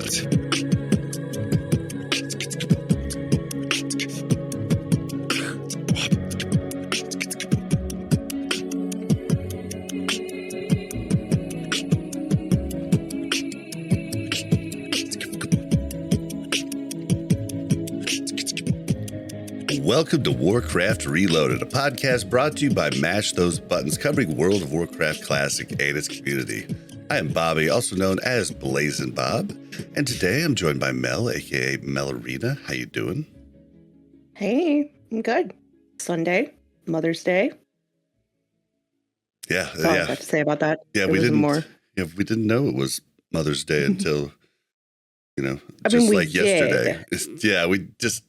Welcome to Warcraft Reloaded, a podcast brought to you by Mash Those Buttons, covering World of Warcraft Classic and its community. I am Bobby, also known as Blazin' Bob, and today I'm joined by Mel, aka Melarina. How you doing? Hey, I'm good. Sunday, Mother's Day. Yeah, That's all I have to say about that. Yeah, we didn't know it was Mother's Day until, like yesterday. Yeah, we just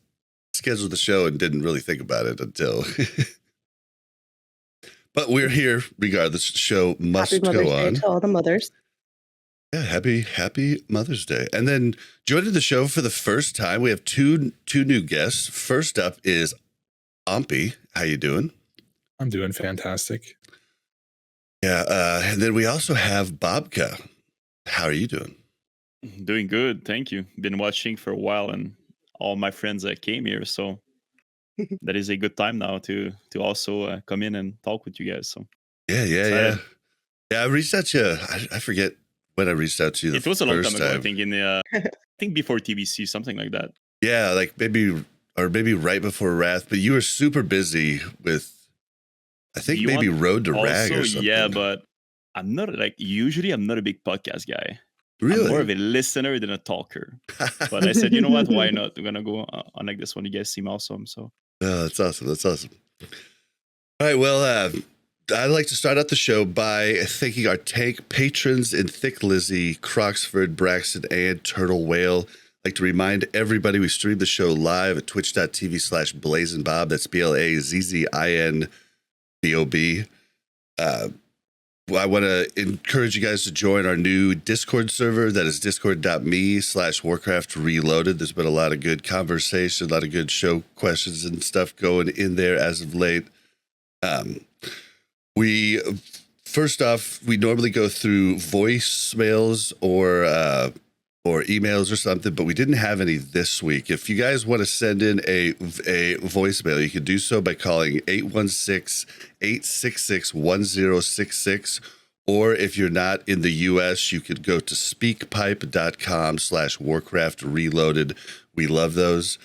scheduled the show and didn't really think about it until. But we're here regardless. Show must Happy Mother's go Day on. to all the mothers. Yeah, happy Mother's Day. And then joining the show for the first time, we have two new guests. First up is Ahmpy. How you doing? I'm doing fantastic. Yeah, and then we also have Bobka. How are you doing? Doing good, thank you. Been watching for a while, and all my friends came here, so that is a good time now to also come in and talk with you guys. So yeah. I reached out to you. I forget when I reached out to you. It was a long time ago. I think I think before TBC, something like that. Yeah, like maybe right before Wrath. But you were super busy with, I think maybe Road to Rag or something. Yeah, but I'm not usually I'm not a big podcast guy. Really? I'm more of a listener than a talker. But I said, you know what? Why not? We're gonna go on like this one. You guys seem awesome. So. Oh, that's awesome. All right. Well, I'd like to start out the show by thanking our tank patrons in Thick Lizzie, Croxford, Braxton, and Turtle Whale. I'd like to remind everybody we stream the show live at twitch.tv/BlazinBob. That's BLAZZINBOB. I want to encourage you guys to join our new Discord server. That is discord.me/Warcraft Reloaded. There's been a lot of good conversation, a lot of good show questions and stuff going in there as of late. We normally go through voicemails or emails or something, but we didn't have any this week. If you guys want to send in a voicemail, you can do so by calling 816-866-1066. Or if you're not in the US, you could go to speakpipe.com/Warcraft Reloaded. We love those.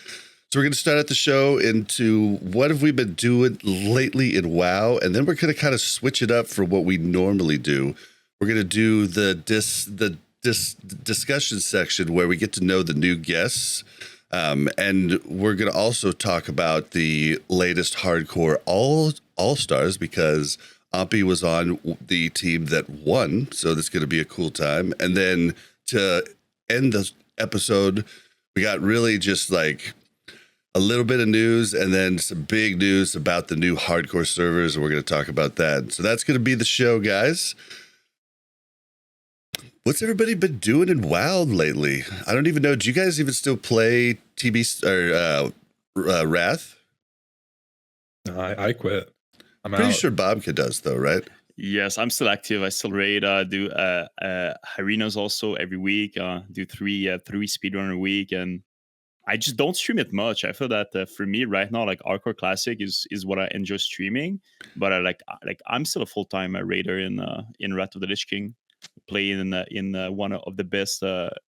So we're going to start out the show into what have we been doing lately in WoW, and then we're going to kind of switch it up for what we normally do. We're going to do the discussion section where we get to know the new guests, and we're going to also talk about the latest hardcore all-stars because Ahmpy was on the team that won, so that's going to be a cool time. And then to end the episode, we got really just like a little bit of news and then some big news about the new hardcore servers, and we're going to talk about that. So that's going to be the show, guys. What's everybody been doing in WoW lately? I don't even know. Do you guys even still play TB or Wrath? I quit. I'm pretty out. sure Bobka does though, right? Yes, I'm still active. I still raid. Do arenas also every week. Do three speedrun a week, and I just don't stream it much. I feel that for me right now, like Hardcore Classic is what I enjoy streaming. But I'm still a full-time raider in Wrath of the Lich King, playing in one of the best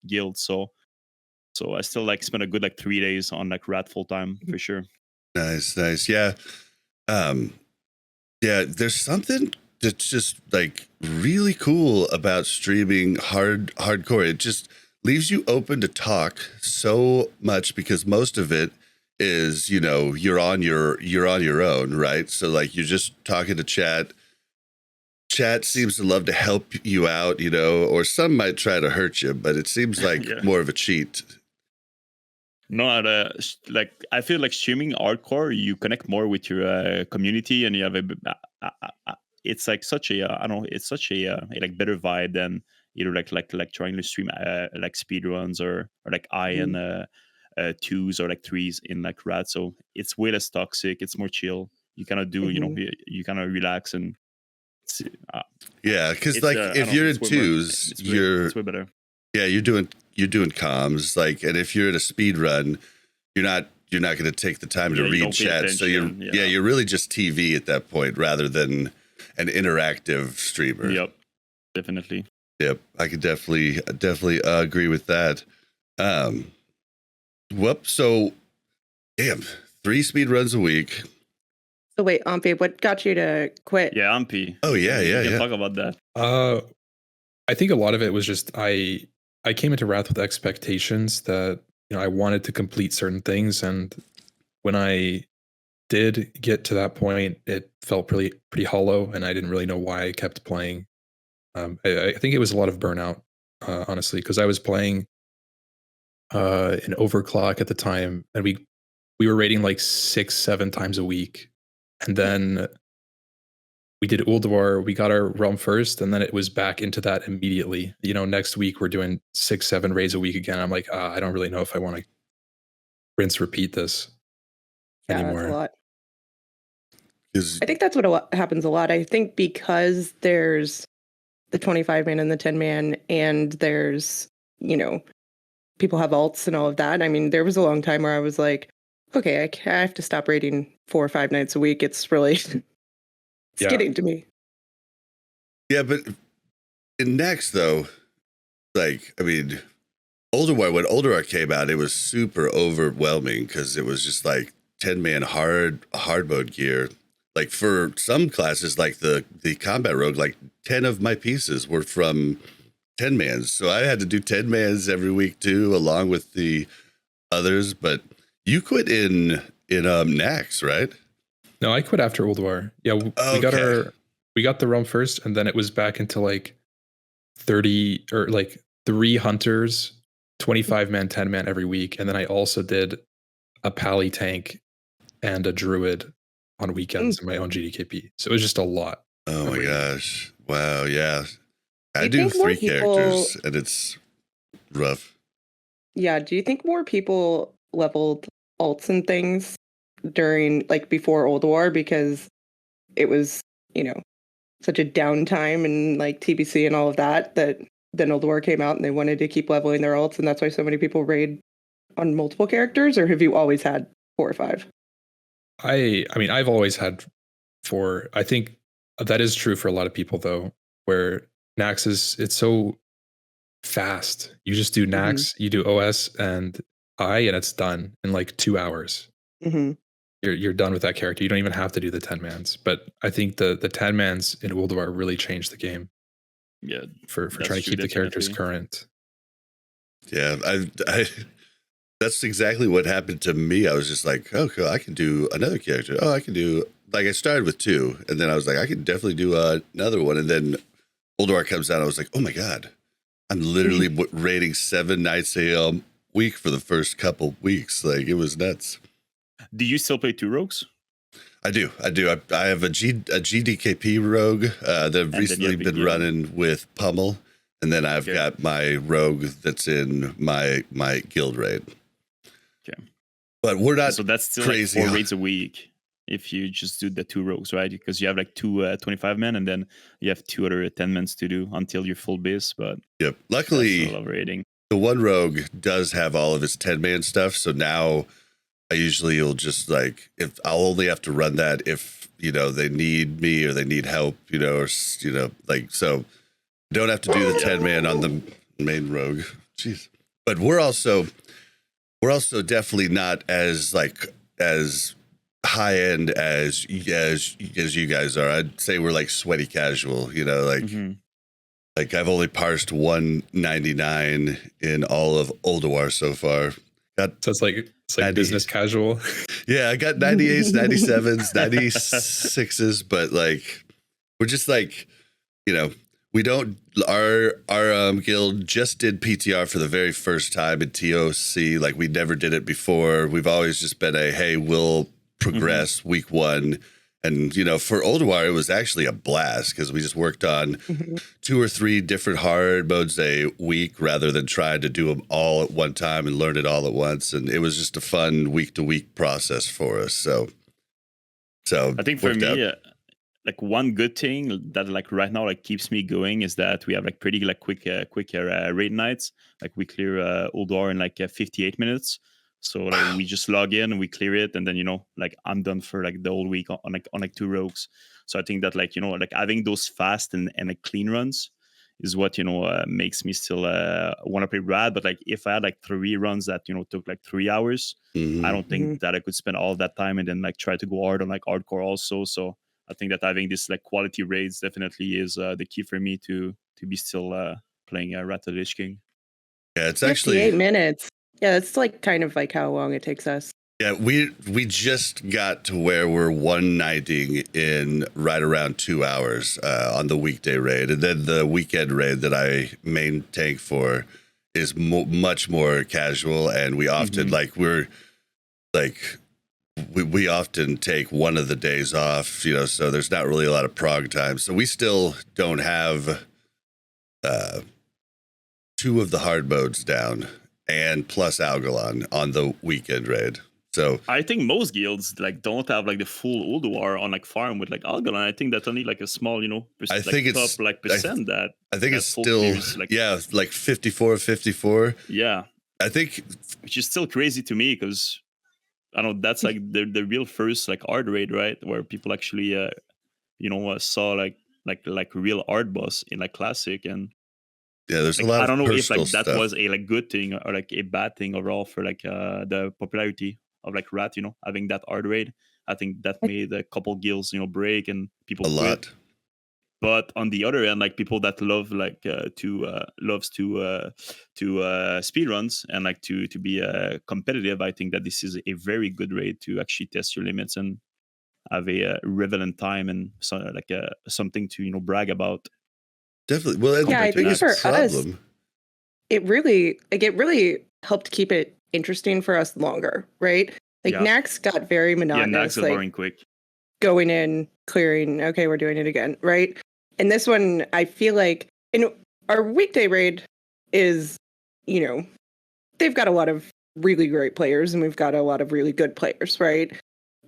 guilds. So I still spend a good 3 days on Wrath full-time for sure. Nice. Yeah. Yeah, there's something that's just really cool about streaming hardcore. It just leaves you open to talk so much because most of it is, you're on your own, right? So you're just talking to chat. Chat seems to love to help you out, or some might try to hurt you, but it seems like more of a cheat. No, I feel like streaming hardcore, you connect more with your community, and you have it's such a it's such a better vibe than either trying to stream speedruns or iron 2s or 3s in Rat. So it's way less toxic. It's more chill. You kind of do you kind of relax and. Yeah, because if you're in 2s, it's way better. Yeah, you're doing doing comms, like, and if you're in a speed run, you're not going to take the time to you read don't pay chat. So attention, you're really just TV at that point rather than an interactive streamer. Yep, definitely. Yep, I could definitely agree with that. So, damn, 3 speed runs a week. So wait, Ahmpy, what got you to quit? Yeah, Ahmpy. Oh yeah, We can talk about that. I think a lot of it was just I came into Wrath with expectations that I wanted to complete certain things, and when I did get to that point, it felt pretty hollow, and I didn't really know why I kept playing. I think it was a lot of burnout, honestly, because I was playing in overclock at the time, and we were raiding like 6-7 times a week, and then we did Ulduar, we got our realm first, and then it was back into that immediately. Next week we're doing 6-7 raids a week again. I'm like, I don't really know if I want to rinse repeat this anymore. That's a lot. I think that's what happens a lot. I think because there's the 25-man and the 10-man, and there's, people have alts and all of that. I mean, there was a long time where I was like, okay, I have to stop raiding 4 or 5 nights a week. It's really getting to me. Yeah, but in next though, like, I mean, when Ulduar came out, it was super overwhelming because it was just like 10-man hard mode gear. Like for some classes, like the combat rogue, like 10 of my pieces were from 10-mans. So I had to do 10-mans every week too, along with the others. But you quit in Nax, right? No, I quit after Ulduar. Yeah, we got the realm first, and then it was back into like 30 or like 3 hunters, 25-man, 10-man every week, and then I also did a pally tank and a druid on weekends in my own GDKP. So it was just a lot. Oh my gosh! Wow, yeah. I do 3 characters, and it's rough. Yeah. Do you think more people leveled alts and things during, like, before Ulduar, because it was, such a downtime and like TBC and all of that then Ulduar came out and they wanted to keep leveling their alts, and that's why so many people raid on multiple characters? Or have you always had 4 or 5? I mean, I've always had 4. I think that is true for a lot of people though, where Nax it's so fast. You just do Nax, you do OS and it's done in like 2 hours. Mm-hmm. You're done with that character. You don't even have to do the 10-mans. But I think the 10-mans in Ulduar really changed the game. Yeah, for trying to keep the characters current. Yeah, I that's exactly what happened to me. I was just like, oh, cool, I can do another character. Oh, I can do, like, I started with 2, and then I was like, I can definitely do another one. And then Ulduar comes out, I was like, oh my God, I'm literally raiding 7 nights a week for the first couple weeks. Like, it was nuts. Do you still play 2 rogues? I do. I have a GDKP rogue that I've recently been running with Pummel, and then I've got my rogue that's in my guild raid. Okay, but we're not. So that's still crazy. Like 4 raids a week if you just do the 2 rogues, right? Because you have like 2 25-men, and then you have 2 other 10-mans to do until you're full base. But yep, luckily the one rogue does have all of his 10-man stuff, so now I usually will just like, if I'll only have to run that if they need me or they need help, or like, so don't have to do the 10-man on the main rogue. Jeez. But we're also definitely not as high end as you guys are. I'd say we're like sweaty casual, like I've only parsed 199 in all of Ulduar so far. So it's like business casual. Yeah, I got 98s, 97s, 96s, but like we're just like, we don't. Our guild just did PTR for the very first time in TOC. Like we never did it before. We've always just been hey, we'll progress week 1. And, for Ulduar, it was actually a blast because we just worked on 2 or 3 different hard modes a week rather than trying to do them all at one time and learn it all at once. And it was just a fun week-to-week process for us. So I think for me, like one good thing that like right now like keeps me going is that we have like pretty like quick raid nights. Like we clear Ulduar in like 58 minutes. So like we just log in and we clear it, and then like I'm done for like the whole week on like 2 rogues. So I think that like like having those fast and like clean runs is what makes me still want to play Rad. But like if I had like 3 runs that took like 3 hours, I don't think that I could spend all that time and then like try to go hard on like hardcore also. So I think that having this like quality raids definitely is the key for me to be still playing Rat the Lich King. Yeah, it's 58 actually minutes. Yeah, that's like kind of like how long it takes us. Yeah, we just got to where we're one nighting in right around 2 hours on the weekday raid, and then the weekend raid that I main tank for is much more casual, and we often we often take one of the days off, so there's not really a lot of prog time. So we still don't have 2 of the hard modes down and plus Algalon on the weekend raid. So I think most guilds like don't have like the full Ulduar on like farm with like Algalon. I think that's only like a small, I think it's top like percent that I think that it's full still clears, like 54. Yeah, I think, which is still crazy to me because I don't know, that's like the real first like art raid, right? Where people actually saw like real art boss in like classic. And yeah, there's like, a lot I of don't know if personal like that stuff. was a like good thing or like a bad thing overall for like the popularity of like Rat, having that art raid. I think that made a couple guilds break and people A quit. lot. But on the other end, like people that love like loves to speed runs and like to be competitive, I think that this is a very good raid to actually test your limits and have a relevant time and like something to brag about. Definitely. Well, Yeah, I the think biggest for us, problem. it really helped keep it interesting for us longer, right? Like Yeah. Nax got very Yeah, monotonous. Nax is like boring quick. going in, clearing, okay, we're doing it again, right? And this one, I feel like, our weekday raid is, they've got a lot of really great players and we've got a lot of really good players, right?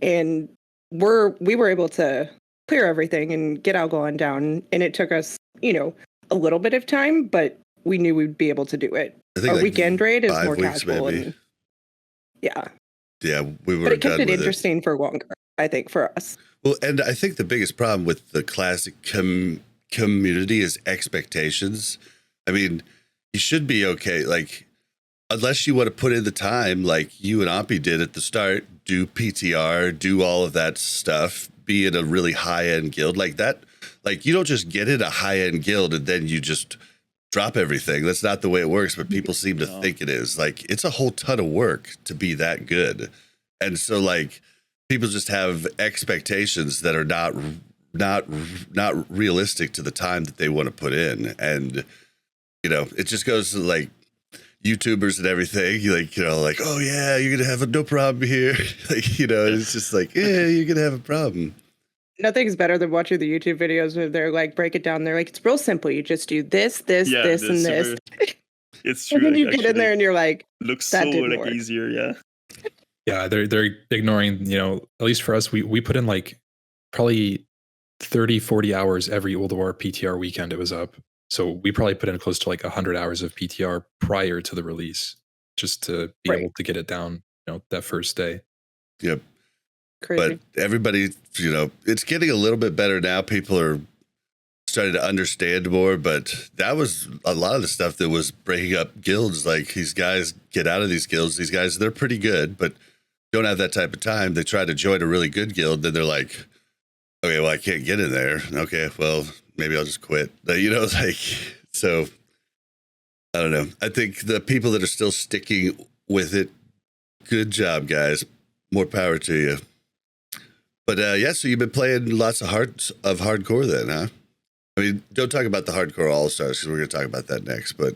And we were able to clear everything and get Algalon down, and it took us, a little bit of time, but we knew we'd be able to do it. I think Our like weekend raid is 5 more weeks, casual, maybe. and yeah, Yeah, we were but it kept done it with interesting for longer, I think, for us. Well, and I think the biggest problem with the classic community is expectations. I mean, you should be okay. Like, unless you want to put in the time, like you and Ahmpy did at the start, do PTR, do all of that stuff, be in a really high-end guild like that. Like, you don't just get in a high-end guild and then you just drop everything. That's not the way it works, but people seem to think it is. Like, it's a whole ton of work to be that good. And so, like, people just have expectations that are not realistic to the time that they want to put in. And, it just goes to, like, YouTubers and everything, like, oh yeah, you're gonna have no problem here. Like, it's just like, yeah, you're gonna have a problem. Nothing's better than watching the YouTube videos where they're like, break it down. They're like, it's real simple. You just do this, and this. It's true. And then like, you get in there and you're like, looks that so didn't like work. easier. Yeah. Yeah, they're ignoring, at least for us, we put in like probably 30, 40 hours every Ulduar PTR weekend it was up. So we probably put in close to like 100 hours of PTR prior to the release just to be able to get it down, that first day. Yep. Crazy. But everybody, it's getting a little bit better now. People are starting to understand more, but that was a lot of the stuff that was breaking up guilds. Like, these guys get out of these guilds. These guys, they're pretty good, but don't have that type of time. They try to join a really good guild. Then they're like, okay, well, I can't get in there. Okay, well, maybe I'll just quit. So I don't know. I think the people that are still sticking with it, good job, guys. More power to you. But yeah, so you've been playing lots of hardcore then, huh? I mean, don't talk about the hardcore all-stars because we're going to talk about that next. But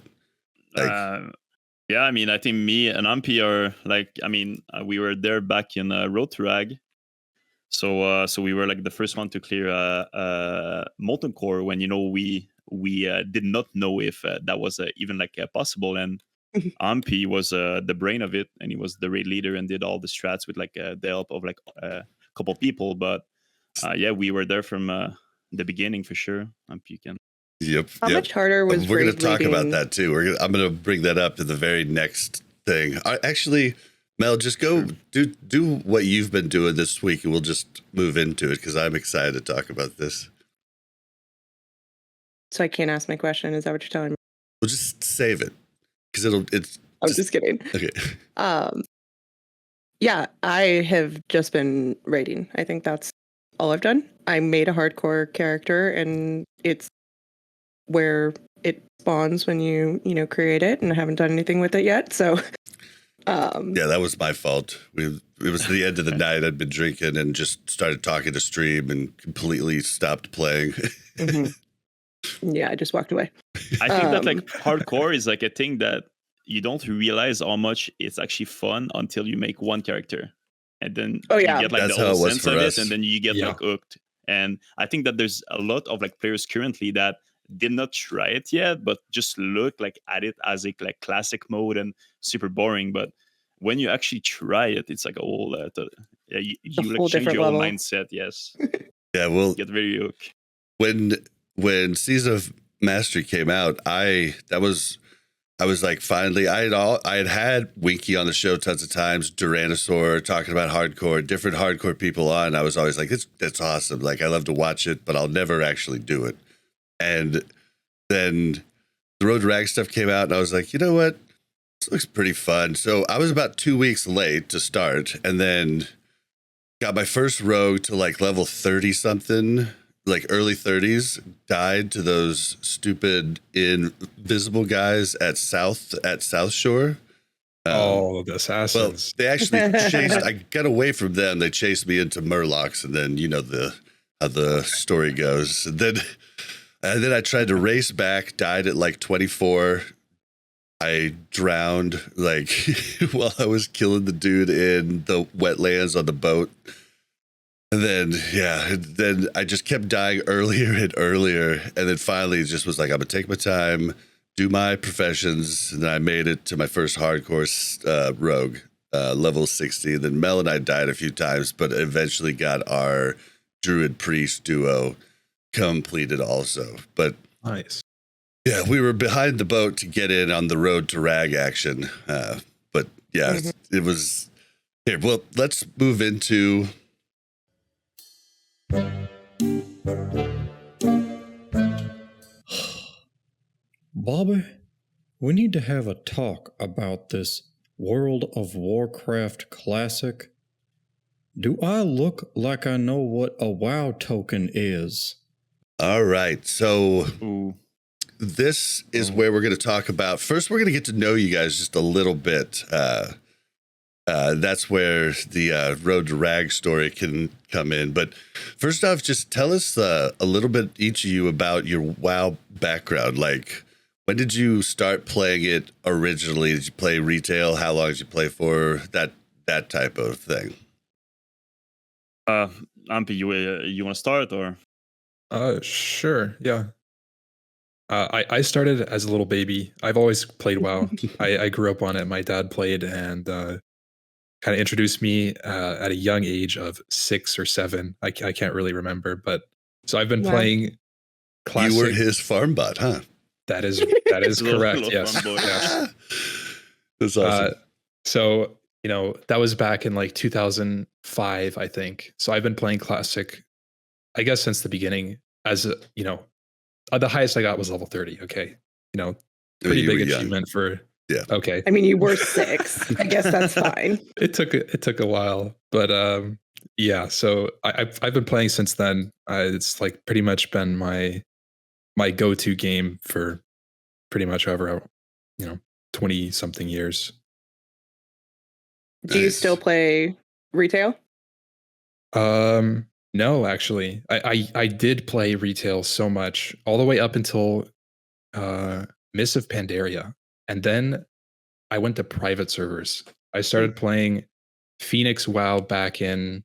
yeah, I mean, I think me and Ahmpy are like, I mean, we were there back in Road to Rag. So we were like the first one to clear Molten Core when we did not know if that was even like possible. And Ahmpy was the brain of it, and he was the raid leader and did all the strats with like the help of like a couple people. But yeah, we were there from the beginning for sure. You can. Yep. How much harder was We're going to talk about leading? that too. I'm going to bring that up to the very next thing. Actually, Mel, just go do what you've been doing this week, and we'll just move into it because I'm excited to talk about this. So I can't ask my question. Is that what you're telling me? We'll just save it because it's. I'm just kidding. Okay. Yeah, I have just been raiding. I think that's all I've done. I made a hardcore character, and it's where it spawns when you create it, and I haven't done anything with it yet. So, yeah, that was my fault. It was the end of the night. I'd been drinking and just started talking to stream and completely stopped playing. Yeah, I just walked away. I think that like hardcore is like a thing that you don't realize how much it's actually fun until you make one character, and then you get like That's the how whole it was sense for of us. it, and then you get like hooked. And I think that there's a lot of like players currently that did not try it yet, but just look like at it as a like classic mode and super boring. But when you actually try it, it's like a whole you like change your whole mindset. Yes. Yeah, well, get very hooked. When Season of Mastery came out, I was like, finally, I had Winky on the show tons of times, Duranosaur talking about hardcore, different hardcore people on. I was always like, that's awesome. Like, I love to watch it, but I'll never actually do it. And then the Road to Rag stuff came out, and I was like, you know what? This looks pretty fun. So I was about 2 weeks late to start, and then got my first rogue to like level 30 something. Like early 30s, died to those stupid invisible guys at South Shore. The assassins. Well, they actually chased. I got away from them. They chased me into Murlocs, and then how the story goes. And then I tried to race back. Died at like 24. I drowned like while I was killing the dude in the wetlands on the boat. And then I just kept dying earlier and earlier. And then finally just was like, I'm going to take my time, do my professions. And then I made it to my first hardcore rogue, level 60. And then Mel and I died a few times, but eventually got our druid priest duo completed also. But nice. Yeah, we were behind the boat to get in on the road to rag action. But yeah, it was here. Well, let's move into... Bobby, we need to have a talk about this World of Warcraft Classic. Do I look like I know what a WoW token is? All right, so this is where we're going to talk about. First, we're going to get to know you guys just a little bit. That's where the Road to Rag story can come in. But first off, just tell us a little bit, each of you, about your WoW background. Like, when did you start playing it originally? Did you play retail? How long did you play for? That type of thing. Ahmpy, you want to start or? Sure. Yeah. I started as a little baby. I've always played WoW. I grew up on it. My dad played and kind of introduced me at a young age of 6 or 7. I can't really remember, but so I've been playing classic. You were his farm bot, huh? That is correct. Yes. Yes. That's awesome. So, that was back in like 2005, I think. So I've been playing classic, I guess, since the beginning. As the highest I got was level 30. Okay, pretty big achievement for. Yeah. Okay. I mean, you were 6. I guess that's fine. It took a while, but yeah. So I've been playing since then. It's like pretty much been my go-to game for pretty much over 20 something years. Do you still play retail? No, actually. I did play retail so much all the way up until Miss of Pandaria. And then I went to private servers. I started playing Phoenix WoW back in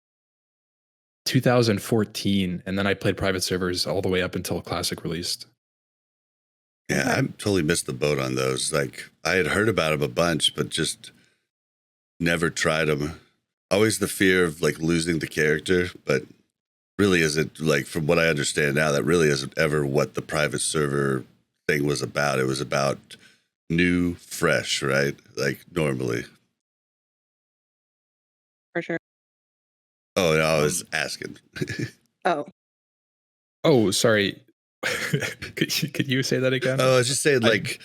2014, and then I played private servers all the way up until Classic released. Yeah, I totally missed the boat on those. Like, I had heard about them a bunch, but just never tried them. Always the fear of like losing the character, but really isn't, like, from what I understand now, that really isn't ever what the private server thing was about. It was about new, fresh, right? Like, normally. For sure. Oh, no, I was asking. Oh, Oh, sorry. could you say that again? Oh, I was just saying, like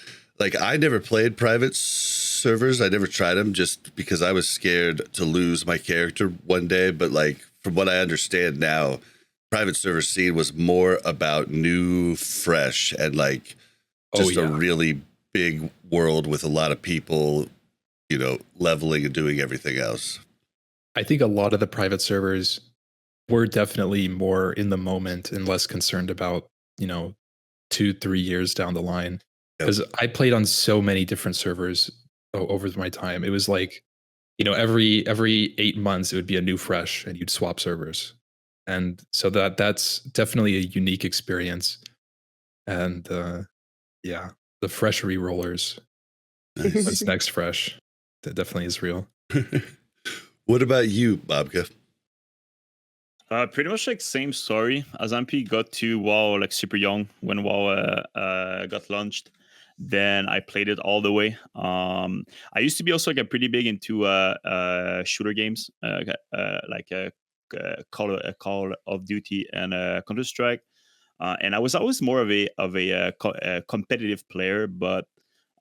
I never played private servers. I never tried them just because I was scared to lose my character one day. But like, from what I understand now, private server scene was more about new, fresh, and like just a really big world with a lot of people, you know, leveling and doing everything else. I think a lot of the private servers were definitely more in the moment and less concerned about, 2-3 years down the line. Because I played on so many different servers over my time. It was like, every 8 months it would be a new fresh and you'd swap servers. And so that's definitely a unique experience. And yeah, the fresh re-rollers. What's next fresh? That definitely is real. What about you, Bobka? Pretty much like same story. As Ahmpy got to WoW like super young when WoW got launched. Then I played it all the way. I used to be also like a pretty big into shooter games, Call of Duty and Counter Strike. And I was always more of a competitive player, but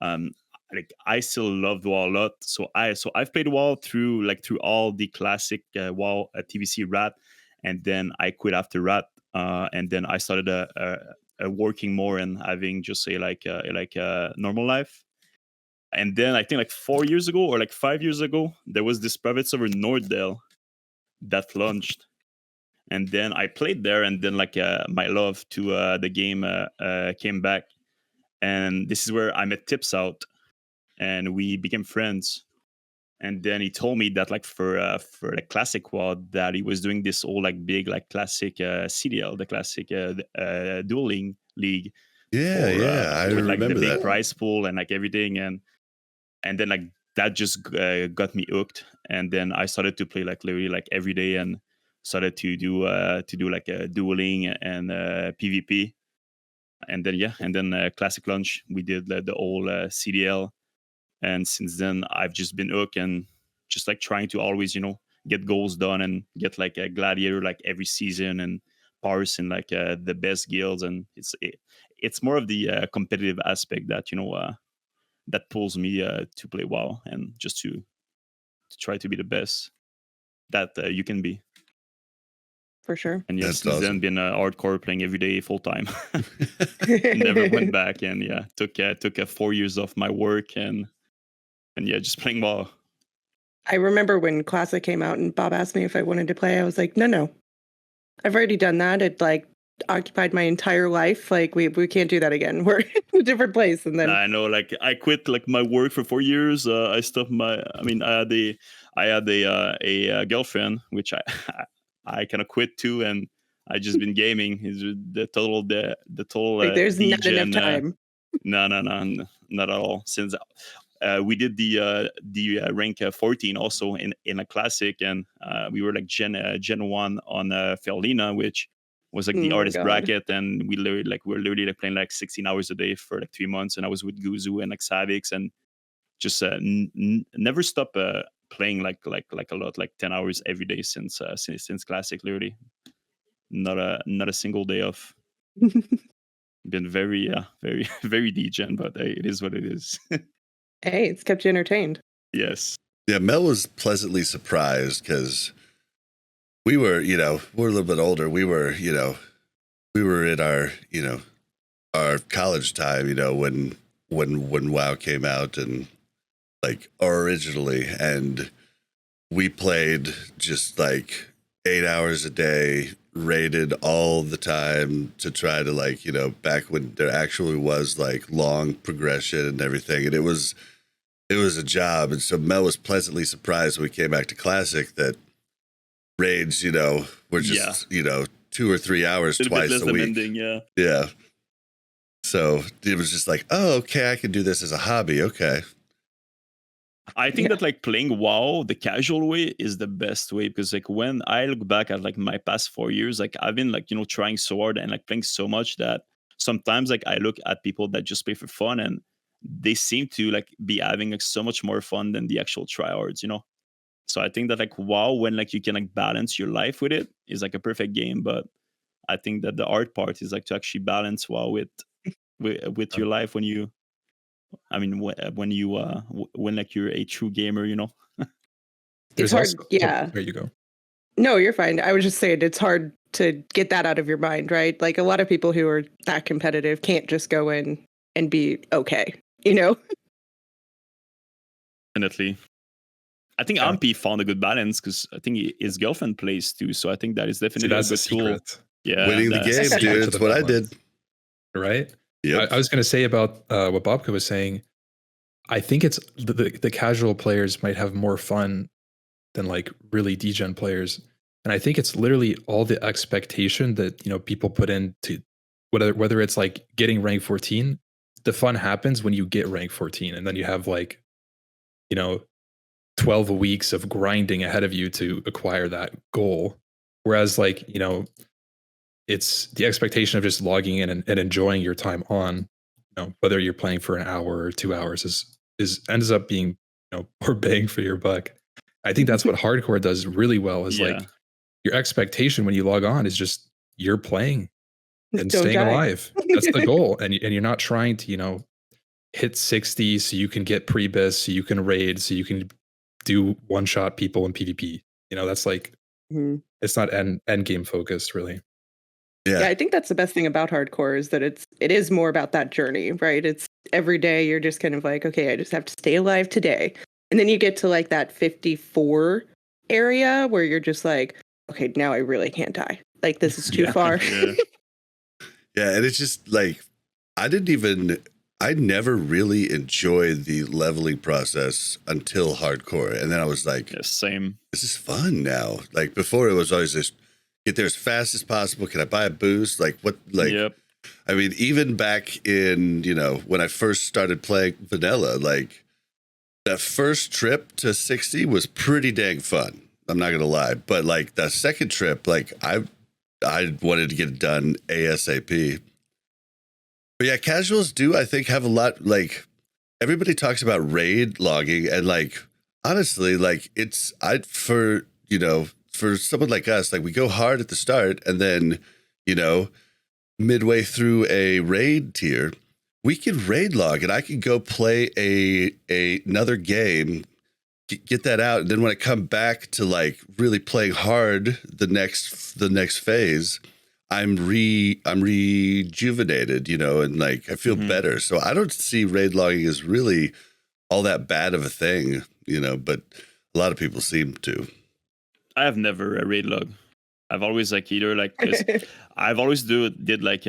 like I still loved WoW a lot. So I've played WoW through all the classic WoW TVC Rat, and then I quit after Rat, and then I started working more and having just a normal life. And then I think like 4 years ago or like 5 years ago, there was this private server Norddale that launched. And then I played there, and then my love to the game came back. And this is where I met Tips out, and we became friends. And then he told me that for the classic WoD, that he was doing this all like big like classic CDL, the classic dueling league. I with remember the big that prize pool and like everything, and then like that just got me hooked. And then I started to play like literally like every day, and started to do like a dueling and PvP. And then classic launch, we did the whole CDL. And since then I've just been hooked, and just like trying to always get goals done and get like a gladiator like every season, and parse in like the best guilds. And it's more of the competitive aspect that that pulls me to play WoW, and just to try to be the best that you can be. for sure. And That's since awesome. then been hardcore, playing every day full time. Never went back, and took 4 years off my work, and just playing WoW. I remember when Classic came out and Bob asked me if I wanted to play. I was like, no. I've already done that. It like occupied my entire life. Like we can't do that again. We're in a different place. And then I know, like I quit like my work for 4 years. I stopped my. I mean, I had a girlfriend, which I kind of quit too, and I just been gaming. Is the total like there's not enough time. No, not at all. Since we did the rank 14 also in a classic, and we were like Gen 1 on Ferlina, which was like the artist bracket, and we're literally like playing like 16 hours a day for like 3 months. And I was with Guzu and like Savix, and just never stop playing like a lot, like 10 hours every day since classic. Literally not a single day off. Been very very degen, but it is what it is. Hey, it's kept you entertained. Yes. Yeah, Mel was pleasantly surprised because we were, we're a little bit older. We were in our, our college time, when WoW came out, and like originally, and we played just like 8 hours a day, raided all the time to try to back when there actually was like long progression and everything. And it was a job. And so Mel was pleasantly surprised when we came back to Classic that raids, were just, 2 or 3 hours twice a week. Demanding, yeah. So it was just like, oh, okay, I can do this as a hobby. Okay. I think Yeah. that like playing WoW the casual way is the best way, because like when I look back at like my past 4 years, like I've been like, trying so hard and like playing so much that sometimes like I look at people that just play for fun and they seem to like be having like so much more fun than the actual tryhards. So I think that like WoW, when like you can like balance your life with it, is like a perfect game. But I think that the art part is like to actually balance WoW with your life when you, I mean, when you when like you're a true gamer. It's hard. Yeah. There you go. No, you're fine. I was just saying it's hard to get that out of your mind, right? Like a lot of people who are that competitive can't just go in and be okay, Definitely. I think Yeah. Ahmpy found a good balance because I think his girlfriend plays too. So I think that is See, definitely that's a the good tool. secret, Yeah, Winning the that's game, secret dude. to It's the what I balance. did. right? Yep. I was going to say about what Bobka was saying. I think it's the casual players might have more fun than like really degen players, and I think it's literally all the expectation that people put into whether it's like getting rank 14. The fun happens when you get rank 14, and then you have like 12 weeks of grinding ahead of you to acquire that goal. Whereas like it's the expectation of just logging in and enjoying your time on, whether you're playing for an hour or 2 hours is ends up being more bang for your buck. I think that's what hardcore does really well. Is Yeah. like your expectation when you log on is just you're playing and Don't staying die. alive. That's the goal, and you're not trying to hit 60 so you can get pre-bis, so you can raid, so you can do one shot people in PvP. That's like Mhm. it's not end game focused really. Yeah, Yeah. I think that's the best thing about hardcore is that it is more about that journey, right? It's every day you're just kind of like, okay, I just have to stay alive today. And then you get to like that 54 area where you're just like, okay, now I really can't die. Like this is too Yeah, far. yeah. Yeah. And it's just like, I never really enjoyed the leveling process until hardcore. And then I was like, Yeah, same. this is fun now. Like before it was always just get there as fast as possible. Can I buy a boost? Like what, like, Yep. I mean, even back in, when I first started playing vanilla, like that first trip to 60 was pretty dang fun. I'm not going to lie. But like that second trip, like I wanted to get it done ASAP. But yeah, casuals do, I think, have a lot, like everybody talks about raid logging and like, honestly, like for someone like us, like we go hard at the start and then, midway through a raid tier, we can raid log and I can go play another game, get that out. And then when I come back to like really playing hard the next phase, I'm rejuvenated, and like I feel better. So I don't see raid logging as really all that bad of a thing, but a lot of people seem to. I have never raid log. I've always like either like 'cause I've always did like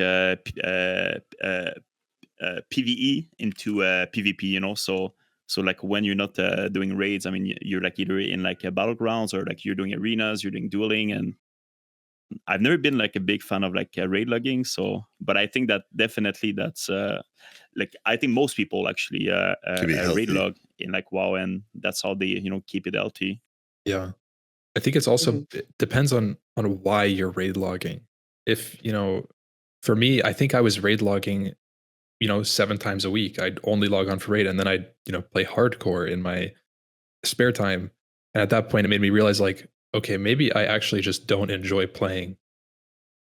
PVE into PvP, so like when you're not doing raids, I mean you're like either in like battlegrounds or like you're doing arenas, you're doing dueling, and I've never been like a big fan of like raid logging. So, but I think that definitely that's like I think most people actually raid log in like WoW, and that's how they keep it healthy. Yeah. I think it's also it depends on why you're raid logging. If, for me, I think I was raid logging, 7 times a week. I'd only log on for raid and then I'd, play hardcore in my spare time. And at that point, it made me realize like, okay, maybe I actually just don't enjoy playing.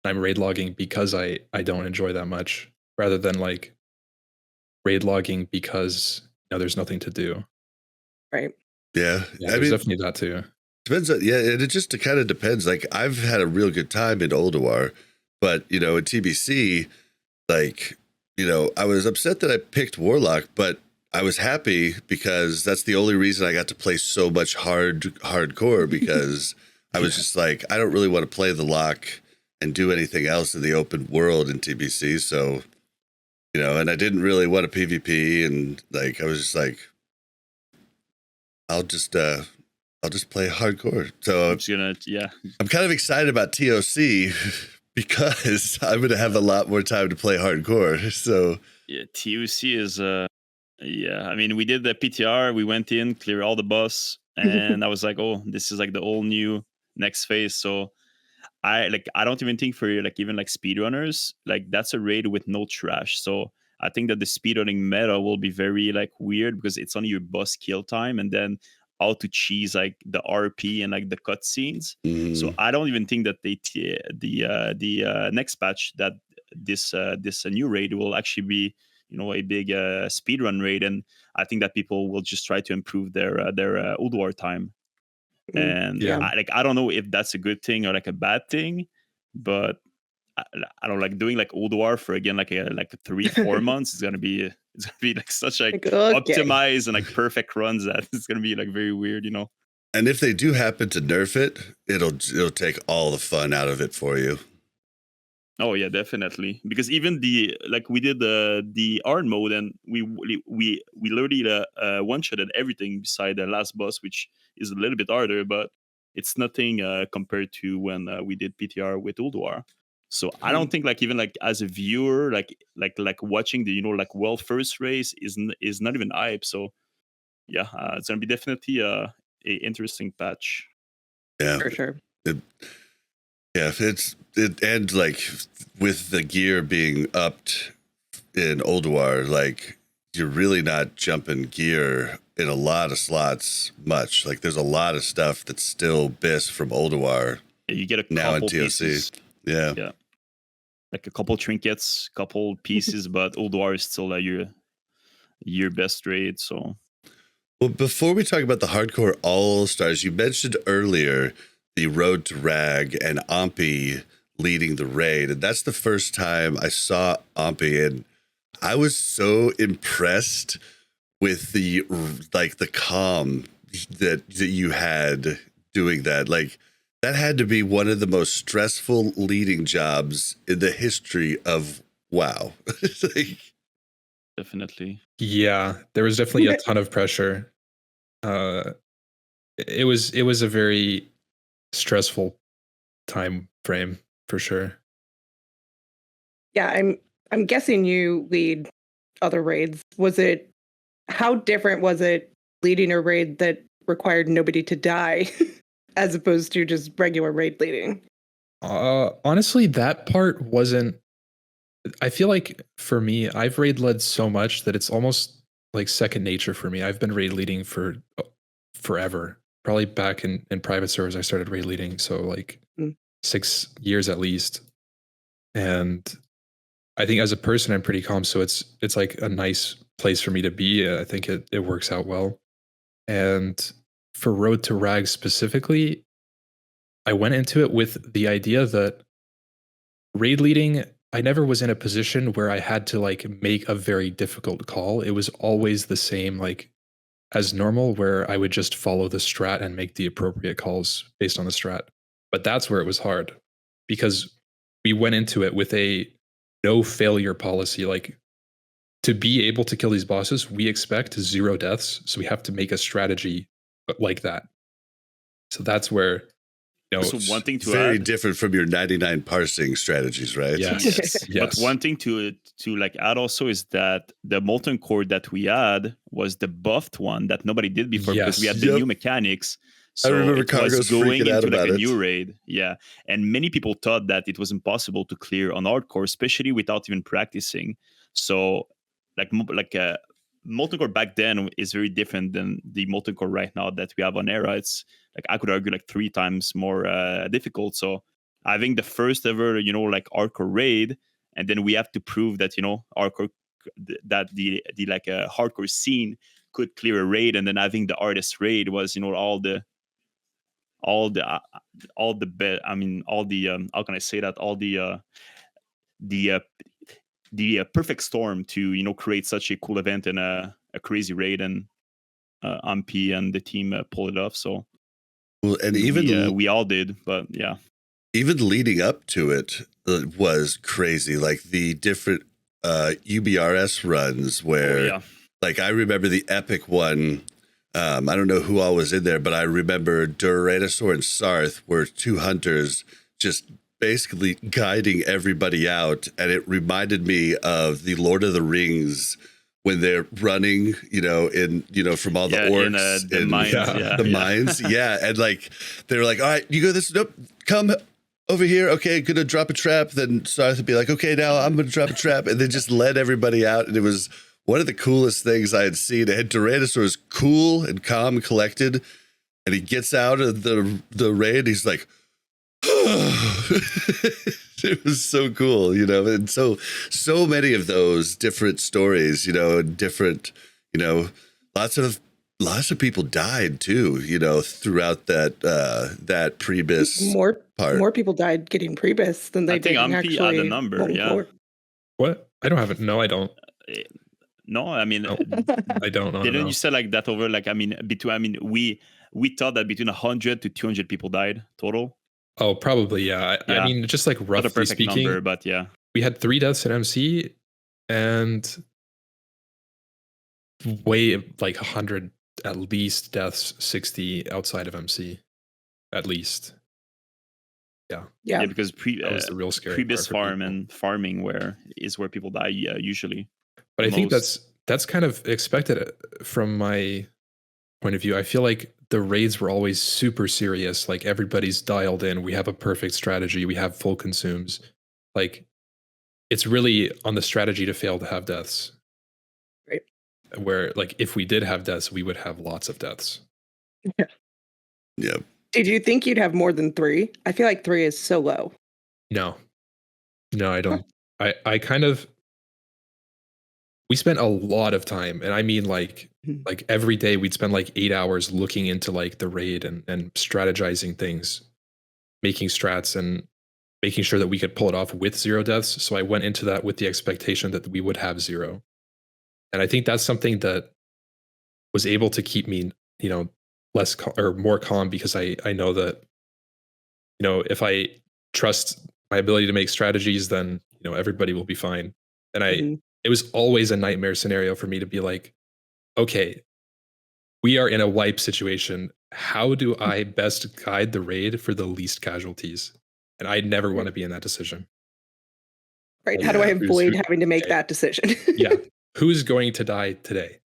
I'm raid logging because I don't enjoy that much rather than like raid logging because, there's nothing to do. Right. Yeah. Yeah, there's definitely that too. Depends on, and it just kind of depends. Like I've had a real good time in Ulduar, but in TBC, like, I was upset that I picked Warlock, but I was happy because that's the only reason I got to play so much hardcore because I was just like, I don't really want to play the lock and do anything else in the open world in TBC. So, and I didn't really want to PvP, and like I was just like, I'll just play hardcore. So I'm kind of excited about TOC because I'm going to have a lot more time to play hardcore. So yeah, TOC is Yeah, I mean, we did the PTR. We went in, clear all the boss, and I was like, "Oh, this is like the all new next phase." So I don't even think for like even like speedrunners, like that's a raid with no trash. So I think that the speedrunning meta will be very like weird because it's only your boss kill time and then how to cheese like the RP and like the cutscenes. So I don't even think that the next patch that this new raid will actually be a big speedrun raid, and I think that people will just try to improve their Old War time. And Yeah. I don't know if that's a good thing or like a bad thing, but I don't like doing like Old War for again like 3-4 months. It's gonna be like such like okay. optimized and like perfect runs that it's gonna be like very weird, And if they do happen to nerf it, it'll take all the fun out of it for you. Oh yeah, definitely. Because even we did the art mode, and we literally one-shotted everything beside the last boss, which is a little bit harder, but it's nothing compared to when we did PTR with Ulduar. So I don't think like even like as a viewer, like watching the like world first race is not even hype. So yeah, it's gonna be definitely a interesting patch. Yeah, For sure. Yeah, and like with the gear being upped in Ulduar, like you're really not jumping gear in a lot of slots much. Like there's a lot of stuff that's still BIS from Ulduar. Yeah, you get a now in couple TOC. pieces. Yeah. Like a couple trinkets, couple pieces, but Ulduar is still your best raid. So, well, before we talk about the hardcore all stars, you mentioned earlier the Road to Rag and Ahmpy leading the raid, and that's the first time I saw Ahmpy, and I was so impressed with the calm that you had doing that. Like that had to be one of the most stressful leading jobs in the history of WoW. definitely. Yeah, there was definitely a ton of pressure. It was a very stressful time frame for sure. Yeah, I'm guessing you lead other raids. How different was it leading a raid that required nobody to die as opposed to just regular raid leading? Honestly, that part wasn't. I feel like for me, I've raid led so much that it's almost like second nature for me. I've been raid leading for forever. Probably back in private servers, I started raid leading. So like 6 years at least. And I think as a person, I'm pretty calm. So it's like a nice place for me to be. I think it works out well. And for Road to Rag specifically, I went into it with the idea that raid leading, I never was in a position where I had to like make a very difficult call. It was always the same, like as normal, where I would just follow the strat and make the appropriate calls based on the strat. But that's where it was hard because we went into it with a no failure policy. Like to be able to kill these bosses, we expect 0 deaths. So we have to make a strategy like that. So that's where, So one thing to very add, different from your 99 parsing strategies, right? Yes. But one thing to like add also is that the molten core that we had was the buffed one that nobody did before because we had the new mechanics. So I remember it Cargo's was going freaking out into like about a it. new raid. Yeah. And many people thought that it was impossible to clear on hardcore, especially without even practicing. So like molten core back then is very different than the molten core right now that we have on Era. It's like I could argue like 3 times more difficult. So having the first ever, like hardcore raid, and then we have to prove that hardcore that the like hardcore scene could clear a raid, and then having the artist raid was all the how can I say that, all the perfect storm to create such a cool event and a crazy raid, and Ahmpy and the team pulled it off. So well, and even we all did, but yeah, even leading up to it was crazy. Like the different UBRS runs where like I remember the epic one. I don't know who all was in there, but I remember Duranosaur and Sarth were 2 hunters just basically guiding everybody out. And it reminded me of the Lord of the Rings when they're running, from all the orcs in the mines, the mines. Yeah. And like, they're like, all right, you go this, nope, come over here. Okay, gonna drop a trap. Then Sarth would be like, okay, now I'm gonna drop a trap. And then just let everybody out. And it was one of the coolest things I had seen. And Tyrannosaurus cool and calm and collected. And he gets out of the raid. He's like, it was so cool, and so many of those different stories, different, lots of people died too, throughout that Prebis part. More people died getting Prebis than they did Ahmpy had a number, yeah. What? I don't have it. No, I don't. No, I mean, no, I don't know. Didn't you say like that over? Like, we thought that between 100 to 200 people died total. Oh, probably, yeah. I mean, just like roughly speaking, number, but yeah, we had 3 deaths at MC and way like 100 at least deaths, 60 outside of MC, at least. Yeah. Because that was the real scary previous farm and farming is where people die usually. But I think that's kind of expected from my point of view. I feel like the raids were always super serious. Like everybody's dialed in. We have a perfect strategy. We have full consumes. Like it's really on the strategy to fail to have deaths. Right. Where like if we did have deaths, we would have lots of deaths. Yeah. Yeah. Did you think you'd have more than 3? I feel like 3 is so low. No, I don't. I kind of. We spent a lot of time, and I mean like every day we'd spend like 8 hours looking into like the raid and strategizing things, making strats and making sure that we could pull it off with 0 deaths. So I went into that with the expectation that we would have 0. And I think that's something that was able to keep me, less or more calm, because I know that, if I trust my ability to make strategies, then, everybody will be fine. And it was always a nightmare scenario for me to be like, okay, we are in a wipe situation. How do I best guide the raid for the least casualties? And I never want to be in that decision. Right. How do I avoid having to make that decision? Yeah. Who's going to die today?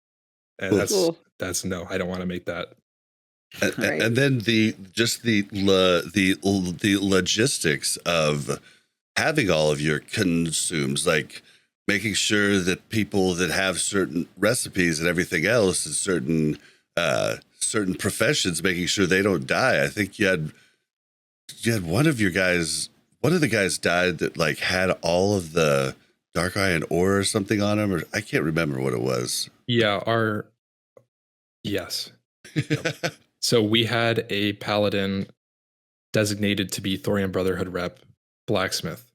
And that's no, I don't want to make that. And then the logistics of having all of your consumes, like making sure that people that have certain recipes and everything else and certain professions, making sure they don't die. I think you had one of the guys died that like had all of the dark eye and ore or something on him, or I can't remember what it was. Yeah, yes. So we had a paladin designated to be Thorian Brotherhood rep, blacksmith.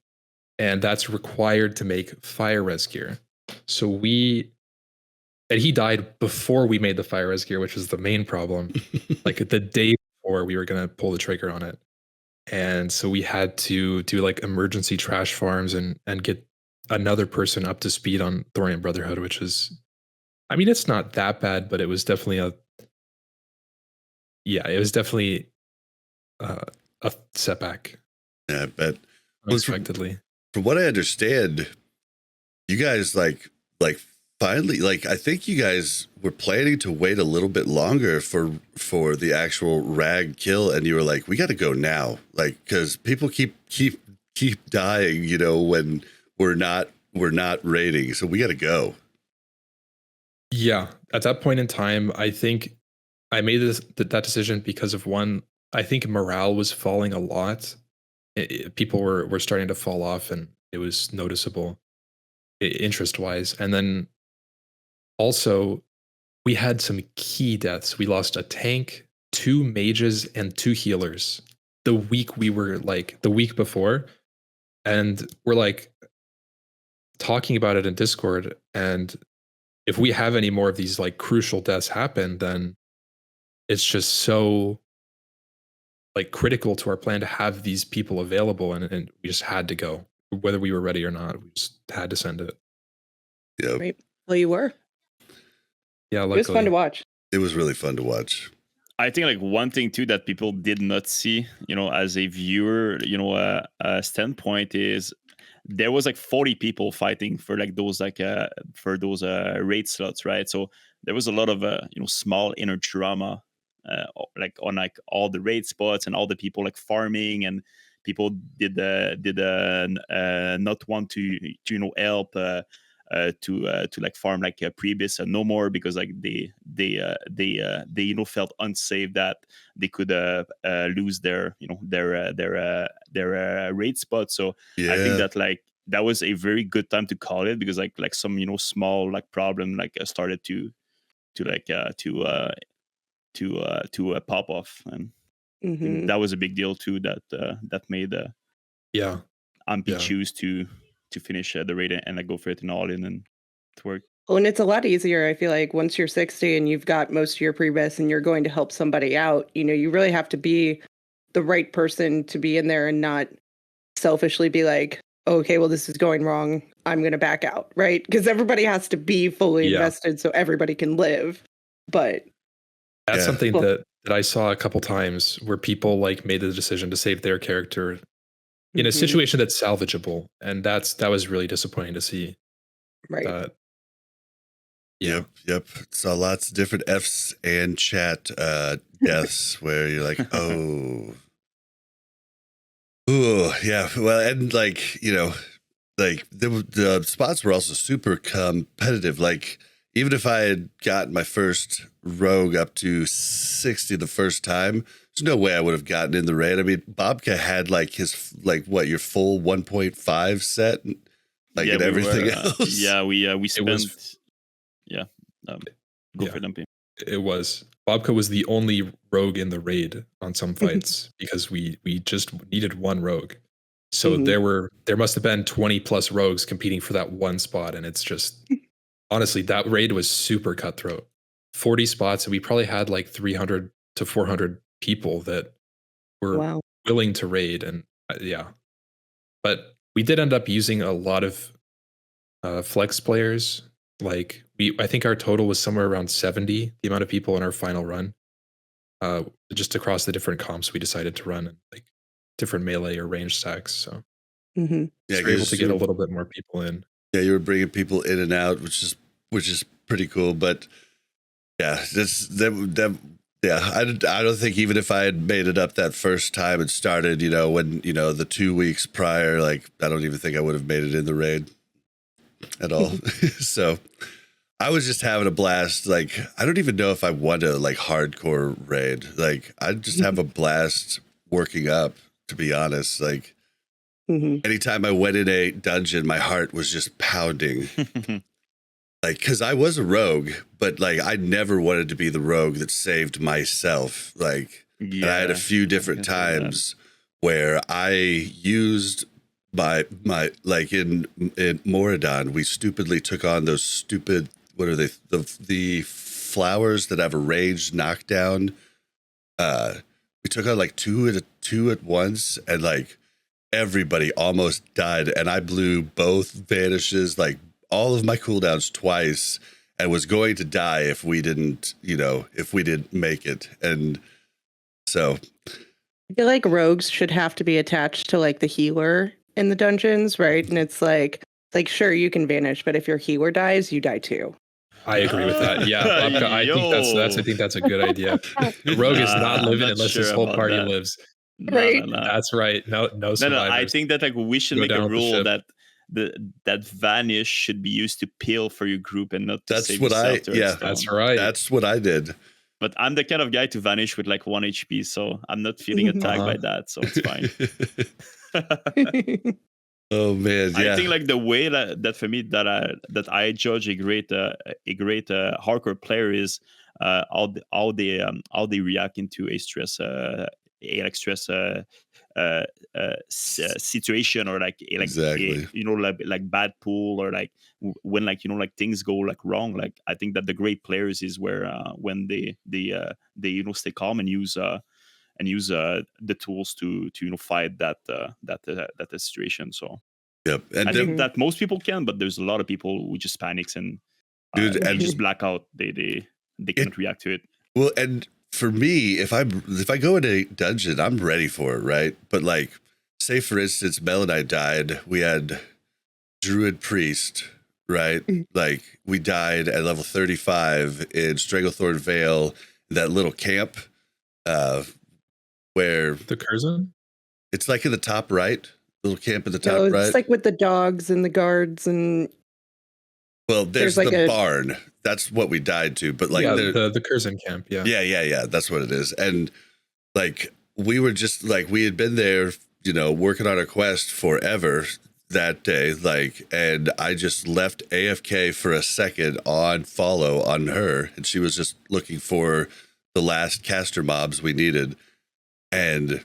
And that's required to make fire res gear. So he died before we made the fire res gear, which was the main problem. Like the day before we were going to pull the trigger on it. And so we had to do like emergency trash farms and get another person up to speed on Thorian Brotherhood, which is, I mean, it's not that bad, but it was definitely a setback. Yeah, I bet. Unexpectedly. From what I understand, you guys like finally, like I think you guys were planning to wait a little bit longer for the actual rag kill, and you were like, we got to go now, like because people keep dying, when we're not raiding, so we got to go. Yeah, at that point in time, I think I made that decision because of one. I think morale was falling a lot. People were starting to fall off, and it was noticeable interest-wise. And then also, we had some key deaths. We lost a tank, 2 mages, and 2 healers the week before. And we're like talking about it in Discord. And if we have any more of these like crucial deaths happen, then it's just so like critical to our plan to have these people available, and we just had to go, whether we were ready or not. We just had to send it. Yeah. Right. Well, you were. Yeah, luckily. It was fun to watch. It was really fun to watch. I think like one thing too that people did not see, as a viewer, standpoint is there was like 40 people fighting for like those raid slots, right? So there was a lot of small inner drama like on like all the raid spots and all the people like farming, and people did not want to help to like farm like Prebis no more, because like they felt unsafe that they could lose their raid spot. So I think that like that was a very good time to call it, because like some small like problem like started to pop off, and I think that was a big deal too, that made Ahmpy choose to finish the raid and like go for it and all in, and it worked. Well, and it's a lot easier, I feel like, once you're 60 and you've got most of your pre-best and you're going to help somebody out, you really have to be the right person to be in there and not selfishly be like, okay, well, this is going wrong, I'm going to back out, right? Because everybody has to be fully invested so everybody can live. But that's something that I saw a couple times, where people like made the decision to save their character in a situation that's salvageable, and that was really disappointing to see. Right. Yep. Saw lots of different Fs and chat deaths where you're like, oh, yeah. Well, and like like the spots were also super competitive. Like, even if I had gotten my first rogue up to 60 the first time, there's no way I would have gotten in the raid. I mean, Bobka had like his your full 1.5 set, like, and everything else. Yeah, we spent. Go for it, Ahmpy. It was Bobka was the only rogue in the raid on some fights because we just needed one rogue. So there must have been 20 plus rogues competing for that one spot, and it's just. Honestly, that raid was super cutthroat. 40 spots, and we probably had like 300 to 400 people that were willing to raid, and But we did end up using a lot of flex players. Like I think our total was somewhere around 70, the amount of people in our final run. Just across the different comps we decided to run, and like different melee or range stacks. So we were able to get a little bit more people in. Yeah, you were bringing people in and out, which is pretty cool. But yeah, I don't think even if I had made it up that first time and started, when the 2 weeks prior, like, I don't even think I would have made it in the raid at all. So I was just having a blast. Like, I don't even know if I want to like hardcore raid. Like, I just have a blast working up, to be honest. Like. Anytime I went in a dungeon, my heart was just pounding. Like, because I was a rogue, but like I never wanted to be the rogue that saved myself. Like, and I had a few different times where I used my like in Moradon, we stupidly took on those stupid, what are they? The flowers that have a ranged knockdown. We took on like two at once, and like. Everybody almost died, and I blew both vanishes, like all of my cooldowns twice, and was going to die if we didn't make it. And so I feel like rogues should have to be attached to like the healer in the dungeons, right? And it's like sure, you can vanish, but if your healer dies, you die too. I agree with that. Yeah, Bobka, I think that's a good idea. The rogue is not living unless his whole party lives. Right. No. That's right. No survivors. No. I think that like we should make a rule that that vanish should be used to peel for your group and not to that's save what yourself. That's right. That's what I did. But I'm the kind of guy to vanish with like 1 HP, so I'm not feeling attacked by that, so it's fine. Oh man, yeah. I think like the way that for me that I judge a great hardcore player is how they react into a stress situation, or like exactly. like bad pool, or like when like like things go like wrong. Like I think that the great players is where when they stay calm and use the tools to fight that situation. So yep, and I think that most people can, but there's a lot of people who just panics and and just black out. They can't react to it. Well, and for me, if I go in a dungeon, I'm ready for it, right? But like, say for instance, Mel and I died. We had druid priest, right? Like we died at level 35 in Stranglethorn Vale, that little camp where The Curzon? it's like in the top right, little camp in the top No, it's right. like with the dogs and the guards and Well, there's like the a- barn. That's what we died to. But like yeah, the Curzon camp. Yeah. yeah. That's what it is. And like we were just like we had been there, you know, working on our quest forever that day. Like, and I just left AFK for a second on follow on her, and she was just looking for the last caster mobs we needed. And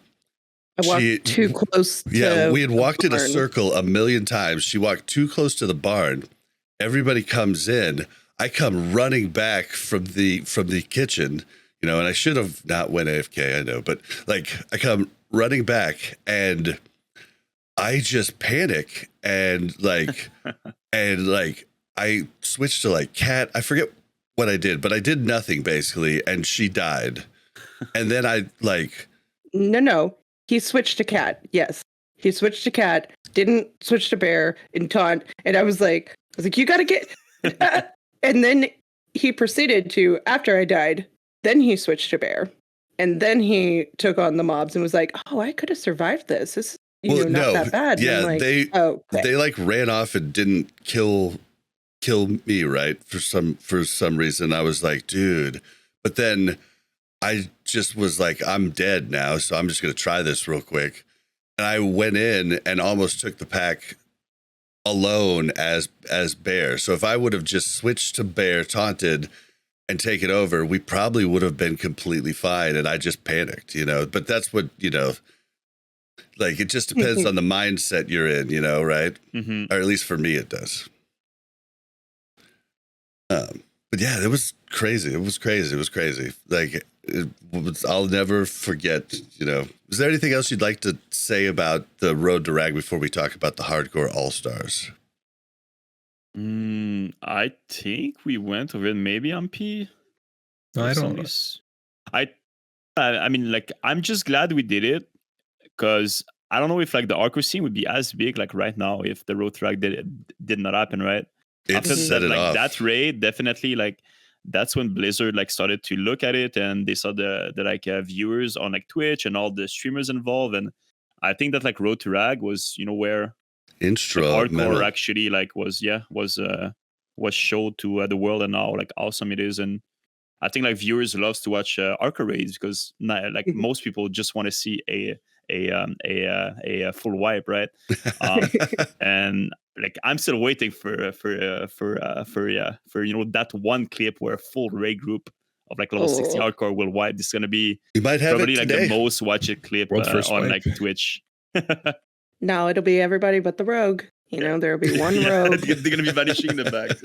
I walked too close. yeah, we had walked in a barn. circle a million times. She walked too close to the barn. Everybody comes in. I come running back from the kitchen, you know, and I should have not went AFK, I know, but like I come running back and I just panic and like I switched to like cat. I forget what I did, but I did nothing basically, and she died. And then I like No. He switched to cat. Yes. He switched to cat, didn't switch to bear and taunt. And I was like, you gotta get and then he proceeded to, after I died, then he switched to bear. And then he took on the mobs and was like, oh, I could have survived this. This is not that bad. And Yeah, I'm like, they like ran off and didn't kill me, right? For some reason. I was like, dude. But then I just was like, I'm dead now, so I'm just gonna try this real quick. And I went in and almost took the pack alone as bear. So if I would have just switched to bear, taunted, and taken over, we probably would have been completely fine. And I just panicked, you know. But that's what, you know, like it just depends on the mindset you're in, you know, right? Mm-hmm. Or at least for me, it does. But yeah, it was crazy. It was crazy. Like I'll never forget, you know. Is there anything else you'd like to say about the Road to Rag before we talk about the Hardcore All-Stars? I think we went over it. Maybe Ahmpy. I don't know. I mean, like, I'm just glad we did it because I don't know if like the hardcore scene would be as big like right now if the Road to Rag did not happen, right? It set it off. That raid definitely like that's when Blizzard like started to look at it and they saw the like viewers on like Twitch and all the streamers involved, and I think that like Road to Rag was, you know, where hardcore actually like was showed to the world and how like awesome it is. And I think like viewers loves to watch hardcore raids because like most people just want to see a full wipe, right? And like I'm still waiting for you know that one clip where a full raid group of like level 60 hardcore will wipe. This is gonna be you might have probably it like today. the most watched clip on like Twitch. No, it'll be everybody but the rogue. You know, there'll be one rogue. They're gonna be vanishing in the back.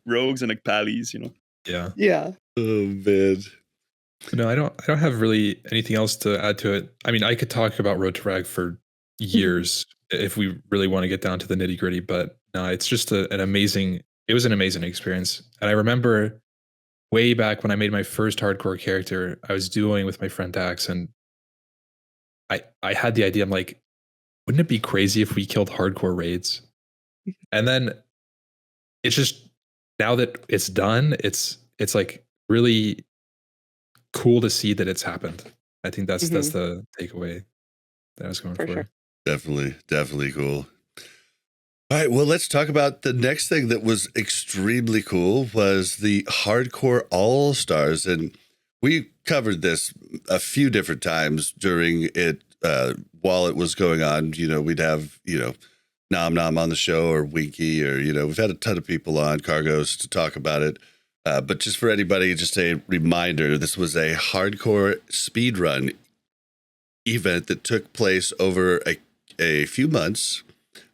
Rogues and like pallies, you know. Yeah. Yeah. Oh man. No, I don't have really anything else to add to it. I mean, I could talk about Road to Rag for years if we really want to get down to the nitty gritty, but no, it's just it was an amazing experience. And I remember way back when I made my first hardcore character, I was dueling with my friend Dax, and I had the idea, I'm like, wouldn't it be crazy if we killed hardcore raids? And then it's just, now that it's done, it's like really cool to see that it's happened. I think that's the takeaway that I was going for. Sure. Definitely cool. All right, well, let's talk about the next thing that was extremely cool was the Hardcore All-Stars. And we covered this a few different times during it while it was going on. You know, we'd have, you know, Nom Nom on the show or Winky or, you know, we've had a ton of people on Cargos to talk about it. But just for anybody, just a reminder, this was a hardcore speedrun event that took place over a few months,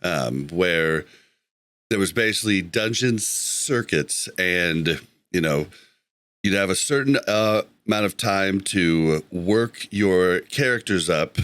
where there was basically dungeon circuits, and, you know, you'd have a certain amount of time to work your characters up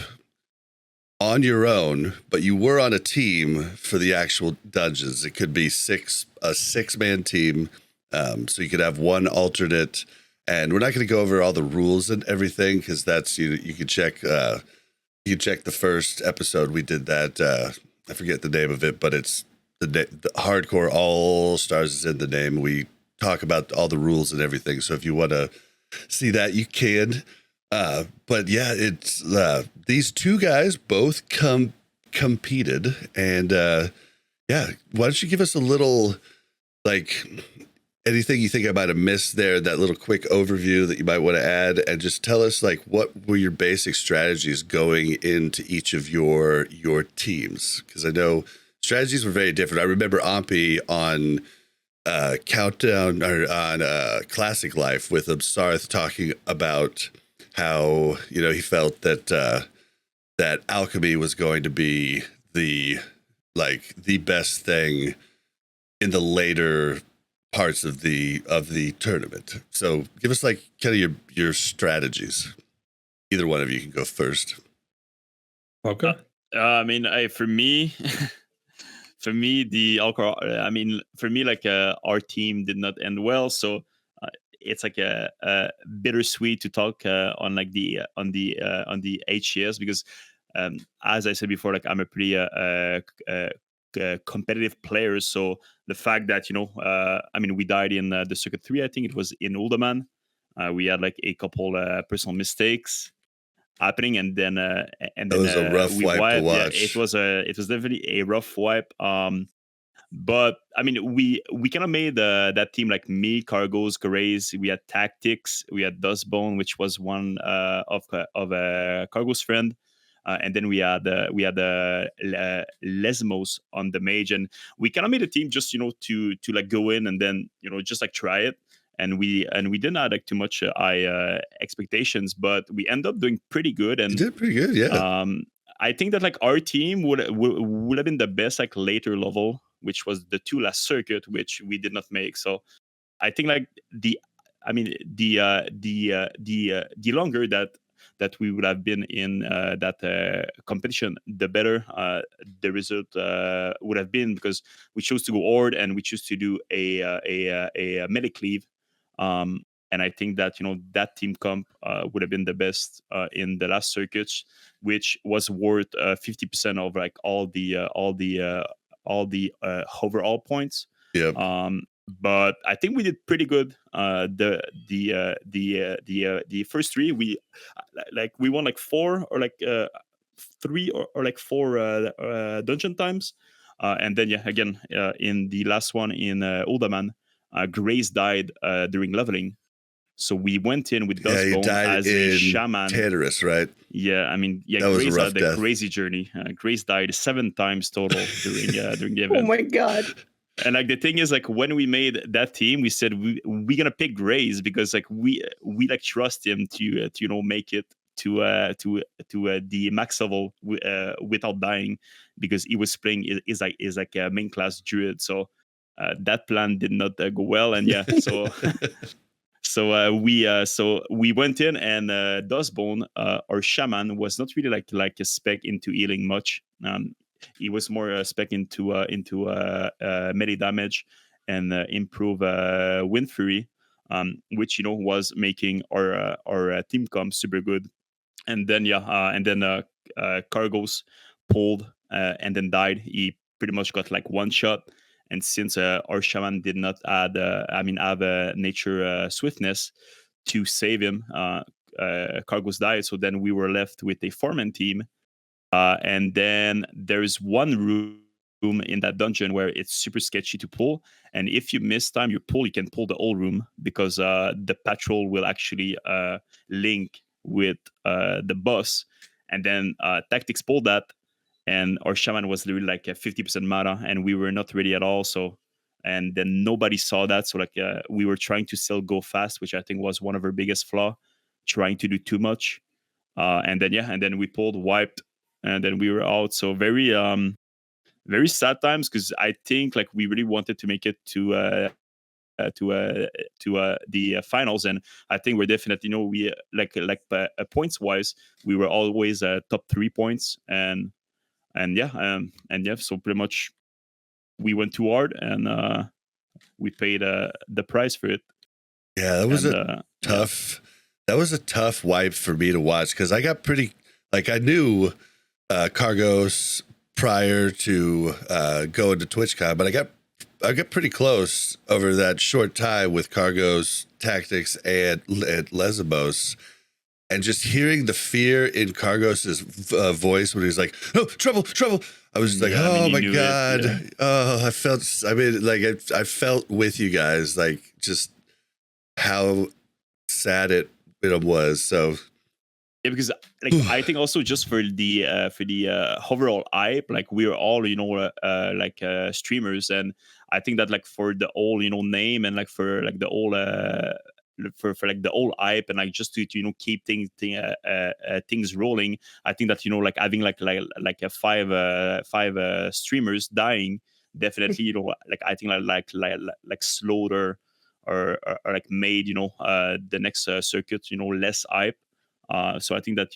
on your own, but you were on a team for the actual dungeons. It could be a 6-man team. So you could have one alternate, and we're not going to go over all the rules and everything because that's you can check the first episode we did that. I forget the name of it, but it's the hardcore all stars is in the name. We talk about all the rules and everything. So if you want to see that, you can. But yeah, it's these two guys both competed, and yeah, why don't you give us a little, like, anything you think I might have missed there, that little quick overview that you might want to add, and just tell us, like, what were your basic strategies going into each of your teams? Because I know strategies were very different. I remember Ahmpy on Countdown, or on Classic Life with Absarth, talking about how, you know, he felt that that alchemy was going to be the best thing in the later parts of the tournament. So give us, like, kind of your strategies. Either one of you can go first. Okay. I mean, for me, the alcohol. I mean, for me, like, our team did not end well, so it's like a bittersweet to talk on, like, on the HCS, because as I said before, like, I'm a pretty competitive player. So the fact that, you know, I mean, we died in the Circuit 3, I think it was in Uldaman. We had, like, a couple personal mistakes happening, and then it was a rough wipe to watch. Yeah, it was definitely a rough wipe. But I mean, we kind of made that team, like me, Cargos, Grays. We had Tactics, we had Dustbone, which was one of Cargos' friend. And then we had Lesmos on the mage, and we kind of made a team just, you know, to like go in and then, you know, just like try it. And we didn't have, like, too much high expectations, but we end up doing pretty good. And You did pretty good, yeah. I think that, like, our team would have been the best, like, later level, which was the 2 last circuit, which we did not make. So I think, like, the longer that we would have been in that competition, the better the result would have been, because we chose to go Horde and we chose to do a medic cleave. And I think that, you know, that team comp would have been the best in the last circuits, which was worth 50% of, like, all the overall points. Yeah. But I think we did pretty good. The first 3, we won, like, 4 or like 3 or like 4 dungeon times, and then, yeah, again, in the last one in Uldaman, Grace died during leveling. So we went in with Dustbone as a shaman. Tartarus, right? Yeah, I mean, yeah, That was Grace a rough had a death. crazy journey. Grace died 7 times total during the event. Oh my god. And, like, the thing is, like, when we made that team, we said we're gonna pick Grace because, like, we like trust him to you know, make it to the max level without dying, because he was playing is like a main class druid. So that plan did not go well, and yeah, so. So we went in, and Dustbone, our shaman, was not really like a spec into healing much. He was more a spec into melee damage and improve Wind Fury, which, you know, was making our team comp super good. And then Cargos pulled and then died. He pretty much got, like, one shot. And since our shaman did not have nature swiftness to save him, Cargos died. So then we were left with a 4-man team. And then there is one room in that dungeon where it's super sketchy to pull. And if you miss time you pull, you can pull the whole room, because the patrol will actually link with the boss. And then Tactics pulled that. And our shaman was literally like a 50% mana, and we were not ready at all. So, and then nobody saw that. So, like, we were trying to still go fast, which I think was one of our biggest flaw, trying to do too much. And then we pulled, wiped, and then we were out. So very sad times, because I think, like, we really wanted to make it to the finals, and I think we're definitely, you know, we points wise, we were always top 3 points, and so pretty much we went too hard, and we paid the price for it. Yeah, that was tough. That was a tough wipe for me to watch, because I got pretty, like, I knew Cargos prior to going to TwitchCon, but I got pretty close over that short time with Cargo's tactics and Lesbos. And just hearing the fear in Cargos's voice when he's like, "Oh, trouble, trouble!" I was just like, "Oh my god!" Oh, I felt with you guys, like just how sad it was. So yeah, because like I think also just for the overall hype, like we're all streamers, and I think that like for the whole name and like for like the whole for like the whole hype and like just to keep things rolling, I think that like having like a five streamers dying definitely like I think like slowed or like made the next circuit less hype. So I think that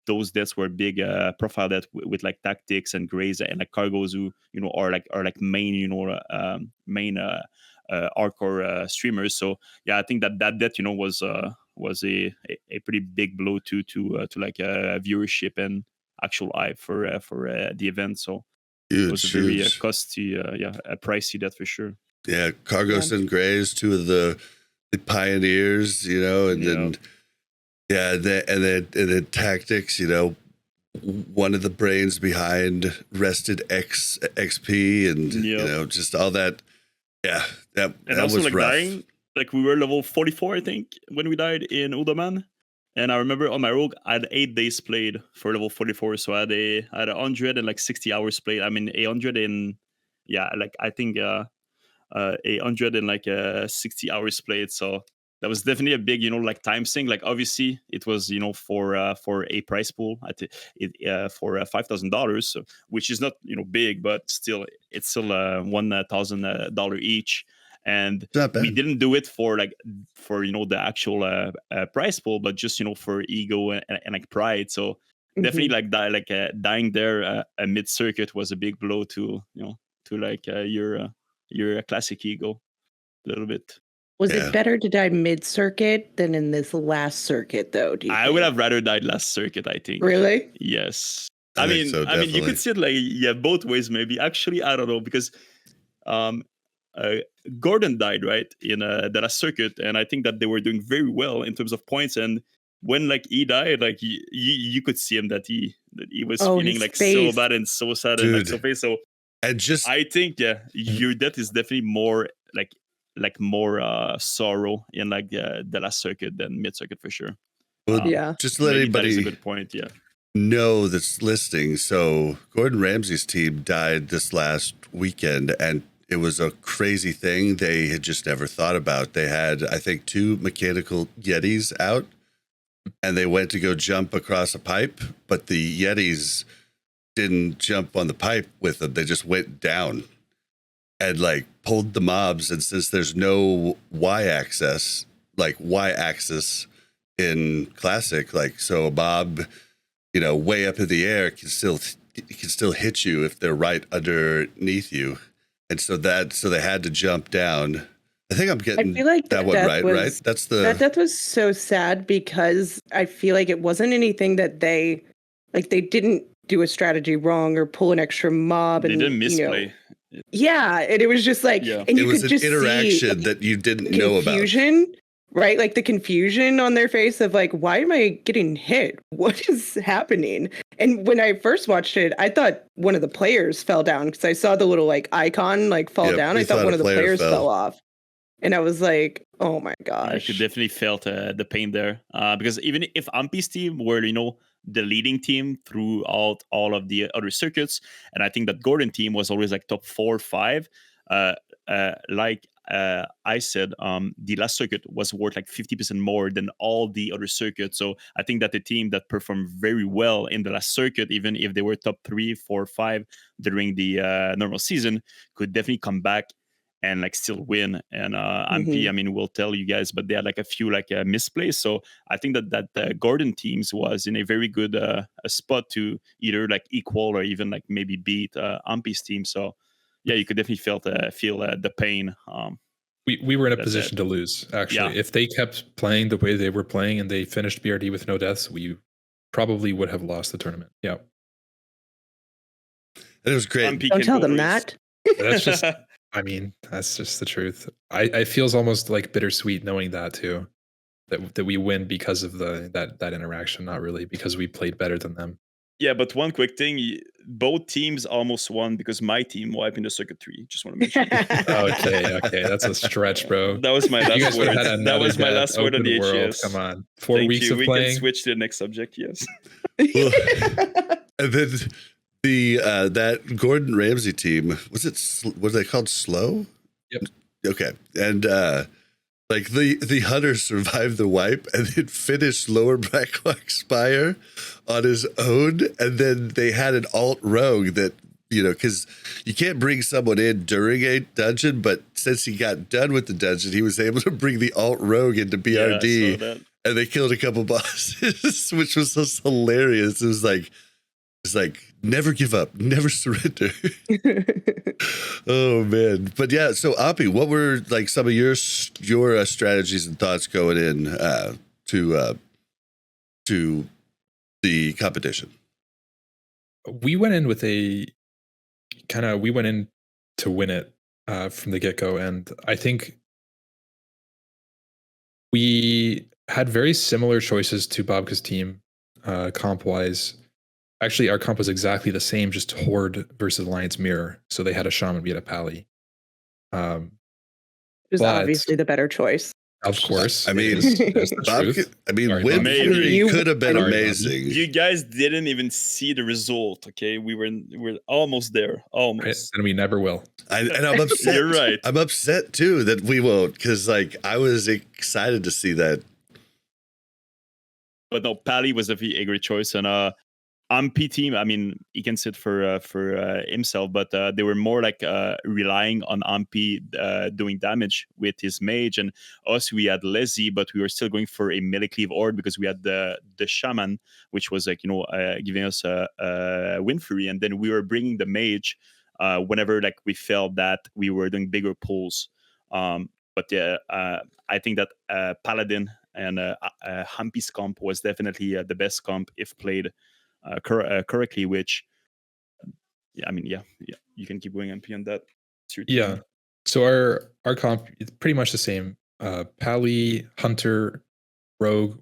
those deaths were big profile that with like tactics and Grays and like Cargos who are like main main hardcore streamers. So yeah, I think that death was a pretty big blow to like viewership and actual hype for the event. So it was a very costly, a pricey death for sure. Yeah, Cargos and Grays, two of the pioneers, and then. Yeah, and then tactics, one of the brains behind Rested XP and just all that. Yeah, that also was like rough. dying. Like we were level 44, I think, when we died in Udaman. And I remember on my rogue, I had 8 days played for level 44. So I had 160 hours played. I mean, 800 and like I think 160 hours played. So that was definitely a big, like time sink. Like obviously it was, for a price pool at for $5,000, which is not, big, but still it's still $1,000 each. And we didn't do it for the actual price pool, but just for ego and like pride. So definitely like dying there mid circuit was a big blow to like your classic ego a little bit. Was it better to die mid-circuit than in this last circuit, though? I would have rather died last circuit, I think. Really? Yes. I mean, you could see it like both ways, maybe. Actually, I don't know, because Gordon died right in the last circuit, and I think that they were doing very well in terms of points. And when like he died, like you could see him that he was feeling like so bad and so sad and like so face. So I think your death is definitely more like more sorrow in like the last circuit than mid circuit for sure. Well, just to let anybody that is a good point. know that's listening. So Gordon Ramsay's team died this last weekend, and it was a crazy thing they had just never thought about. They had, I think, 2 mechanical Yetis out, and they went to go jump across a pipe, but the Yetis didn't jump on the pipe with them. They just went down and like pulled the mobs. And since there's no y-axis in Classic, like so a mob, way up in the air can still hit you if they're right underneath you. And so they had to jump down. I think I'm getting that one right, right? That death was so sad because I feel like it wasn't anything that they didn't do a strategy wrong or pull an extra mob. They didn't misplay. Yeah, and it was just like, and you could just an interaction see that you didn't know about. Confusion, right? Like the confusion on their face of like, why am I getting hit? What is happening? And when I first watched it, I thought one of the players fell down because I saw the little like icon like fall down. I thought one of the players fell off. And I was like, oh my gosh. I could definitely felt the pain there. Because even if Ahmpy's team were, the leading team throughout all of the other circuits, and I think that Gordon team was always like top 4 or 5. I said, the last circuit was worth like 50% more than all the other circuits. So I think that the team that performed very well in the last circuit, even if they were top 3, 4, 5 during the normal season, could definitely come back and like still win. And Ahmpy, I mean, we'll tell you guys, but they had like a few like misplays. So I think that Gordon teams was in a very good a spot to either like equal or even like maybe beat Ahmpy's team. So yeah, you could definitely feel the pain. We were in a position to lose, actually. If they kept playing the way they were playing and they finished BRD with no deaths, we probably would have lost the tournament. Yeah. It was great. Ahmpy Don't can tell go them race. that. That's just, I mean, that's just the truth. I feels almost like bittersweet knowing that too, that we win because of that interaction, not really because we played better than them. Yeah, but one quick thing: both teams almost won because my team wiped in the circuit 3. Just want to mention. Okay, that's a stretch, bro. That was my You last guys word. had That another was my dev last word on the open world. HGS. Come on, 4 Thank weeks you. of We playing. can switch to the next subject. Yes. And then that Gordon Ramsay team, was they called Slow? Yep. Okay. And like the hunter survived the wipe and then finished Lower Blacklock Spire on his own. And then they had an alt rogue that, because you can't bring someone in during a dungeon, but since he got done with the dungeon, he was able to bring the alt rogue into BRD. Yeah, and they killed a couple bosses, which was just hilarious. It's like never give up, never surrender. Oh man. But yeah, so Ahmpy, what were like some of your strategies and thoughts going in to the competition? We went in with we went in to win it from the get-go, and I think we had very similar choices to Bobka's team comp-wise. Actually, our comp was exactly the same, just Horde versus Alliance Mirror. So they had a Shaman, we had a Pally. It was obviously the better choice. Of course. I mean, Winfrey could have been amazing. You guys didn't even see the result, okay? We're almost there, almost. Right, and we never will. And I'm upset. You're right. I'm upset too that we won't, because like I was excited to see that. But no, Pally was definitely a great choice, and Ahmpy team, I mean, he can sit for himself, but they were more like relying on Ahmpy doing damage with his mage, and us, we had Leslie, but we were still going for a melee cleave ord because we had the shaman, which was like giving us a win fury, and then we were bringing the mage whenever like we felt that we were doing bigger pulls. But yeah, I think that Paladin and Ahmpy's comp was definitely the best comp if played correctly, which you can keep going MP on that. Yeah, so our comp is pretty much the same. Pally, Hunter, Rogue,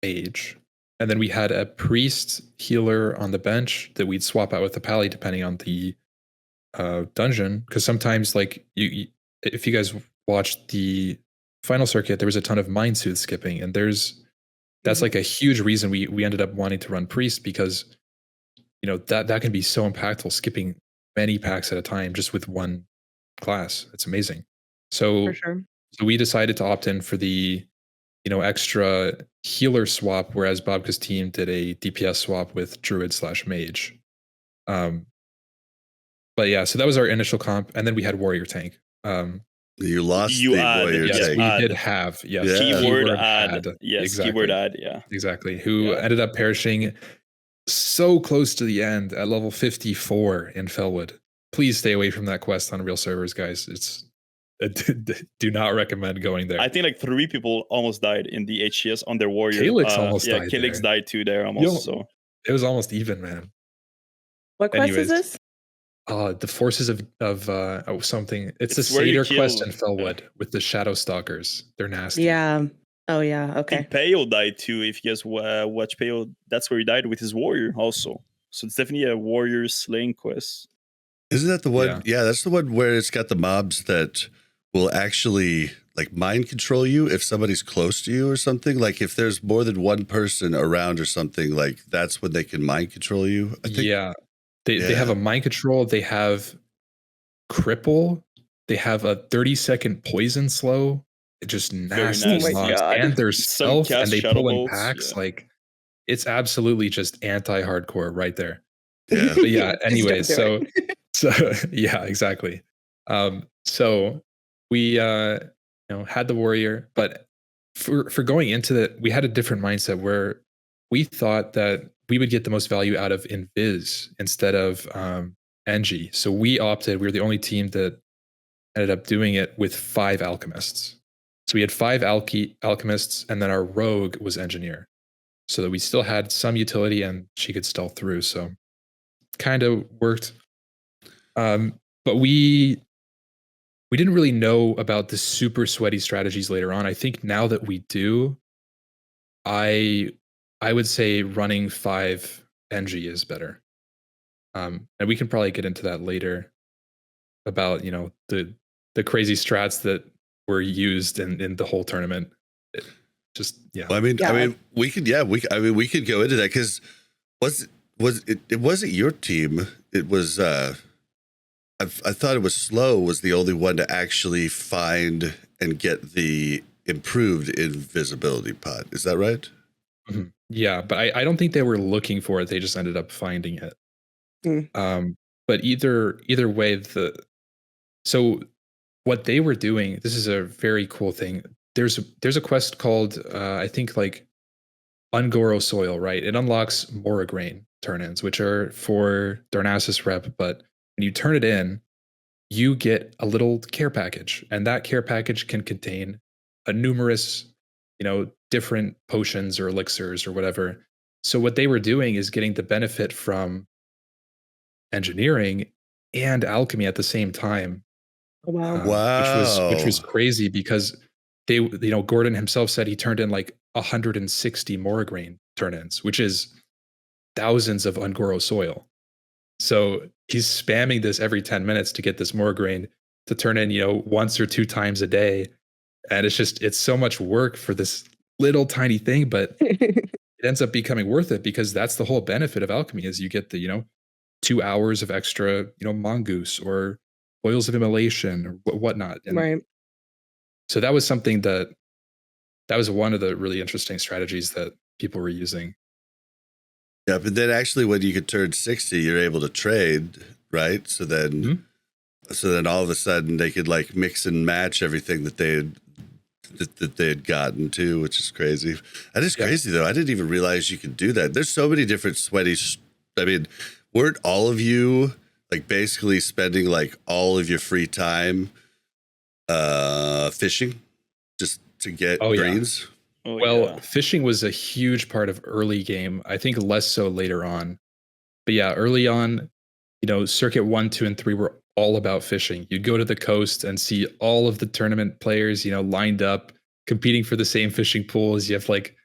Mage, and then we had a priest healer on the bench that we'd swap out with the Pally depending on the dungeon, because sometimes like if you guys watched the final circuit, there was a ton of mind soothe skipping, and that's like a huge reason we ended up wanting to run priest, because that can be so impactful, skipping many packs at a time just with one class. It's amazing. So, For sure. So we decided to opt in for the extra healer swap, whereas Bobka's team did a DPS swap with druid / mage. But yeah, so that was our initial comp, and then we had warrior tank. You lost the warrior yes, tank. We did have, yes. Yeah. Keyword add. Yes, exactly. Keyword add, yeah. Exactly. Who ended up perishing so close to the end at level 54 in Felwood. Please stay away from that quest on real servers, guys. It's do not recommend going there. I think like 3 people almost died in the HCS on their warrior. Calyx almost died. Yeah, Calyx died too there almost. So it was almost even, man. What quest is this? The forces of something. It's the Satyr quest in Felwood with the Shadow Stalkers. They're nasty. Yeah. Oh yeah. I Okay. think Peo died too. If you guys watch Peo, that's where he died with his warrior also. So it's definitely a warrior slaying quest. Isn't that the one? Yeah, that's the one where it's got the mobs that will actually like mind control you if somebody's close to you or something. Like if there's more than one person around or something, like that's when they can mind control you. I think. Yeah. They have a mind control. They have cripple. They have a 30-second poison slow. Just nasty nice. mobs. Oh and their stealth, and they pull in bolts, packs. yeah. Like it's absolutely just anti-hardcore right there. Yeah. But yeah. Just Anyways, don't do so yeah, exactly. So we had the warrior, but for going into that, we had a different mindset where we thought that we would get the most value out of Invis instead of Engie. So we were the only team that ended up doing it with 5 alchemists. So we had 5 alchemists, and then our rogue was engineer. So that we still had some utility and she could stealth through. So kind of worked But we didn't really know about the super sweaty strategies later on. I think now that we do, I would say running 5 NG is better. And we can probably get into that later about, the crazy strats that were used in the whole tournament. Yeah. Well, I mean, we could go into that because it wasn't your team. It was I thought it was Slow was the only one to actually find and get the improved invisibility pot. Is that right? Mm-hmm. Yeah, but I don't think they were looking for it. They just ended up finding it. But either way, so what they were doing, this is a very cool thing. There's a quest called I think like Ungoro Soil, right? It unlocks Moragrain turn-ins, which are for Darnassus rep, but when you turn it in, you get a little care package, and that care package can contain a numerous, different potions or elixirs or whatever. So what they were doing is getting the benefit from engineering and alchemy at the same time. Wow. Which was crazy because they, Gordon himself said he turned in like 160 Moragrain turn-ins, which is thousands of Ungoro soil. So he's spamming this every 10 minutes to get this Moragrain to turn in, once or 2 times a day. And it's so much work for this little tiny thing, but it ends up becoming worth it because that's the whole benefit of alchemy is you get the, 2 hours of extra, mongoose or oils of immolation or whatnot. And right. so that was something that was one of the really interesting strategies that people were using. Yeah, but then actually when you could turn 60, you're able to trade, right? So then all of a sudden they could like mix and match everything that they had gotten too, which is crazy. That is crazy though. I didn't even realize you could do that. There's so many different sweaty. I mean, weren't all of you like basically spending like all of your free time fishing just to get greens? Yeah. Fishing was a huge part of early game. I think less so later on. But yeah, early on, circuit 1, 2, and 3 were all about fishing. You'd go to the coast and see all of the tournament players, lined up, competing for the same fishing pools. You have like,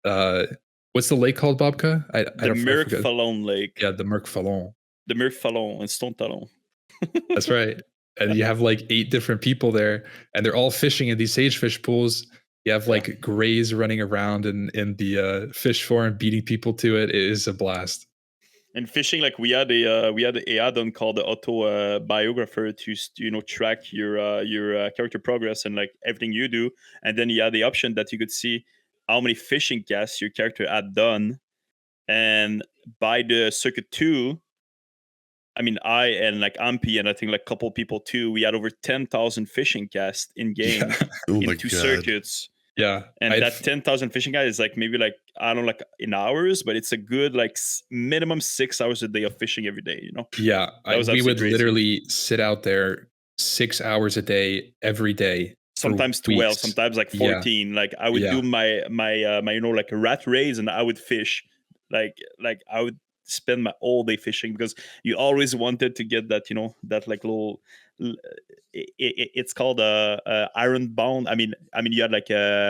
what's the lake called, Bobka? The Merc-Fallon Lake. Yeah, the Merc-Fallon. The Merc-Fallon in Stone Talon. That's right. And you have like 8 different people there, and they're all fishing in these sagefish pools. You have like grays running around in the fish form, beating people to it. It is a blast. And fishing, like we had a add-on called the Auto Biographer to track your character progress and like everything you do, and then you had the option that you could see how many fishing casts your character had done, and by the circuit 2, I mean I and like Ahmpy and I think like a couple people too, we had over 10,000 fishing casts in game in 2 circuits. Yeah, and that 10,000 fishing guy is like maybe like I don't know, like in hours, but it's a good like minimum 6 hours a day of fishing every day. Yeah, we would literally sit out there 6 hours a day every day. Sometimes 12, sometimes like 14. Yeah. Like I would do my like a rat race, and I would fish. Like I would spend my all day fishing because you always wanted to get that that like little. It's called iron bound. I mean you had like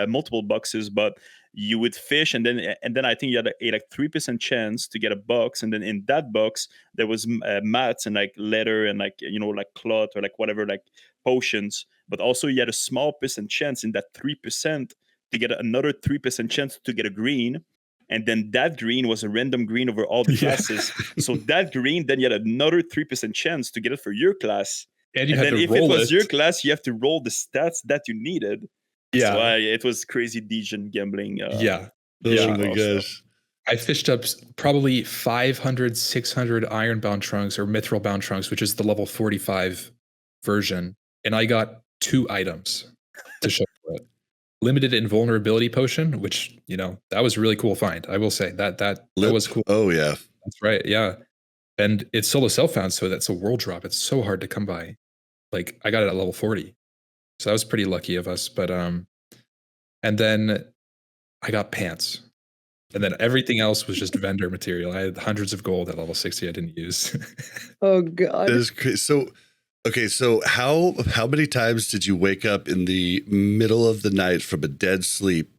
multiple boxes, but you would fish, and then I think you had a like 3% chance to get a box, and then in that box there was mats and like leather and like like cloth or like whatever, like potions, but also you had a small percent chance in that 3% to get another 3% chance to get a green. And then that green was a random green over all the classes. So that green, then you had another 3% chance to get it for your class. And then if it was your class, you have to roll the stats that you needed. Yeah. So it was crazy degen gambling. Yeah. Oh my gosh. I fished up probably 500, 600 ironbound trunks or mithril bound trunks, which is the level 45 version. And I got 2 items to show for it. Limited invulnerability potion, which, that was a really cool find. I will say that was cool. Oh yeah. That's right. Yeah. And it's solo self-found, so that's a world drop. It's so hard to come by. Like I got it at level 40. So that was pretty lucky of us. But and then I got pants. And then everything else was just vendor material. I had hundreds of gold at level 60 I didn't use. Oh god. That is crazy. So, okay, so how many times did you wake up in the middle of the night from a dead sleep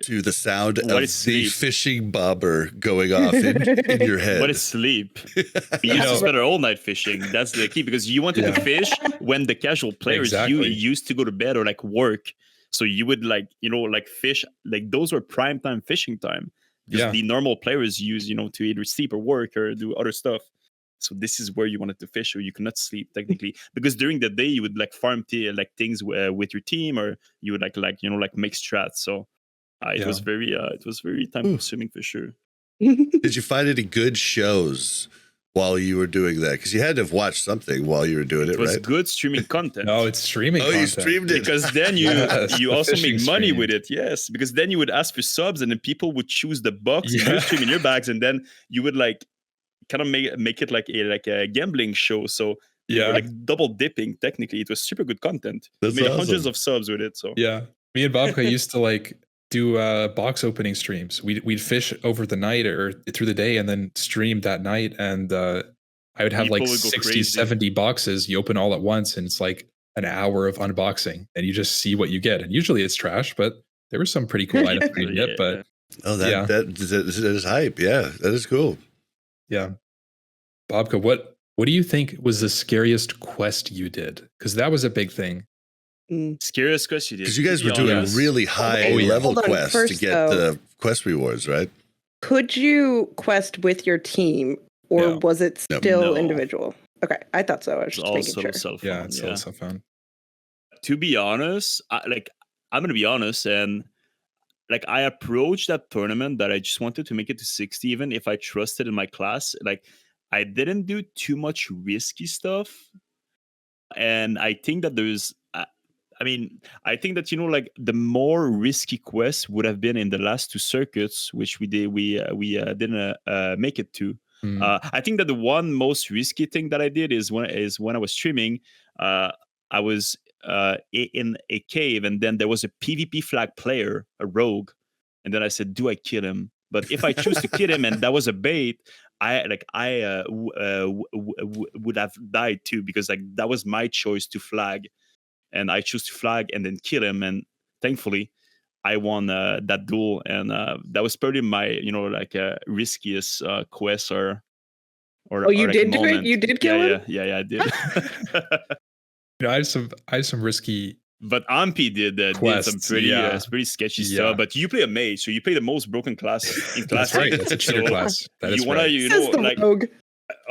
to the sound of the fishing bobber going off in your head? What is sleep? We used to spend our whole night fishing. That's the key, because you wanted to fish when the casual players you used to go to bed or like work. So you would fish, like those were prime time fishing time. Because the normal players use, to either sleep or work or do other stuff. So this is where you wanted to fish, or you cannot sleep technically, because during the day you would like farm things with your team, or you would like make strats. So it was very time consuming for sure. Did you find any good shows while you were doing that? Because you had to have watched something while you were doing it, It was right? good streaming content. No, it's streaming content. You streamed it. Because then you also make money stream. with it. Yes, because then you would ask for subs, and then people would choose the box in your stream in your bags, and then you would like kind of make it like a gambling show. So you were like double dipping. Technically, it was super good content. That's We made awesome. hundreds of subs with it. So yeah, me and Bobka used to like do box opening streams. We'd fish over the night or through the day and then stream that night. And I would have People like would go 60, crazy. 70 boxes. You open all at once and it's like an hour of unboxing and you just see what you get. And usually it's trash, but there were some pretty cool items we get. But that is hype. Yeah, that is cool. yeah. Bobka, what do you think was the scariest quest you did? Because that was a big thing. Scariest quest you did. Because you guys were doing really high level quests to get the quest rewards, right? Could you quest with your team, or was it still individual? Okay, I thought so. I was just making sure. Self-found. Yeah, it's all self-found. To be honest, I'm gonna be honest, and like I approached that tournament that I just wanted to make it to 60, even if I trusted in my class. Like I didn't do too much risky stuff, and I think that I think that like the more risky quests would have been in the last two circuits, which we didn't make it to. I think that the one most risky thing that I did is when I was streaming, I was in a cave, and then there was a PvP flag player, a rogue, and then I said, "Do I kill him?" But if I choose to kill him, and that was a bait, would have died too, because like that was my choice to flag, and I choose to flag and then kill him, and thankfully I won that duel, and that was probably my riskiest quest or you did do moment. it? You did kill him? Yeah, I did. I had some risky. But Ahmpy did some pretty sketchy stuff. But you play a mage, so you play the most broken class in class. That's right. That's a cheater class. That is rogue.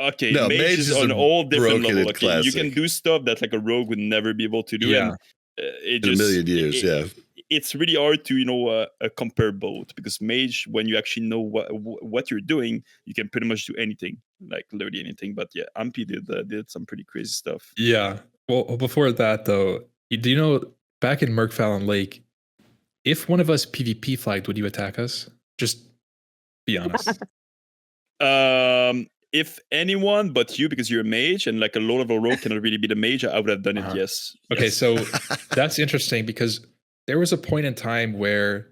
Okay, no, mage is on a whole different level. Okay, classic. you can do stuff that like a rogue would never be able to do. Yeah. And, in a million years, it's really hard to compare both, because mage, when you actually know what you're doing, you can pretty much do anything, like literally anything. But yeah, Ahmpy did some pretty crazy stuff. Yeah. Well, before that though, do you know back in Merkfallen Lake, if one of us PvP flagged, would you attack us? Just be honest. If anyone but you, because you're a mage and like a low level rogue cannot really be the mage, I would have done it. Yes. Okay, so that's interesting, because there was a point in time where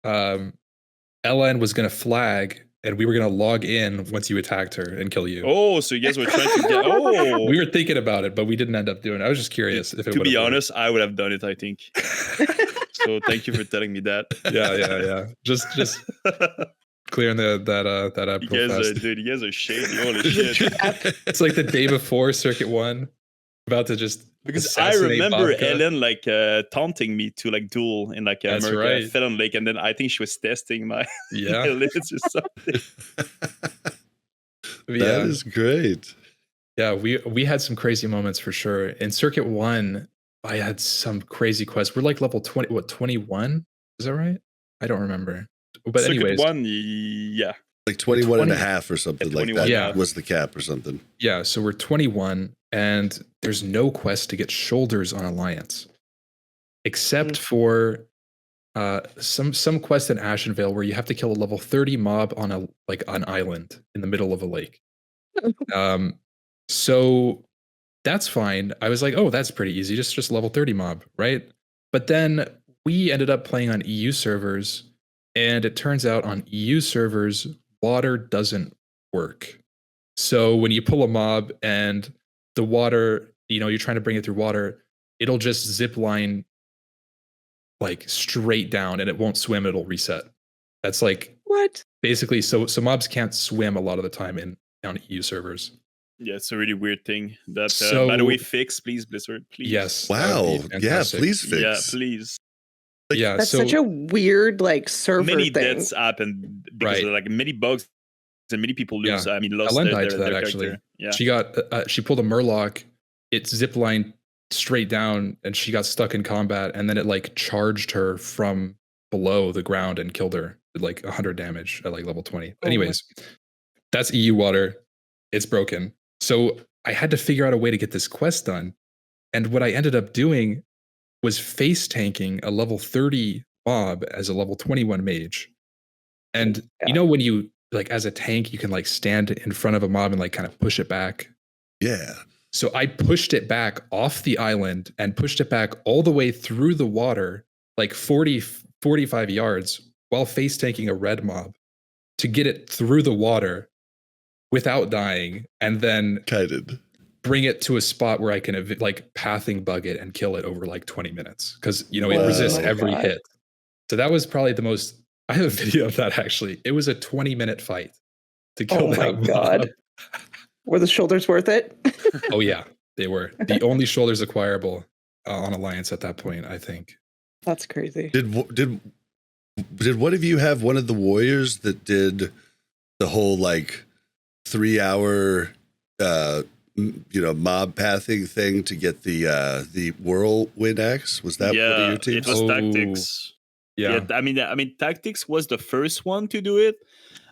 LN was going to flag and we were going to log in once you attacked her and kill you. Oh, so you guys were trying to get... Oh! We were thinking about it, but we didn't end up doing it. I was just curious. If it to be honest, I would have done it, I think. So thank you for telling me that. Yeah. Just clearing that up. You guys are shady. Holy shit. It's like the day before Circuit 1. About to just... Because I remember Ellen like taunting me to like duel in like Felon Lake, and then I think she was testing my limits or something. That is great. Yeah, we had some crazy moments for sure. In Circuit 1, I had some crazy quests. We're like level 21? Is that right? I don't remember. But Circuit anyways, 1, yeah. Like 21 and a half or something like that. Yeah. Was the cap or something. Yeah, so we're 21 and there's no quest to get shoulders on Alliance. Except for some quest in Ashenvale where you have to kill a level 30 mob on an island in the middle of a lake. So that's fine. I was like, oh, that's pretty easy. Just level 30 mob, right? But then we ended up playing on EU servers And it turns out on EU servers, water doesn't work. So when you pull a mob and the water, you're trying to bring it through water, it'll just zip line like straight down and it won't swim, it'll reset. That's like What? basically so mobs can't swim a lot of the time on EU servers. Yeah, it's a really weird thing that So- by the way, fix please, Blizzard, please. Yes. that would Wow. be Yeah, fantastic. please fix. Yeah, please. Yeah, That's so such a weird like server Many thing. deaths happen because Right. of like many bugs and many people lose. Yeah. I mean, lost Ellen their, died to their that, character. actually. Yeah. she pulled a Murloc, it ziplined straight down and she got stuck in combat, and then it like charged her from below the ground and killed her with like 100 damage at like level 20. my- Anyways, that's EU water. It's broken. So I had to figure out a way to get this quest done. And what I ended up doing was face tanking a level 30 mob as a level 21 mage. And Yeah. when you like as a tank, you can like stand in front of a mob and like kind of push it back. Yeah. So I pushed it back off the island and pushed it back all the way through the water, like 45 yards, while face tanking a red mob to get it through the water without dying, and then Kited. bring it to a spot where I can like pathing bug it and kill it over like 20 minutes because it Wow. resists Oh my every God. hit. So that was probably the most. I have a video of that actually. It was a 20-minute fight to kill Oh my that mob. God. Were the shoulders worth it? Oh yeah, they were the only shoulders acquirable on Alliance at that point, I think. That's crazy. Did one of you have one of the warriors that did the whole like 3-hour mob pathing thing to get the whirlwind axe? Was that one of your teams? It was Oh, Tactics. Yeah. I mean, Tactics was the first one to do it,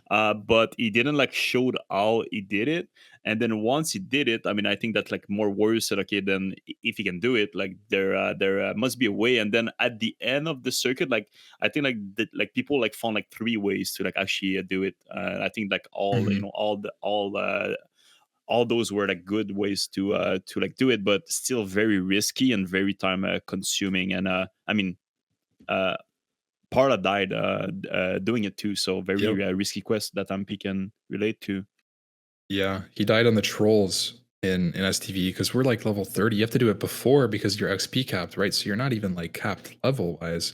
but he didn't like showed how he did it. And then once he did it, I mean, I think that like more warriors said, okay, then if he can do it, like there must be a way. And then at the end of the circuit, like I think like people like found like 3 ways to like actually do it. I think like all all those were like good ways to like do it, but still very risky and very time consuming. And I mean, Parla died doing it too, so very risky quest that Ahmpy can relate to. Yeah, he died on the trolls in STV because we're like level 30. You have to do it before because you're XP capped, right? So you're not even like capped level wise.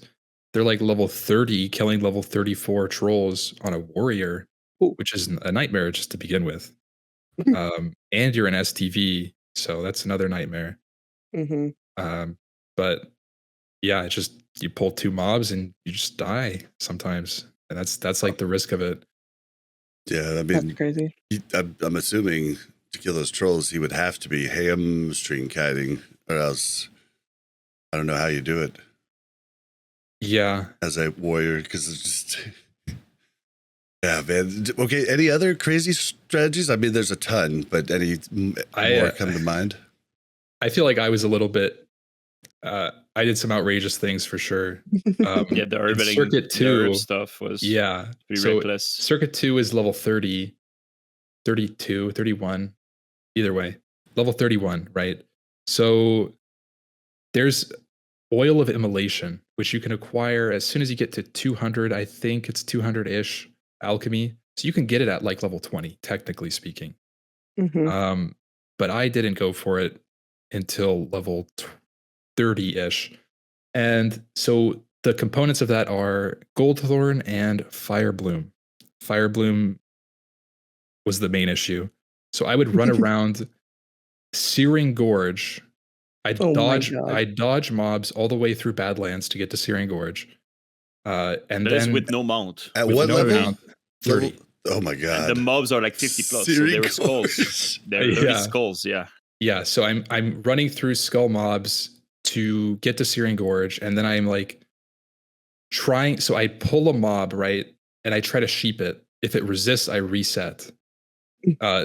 They're like level 30, killing level 34 trolls on a warrior, which is a nightmare just to begin with. And you're an STV, so that's another nightmare. Mm-hmm. But yeah, it's just you pull 2 mobs and you just die sometimes, and that's like the risk of it. Yeah, I That's mean, crazy. I'm assuming to kill those trolls, he would have to be hamstring kiting, or else I don't know how you do it Yeah, as a warrior, because it's just. Yeah, man. Okay, any other crazy strategies? I mean, there's a ton, but any more come to mind? I feel like I was a little bit. I did some outrageous things for sure. Yeah, the urban Circuit 2 stuff was pretty so reckless. Circuit 2 is level 30, 32, 31, either way. Level 31, right? So there's oil of immolation, which you can acquire as soon as you get to 200. I think it's 200-ish alchemy. So you can get it at like level 20, technically speaking. Mm-hmm. But I didn't go for it until level 30-ish. And so the components of that are Goldthorn and Firebloom. Firebloom was the main issue. So I would run around Searing Gorge. I'd dodge mobs all the way through Badlands to get to Searing Gorge. And that then is with no mount. At with what no level? mount, 30. Oh my god! And the mobs are like 50 plus, so Searing they were Gorge. skulls. They're 30 skulls, yeah. Yeah, so I'm running through skull mobs to get to Searing Gorge, and then I'm like trying. So I pull a mob, right, and I try to sheep it. If it resists, I reset.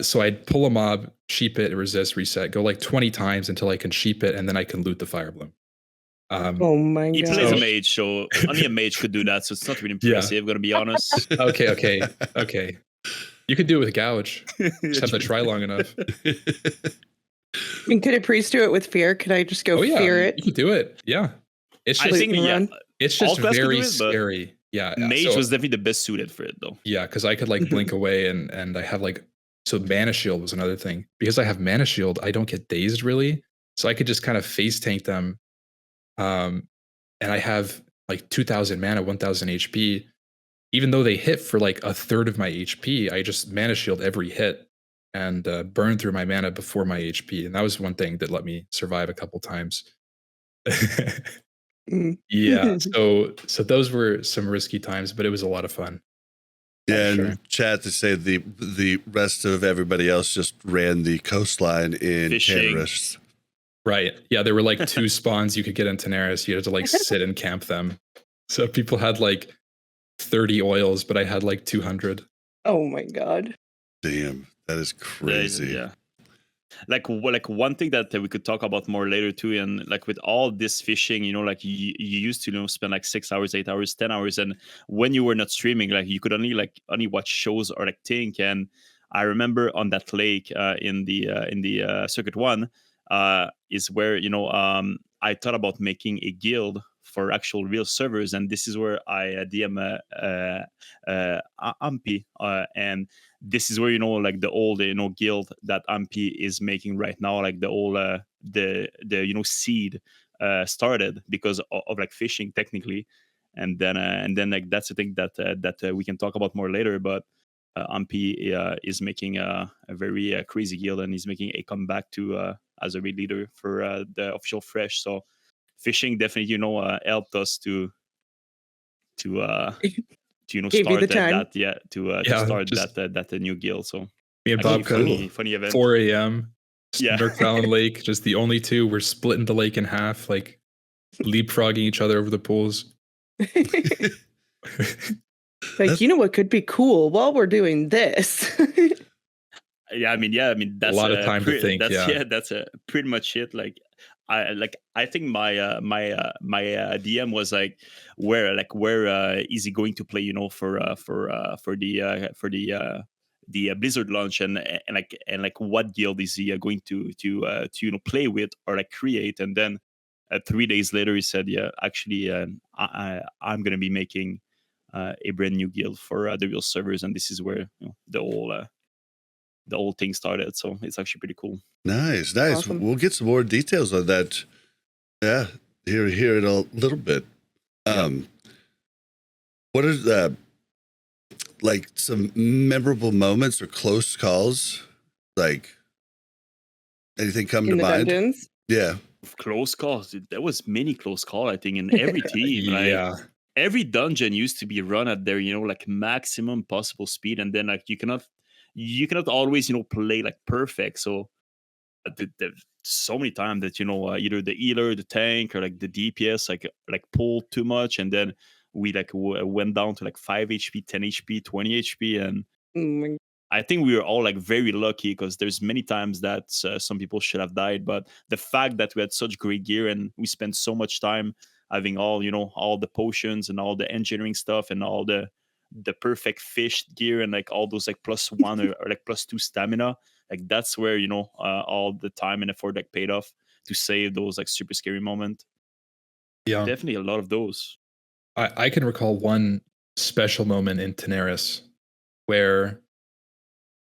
So I'd pull a mob, sheep it, resist, reset, go like 20 times until I can sheep it, and then I can loot the Firebloom. Oh my god! He plays a mage, so only a mage could do that. So it's not really impressive. Gonna be honest. Okay. You could do it with Gouge. Just have to try long enough. And could a priest do it with fear? Could I just go fear it? You could do it. Yeah. It's just, I think run? it's all just class can very do it, but- scary. Yeah. Mage so- was definitely the best suited for it though. Yeah, because I could like blink away and I have like so mana shield was another thing. Because I have mana shield, I don't get dazed really. So I could just kind of face tank them. And I have like 2000 mana, 1000 HP. Even though they hit for like a third of my HP, I just mana shield every hit and burn through my mana before my HP. And that was one thing that let me survive a couple times. Yeah. So those were some risky times, but it was a lot of fun. Yeah, and sure. chat to say the rest of everybody else just ran the coastline in Fishing. Ragnaros. Right. Yeah, there were like 2 spawns you could get in Daenerys. You had to like sit and camp them. So people had like 30 oils, but I had like 200. Oh my god. Damn, that is crazy. Yeah. Like one thing that we could talk about more later too, and like with all this fishing, you know, like you used to spend like 6 hours, 8 hours, 10 hours, and when you were not streaming, like you could only watch shows or like think. And I remember on that lake in the Circuit 1 is where I thought about making a guild for actual real servers, and this is where I DM Ahmpy, and this is where like the old guild that Ahmpy is making right now, like the old the seed started because of like fishing technically, and then like that's the thing that we can talk about more later. But Ahmpy is making a very crazy guild, and he's making a comeback to as a raid leader for the official Fresh. So fishing definitely helped us to Gave you start the time. that to start that new guild. So Me and actually Bobka, funny event. 4 a.m. Yeah. North Valley Lake, just the only two. We're splitting the lake in half, like leapfrogging each other over the pools. Like, you know what could be cool while we're doing this? I mean that's a lot of time to think. That's pretty much it. Like I think my DM was like where is he going to play for the Blizzard launch, and what guild is he going to play with or like create. And then 3 days later he said, yeah, actually I'm gonna be making a brand new guild for the real servers, and this is where the whole thing started. So it's actually pretty cool. Nice. Awesome. We'll get some more details on that. Yeah, here in a little bit. What are like some memorable moments or close calls? Like anything come In to the mind? dungeons? Yeah. Close calls. There was many close call, I think, in every team. Yeah. Like every dungeon used to be run at their like maximum possible speed, and then like you cannot always play like perfect. So there's so many times that either the healer, the tank, or like the DPS like pulled too much, and then we like went down to like 5 HP, 10 HP, 20 HP, and Oh my- I think we were all like very lucky because there's many times that some people should have died, but the fact that we had such great gear and we spent so much time having all all the potions and all the engineering stuff and all the perfect fish gear and like all those like +1 or like +2 stamina, like that's where all the time and effort like paid off to save those like super scary moment. Yeah. Definitely a lot of those. I can recall one special moment in Daenerys where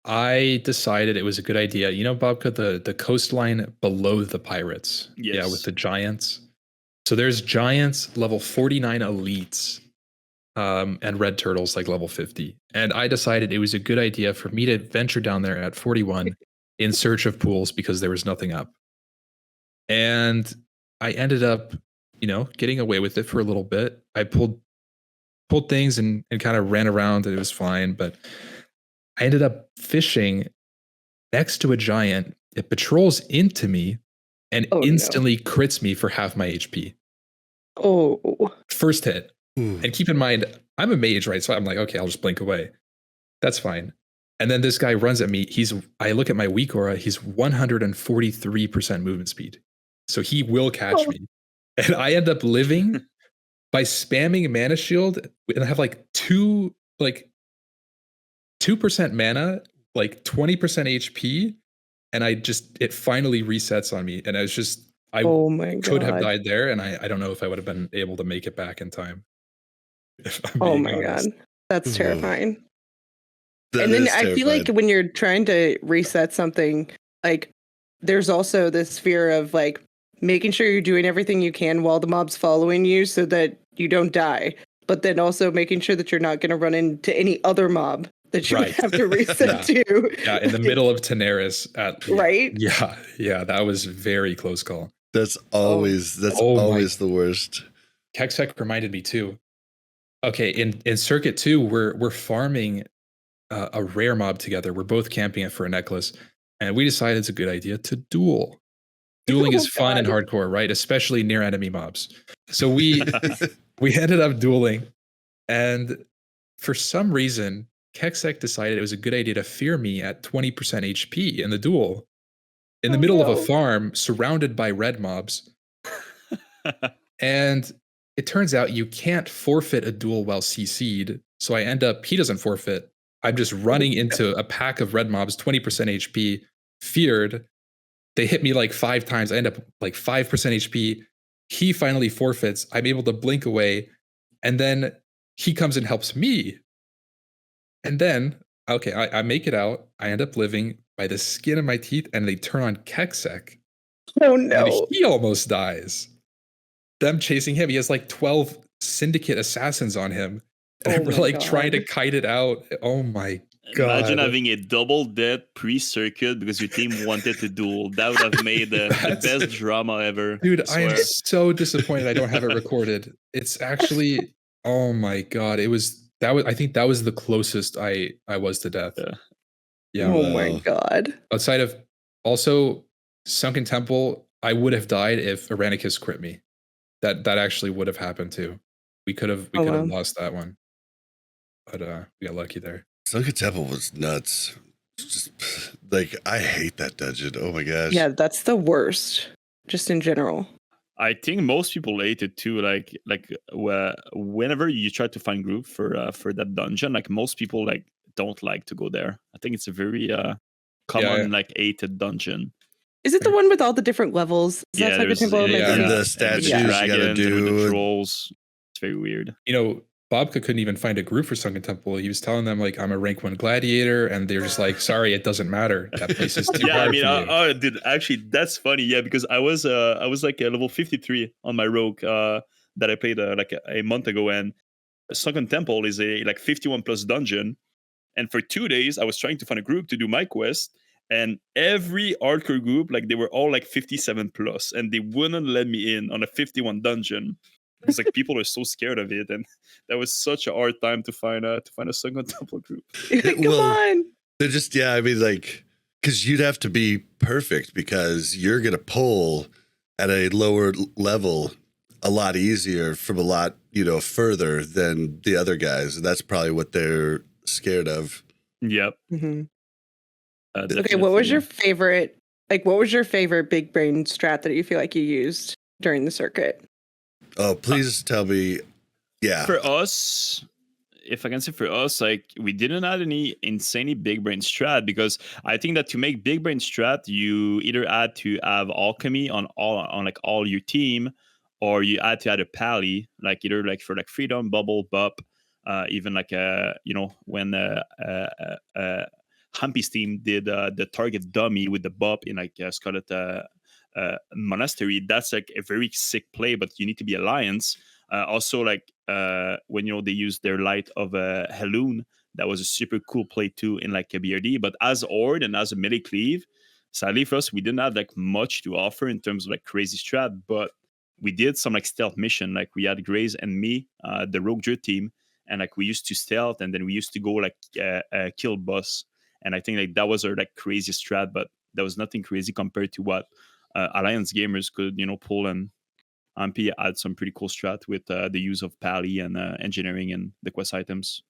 I decided it was a good idea. Bobka, the coastline below the pirates. Yes. Yeah, with the giants. So there's giants, level 49 elites, and red turtles like level 50. And I decided it was a good idea for me to venture down there at 41 in search of pools because there was nothing up. And I ended up, getting away with it for a little bit. I pulled things and kind of ran around and it was fine. But I ended up fishing next to a giant. It patrols into me and instantly crits me for half my HP. Oh. First hit. And keep in mind, I'm a mage, right? So I'm like, okay, I'll just blink away. That's fine. And then this guy runs at me. I look at my weak aura. He's 143% movement speed. So he will catch me. And I end up living by spamming mana shield. And I have like 2% mana, like 20% HP. And it finally resets on me. And I was just, I oh my God. could have died there. And I don't know if I would have been able to make it back in time. If I'm Oh being my honest. god, that's Whoa. terrifying. That And then is I feel like terrifying. when you're trying to reset something, like there's also this fear of like making sure you're doing everything you can while the mob's following you so that you don't die, but then also making sure that you're not going to run into any other mob that you would Right. have to reset Yeah. to. Yeah, in the middle of Tenaris Right? Yeah, that was very close call. That's always Oh my- the worst. Kexec reminded me too. Okay, in Circuit 2, we're farming a rare mob together. We're both camping it for a necklace, and we decided it's a good idea to duel. Dueling is fun and God. hardcore, right? Especially near enemy mobs. So we ended up dueling, and for some reason, Kexec decided it was a good idea to fear me at 20% HP in the duel, in the Oh, middle of a no. farm, surrounded by red mobs. And it turns out you can't forfeit a duel while CC'd. So I end up, he doesn't forfeit. I'm just running into a pack of red mobs, 20% HP, feared. They hit me like 5 times. I end up like 5% HP. He finally forfeits. I'm able to blink away. And then he comes and helps me. And then, okay, I make it out. I end up living by the skin of my teeth, and they turn on Kexec. Oh And no. he almost dies. Them chasing him. He has like 12 syndicate assassins on him. And Oh we're my like trying to God. kite it out. Oh my god. Imagine having a double dead pre-circuit because your team wanted to duel. That would have made the best drama ever. Dude, I am swear. so disappointed I don't have it recorded. It's actually, oh my god. I think that was the closest I was to death. Yeah. Yeah. Oh my Wow. god. Outside of also Sunken Temple, I would have died if Aranicus crit me. That actually would have happened too. We could have wow. lost that one. But we got lucky there. Sunken Temple was nuts. Just like I hate that dungeon. Oh my gosh. Yeah, that's the worst. Just in general. I think most people hate it too. Whenever you try to find group for that dungeon, like most people like don't like to go there. I think it's a very common like hated dungeon. Is it the one with all the different levels? Is that Sunken there's Temple? yeah, And the with statues the you Yeah. gotta dragons and with the do. trolls. It's very weird. You know, Bobka couldn't even find a group for Sunken Temple. He was telling them like I'm a rank 1 gladiator, and they're just like, sorry, it doesn't matter. That place is too Yeah, hard I mean, for you. dude, actually, that's funny. Yeah, because I was like a level 53 on my rogue that I played like a month ago, and Sunken Temple is a like 51 plus dungeon. And for 2 days, I was trying to find a group to do my quest, and every hardcore group, like they were all like 57 plus, and they wouldn't let me in on a 51 dungeon because like people are so scared of it, and that was such a hard time to find a Sunken Temple group. Come well, on. They're just, yeah, I mean, like, because you'd have to be perfect because you're going to pull at a lower level a lot easier from a lot, further than the other guys. And that's probably what they're scared of. Yep. Mm-hmm. Okay, what was your favorite? Like, what was your favorite big brain strat that you feel like you used during the circuit? Oh, please tell me. Yeah. For us, if I can say for us, like we didn't add any insanely big brain strat because I think that to make big brain strat, you either had to have alchemy on all your team, or you had to add a pally, like either like for like freedom, bubble, bup, even like when Ahmpy's team did the target dummy with the bup in like Scarlet Monastery. That's like a very sick play, but you need to be alliance. Also, like when they use their light of Heloon, that was a super cool play too in like a BRD. But as Ord and as a melee cleave, sadly for us, we didn't have like much to offer in terms of like crazy strat. But we did some like stealth mission. Like we had Graze and me, the Rogue Druid team, and like we used to stealth, and then we used to go like kill boss. And I think like that was our like craziest strat, but there was nothing crazy compared to what Alliance gamers could pull. And Ahmpy had some pretty cool strat with the use of pally and engineering and the quest items.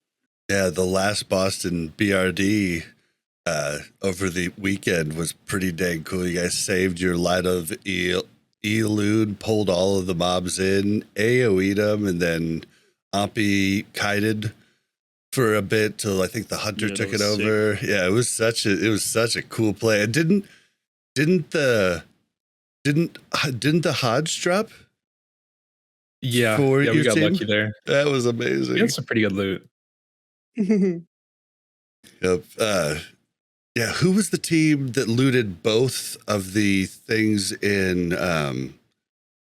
Yeah, the last Boston BRD over the weekend was pretty dang cool. You guys saved your light of Elude, pulled all of the mobs in, AoE'd them, and then Ahmpy kited for a bit till I think the hunter took it over. Sick. Yeah, it was such a cool play. And didn't the Hodge drop? Yeah, for yeah, we your got team? lucky there. That was amazing. We had some pretty good loot. Yep. Yeah, who was the team that looted both of the things in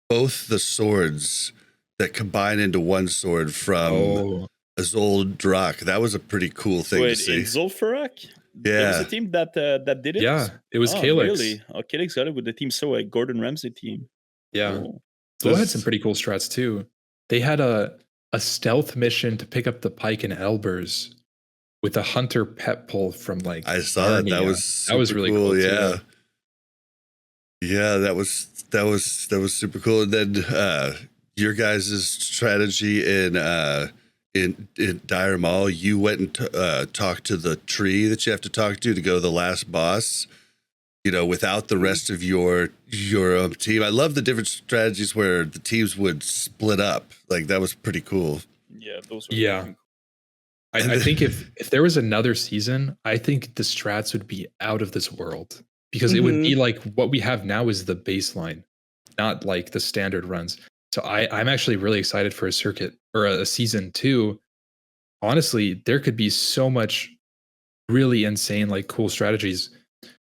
both the swords that combine into one sword from Azul Drak? That was a pretty cool thing to Wait, see. in Zul'Farrak? There was Yeah. a team that did it? Yeah, it was Oh, Calyx. really? Oh, Calyx got it with the team, so Gordon Ramsay team. Yeah. Oh. Zul had some pretty cool strats too. They had a stealth mission to pick up the pike and Elbers with a hunter pet pull from like I saw that. That Narnia. was really cool. cool Yeah. too. Yeah, that was super cool. And then your guys' strategy in Dire Maul, you went and talked to the tree that you have to talk to go to the last boss. You know, without the rest of your team. I love the different strategies where the teams would split up. Like that was pretty cool. Yeah, those were Yeah. cool. I think if there was another season, I think the strats would be out of this world because it would be like what we have now is the baseline, not like the standard runs. So I'm actually really excited for a circuit or a season 2. Honestly, there could be so much really insane, like cool strategies.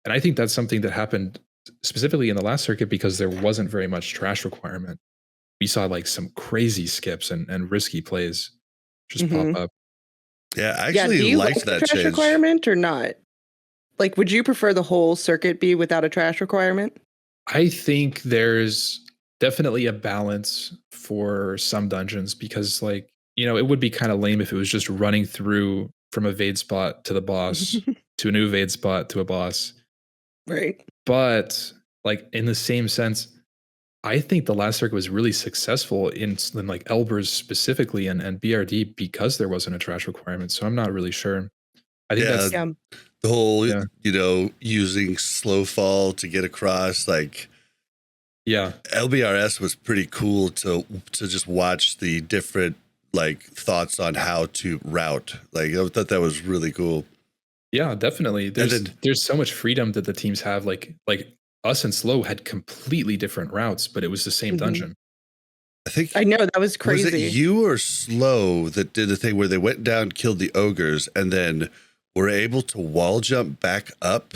And I think that's something that happened specifically in the last circuit because there wasn't very much trash requirement. We saw like some crazy skips and risky plays just pop up. Yeah, I do actually you liked like the that trash change. requirement or not? Like, would you prefer the whole circuit be without a trash requirement? I think there's definitely a balance for some dungeons because, like, you know, it would be kind of lame if it was just running through from a evade spot to the boss to a new evade spot to a boss. Right. But, like, in the same sense, I think the last circuit was really successful in like Elbers specifically and BRD because there wasn't a trash requirement. So I'm not really sure. I think that's the whole, you know, using slow fall to get across. Like, LBRS was pretty cool to just watch the different like thoughts on how to route. Like, I thought that was really cool. Yeah, definitely. There's so much freedom that the teams have. Like us and Slow had completely different routes, but it was the same dungeon. I know that was crazy. Was it you or Slow that did the thing where they went down, killed the ogres, and then were able to wall jump back up?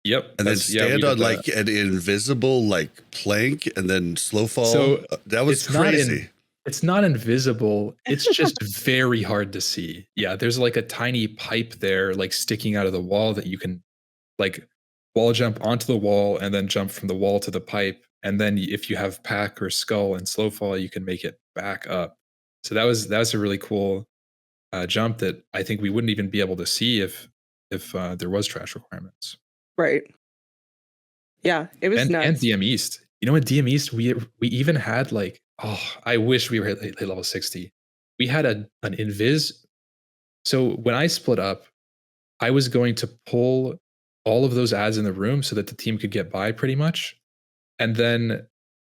Yep. And then stand on like an invisible like plank and then slow fall. So that was crazy. It's not invisible. It's just very hard to see. Yeah, there's like a tiny pipe there, like sticking out of the wall that you can like wall jump onto the wall and then jump from the wall to the pipe. And then if you have pack or skull and slow fall, you can make it back up. So that's a really cool jump that I think we wouldn't even be able to see if there was trash requirements. Right. Yeah, it was nuts. And DM East. You know, in DM East, we even had like, I wish we were at level 60. We had an invis. So when I split up, I was going to pull all of those ads in the room so that the team could get by pretty much. And then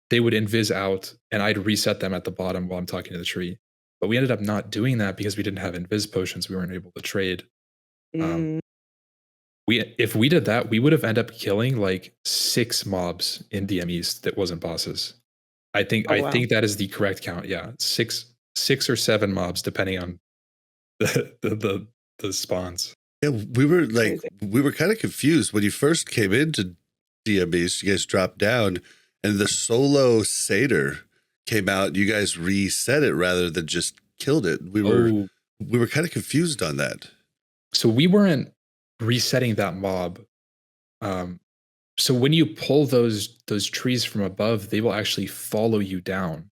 they would invis out and I'd reset them at the bottom while I'm talking to the tree. But we ended up not doing that because we didn't have invis potions. We weren't able to trade. If we did that, we would have ended up killing like 6 mobs in DM East that wasn't bosses. I think that is the correct count. Yeah, 6 or 7 mobs depending on the spawns. Yeah, we were kind of confused when you first came into DM East. You guys dropped down, and the solo satyr came out. You guys reset it rather than just killed it. We were kind of confused on that. So we weren't resetting that mob. So when you pull those trees from above, they will actually follow you down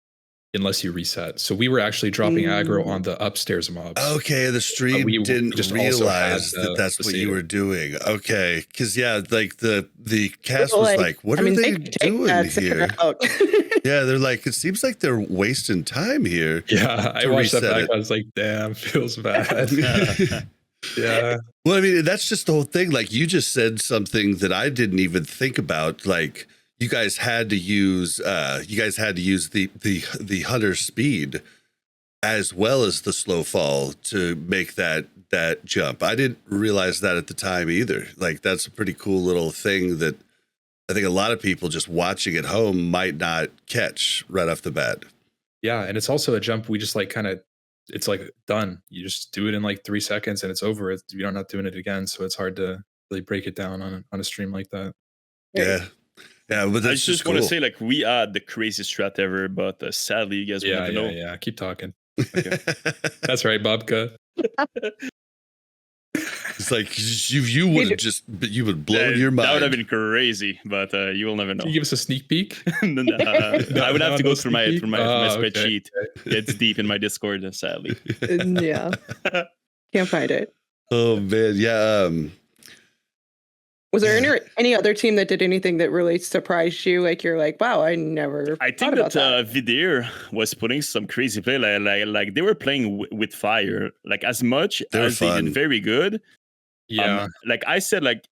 unless you reset. So we were actually dropping aggro on the upstairs mobs. Okay, the stream didn't realize that's what you were doing. Okay, because like the cast was like, what are they doing here? Yeah, they're like, it seems like they're wasting time here. Yeah, I watched that back. I was like, damn, feels bad. Yeah. Well, I mean, that's just the whole thing. Like, you just said something that I didn't even think about. Like, you guys had to use the hunter speed as well as the slow fall to make that jump. I didn't realize that at the time either. Like, that's a pretty cool little thing that I think a lot of people just watching at home might not catch right off the bat. Yeah, and it's also a jump we just like kind of, it's like done. You just do it in like 3 seconds and it's over. You're not doing it again, so it's hard to really break it down on a stream like that. Yeah. Yeah, but I that's just cool. want to say, like, we are the craziest strat ever, but sadly, you guys will never know. Yeah. Keep talking. Okay. That's right, Bobka. It's like you would have just you would blow your mind. That would have been crazy, but you will never know. Can you give us a sneak peek? I would have to go through my spreadsheet. Okay. It's deep in my Discord, sadly. Yeah. Can't find it. Oh man, yeah. Was there any other team that did anything that really surprised you? Like you're like, wow, I never. I think that Vidir was putting some crazy play. Like they were playing with fire. Like as much as they did very good. Yeah. Like I said, like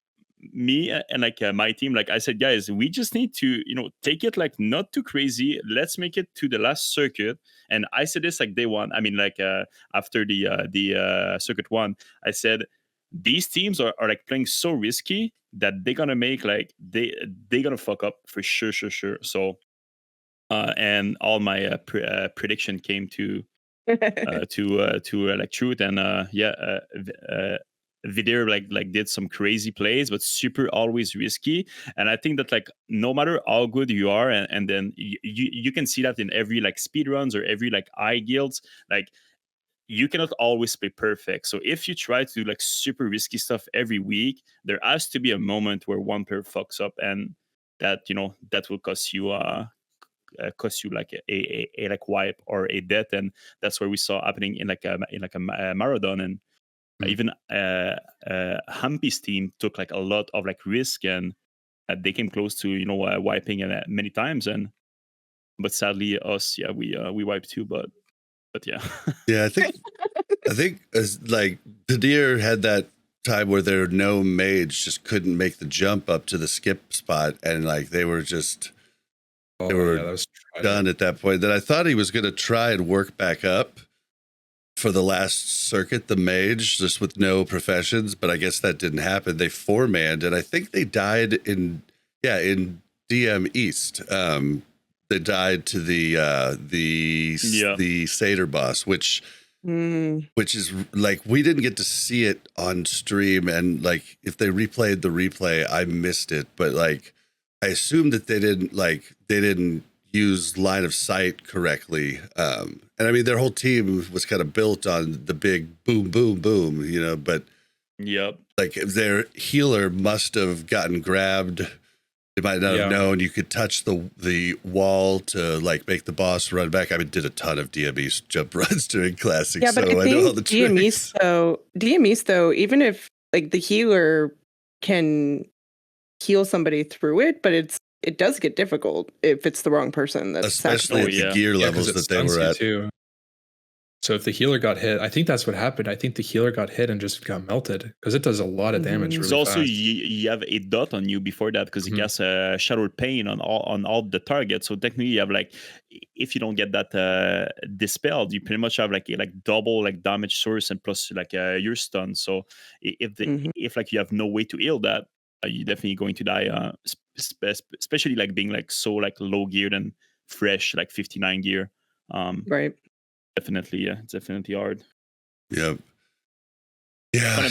me and like my team, like I said, guys, we just need to, take it like not too crazy. Let's make it to the last circuit. And I said this like day one. I mean, like after the circuit one, I said these teams are like playing so risky that they're gonna make like they're gonna fuck up for sure. So, and all my prediction came to like truth, and Vidir like did some crazy plays, but super always risky. And I think that like no matter how good you are, and then you can see that in every like speed runs or every like eye guilds, like you cannot always play perfect. So if you try to do like super risky stuff every week, there has to be a moment where one player fucks up, and that that will cost you like a like wipe or a death. And that's where we saw happening in like a marathon. And even Ahmpy's team took like a lot of like risk, and they came close to wiping many times. But sadly us, we wiped too. But yeah. Yeah, I think as like the deer had that time where there no mage just couldn't make the jump up to the skip spot, and like they were just done at that point. Then I thought he was going to try and work back up for the last circuit, the mage, just with no professions, but I guess that didn't happen. They 4-manned, and I think they died in DM East. They died to the Satyr boss, which is like we didn't get to see it on stream, and like if they replayed the replay, I missed it. But like I assumed that they didn't use line of sight correctly. And I mean their whole team was kind of built on the big boom, boom, boom, but yep. Like their healer must have gotten grabbed. They might not have known you could touch the wall to like make the boss run back. I mean, did a ton of DMEs jump runs during Classic, but so I know all the tricks. DMEs though, even if like the healer can heal somebody through it, but it does get difficult if it's the wrong person. That's especially at the gear levels that they were at. Too. So if the healer got hit, I think that's what happened. I think the healer got hit and just got melted because it does a lot of damage. Really also fast. You have a dot on you before that because it casts a Shattered Pain on all the targets. So technically you have like, if you don't get that dispelled, you pretty much have like a double like damage source and plus like your stun. So if like you have no way to heal that, you're definitely going to die. Especially like being like so like low geared and fresh like 59 gear. Right. Definitely, it's definitely hard. Yep. Yeah.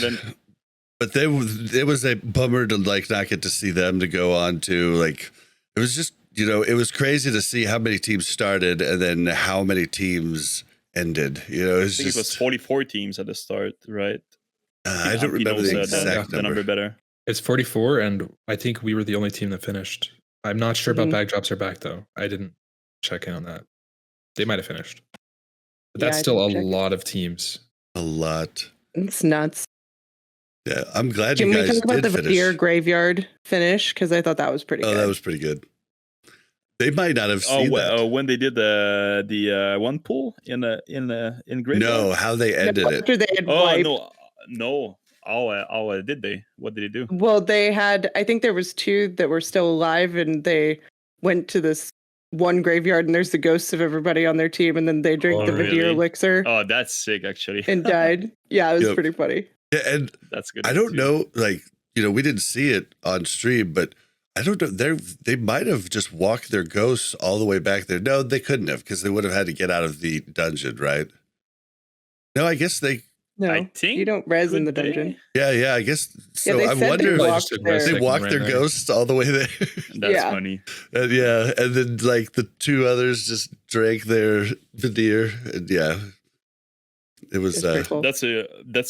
But it was a bummer to like not get to see them to go on to like it was just it was crazy to see how many teams started and then how many teams ended. I think it was 44 teams at the start, right? I don't remember the exact number better. It's 44, and I think we were the only team that finished. I'm not sure about bag drops are back though. I didn't check in on that. They might have finished. But that's still a lot of teams. A lot. It's nuts. Yeah, I'm glad you guys did finish. Can we talk about the Vidir graveyard finish? Because I thought that was pretty good. Oh, that was pretty good. They might not have seen that. When they did the one pull in graveyard? No, how they ended it. After they had wiped. No. How did they? What did they do? Well, they had, I think there was 2 that were still alive, and they went to this one graveyard, and there's the ghosts of everybody on their team, and then they drink the Vidir elixir. Oh, that's sick, actually. And died. Yeah, it was pretty funny. Yeah, and that's good. I don't know, like, we didn't see it on stream, but I don't know. They might have just walked their ghosts all the way back there. No, they couldn't have because they would have had to get out of the dungeon, right? No, I guess they. No, I think you don't res in the could they? dungeon. Yeah, I guess so. they I said wonder they if walked took their- rest they and walked ran their there. ghosts all the way there. That's Yeah. funny. And and then like the two others just drank their veneer, and it was. It's pretty cool. That's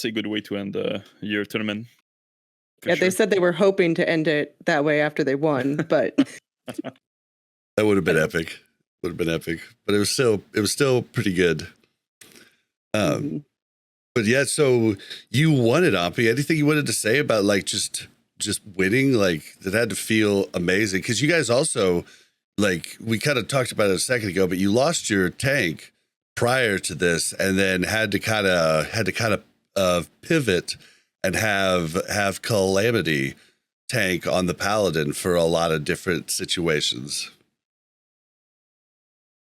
a good way to end your tournament. for Yeah, sure. they said they were hoping to end it that way after they won, but That would have been epic. Would have been epic, but it was still pretty good. But yeah, so you won it, Ahmpy. Anything you wanted to say about like just winning? Like that had to feel amazing because you guys also like we kind of talked about it a second ago, but you lost your tank prior to this, and then had to kind of pivot and have Calamity tank on the Paladin for a lot of different situations.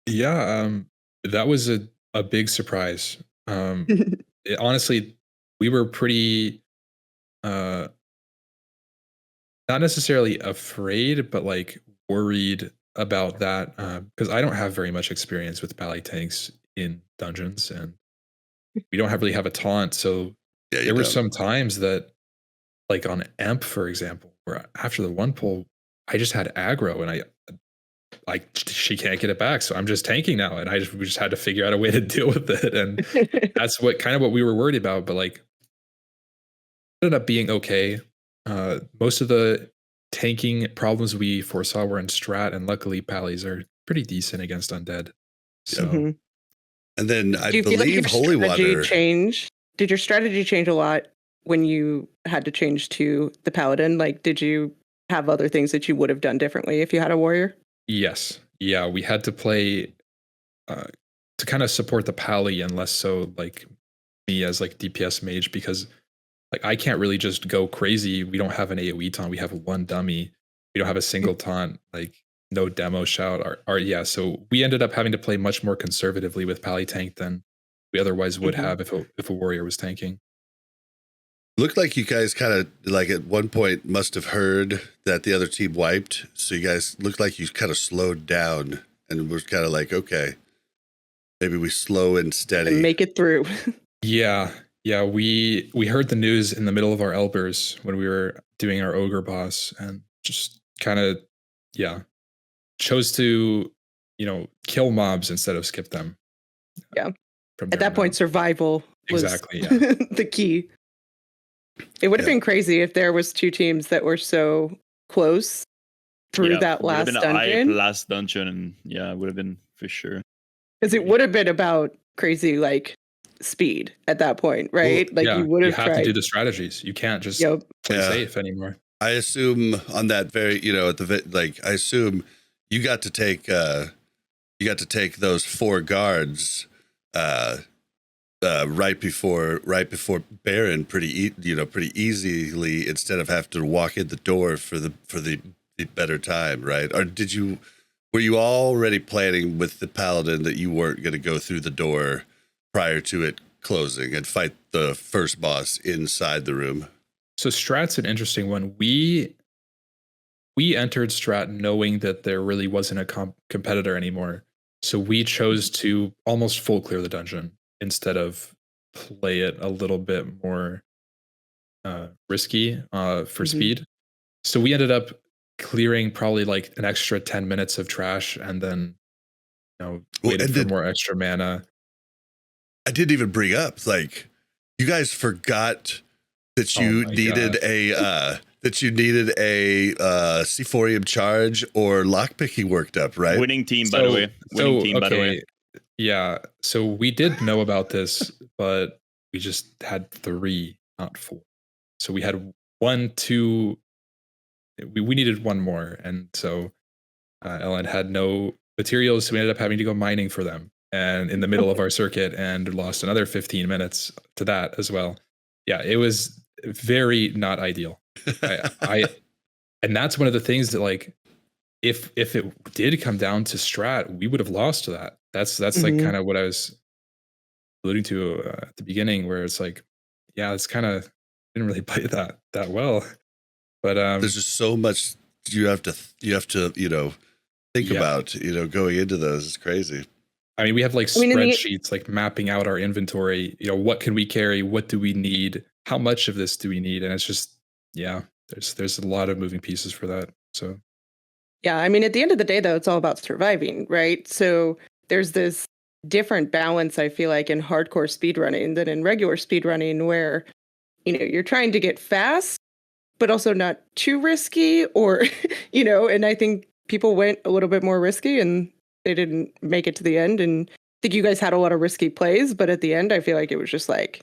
Yeah, that was a big surprise. Honestly, we were pretty not necessarily afraid, but like worried about that because I don't have very much experience with pally tanks in dungeons, and we don't really have a taunt. So Yeah, there were some times that, like on Amp, for example, where after the one pull, I just had aggro, and she can't get it back, so I'm just tanking now, and we just had to figure out a way to deal with it, and that's what we were worried about. But like, it ended up being okay. Most of the tanking problems we foresaw were in strat, and luckily pallies are pretty decent against undead. So, Mhm. And then I Do you feel like believe your Holy strategy Water. changed? Did your strategy change a lot when you had to change to the Paladin? Like, did you have other things that you would have done differently if you had a warrior? yes, yeah, we had to play to kind of support the pally, and less so like me as like DPS mage, because like I can't really just go crazy. We don't have an AoE taunt. We have one dummy. We don't have a single taunt. Like no demo shout. So we ended up having to play much more conservatively with pally tank than we otherwise would have if a warrior was tanking. Looked like you guys kind of like at one point must have heard that the other team wiped. So you guys looked like you kind of slowed down and was kind of like, okay, maybe we slow and steady. And make it through. Yeah. We heard the news in the middle of our Elbers when we were doing our ogre boss, and just kind of chose to kill mobs instead of skip them. Yeah. From At there that point, on out. survival was Exactly, yeah. the key. It would have been crazy if there was two teams that were so close through that would have last been a hype dungeon. last dungeon, and it would have been for sure. Because it would have been about crazy like speed at that point, right? Well, you would have to tried. do the strategies. You can't just play safe anymore. I assume on that very, at the I assume you got to take those 4 guards right before Baron pretty easily, instead of having to walk in the door for the better time, right? Or were you already planning with the Paladin that you weren't going to go through the door prior to it closing and fight the first boss inside the room? So strat's an interesting one. We entered strat knowing that there really wasn't a competitor anymore. So we chose to almost full clear the dungeon instead of play it a little bit more risky for speed. So we ended up clearing probably like an extra 10 minutes of trash, and then waited for more extra mana. I didn't even bring up, like, you guys forgot that you needed a Sephorium charge or lockpicking worked up, right? Winning team, by the way. By the way. Yeah. So we did know about this, but we just had 3, not 4. So we had 1, 2. We needed 1 more, and so Ellen had no materials, so we ended up having to go mining for them, and in the middle of our circuit, and lost another 15 minutes to that as well. Yeah, it was very not ideal. And that's one of the things that, like, if it did come down to strat, we would have lost to that. That's like kind of what I was alluding to at the beginning, where it's like, yeah, it's kind of didn't really play that well. But there's just so much you have to think about going into those. It's crazy. I mean, we have like spreadsheets like mapping out our inventory. What can we carry? What do we need? How much of this do we need? And it's just, there's a lot of moving pieces for that. So, yeah, I mean, at the end of the day, though, it's all about surviving, right? So there's this different balance, I feel like, in hardcore speedrunning than in regular speedrunning, where you're trying to get fast, but also not too risky, or and I think people went a little bit more risky and they didn't make it to the end. And I think you guys had a lot of risky plays, but at the end, I feel like it was just like,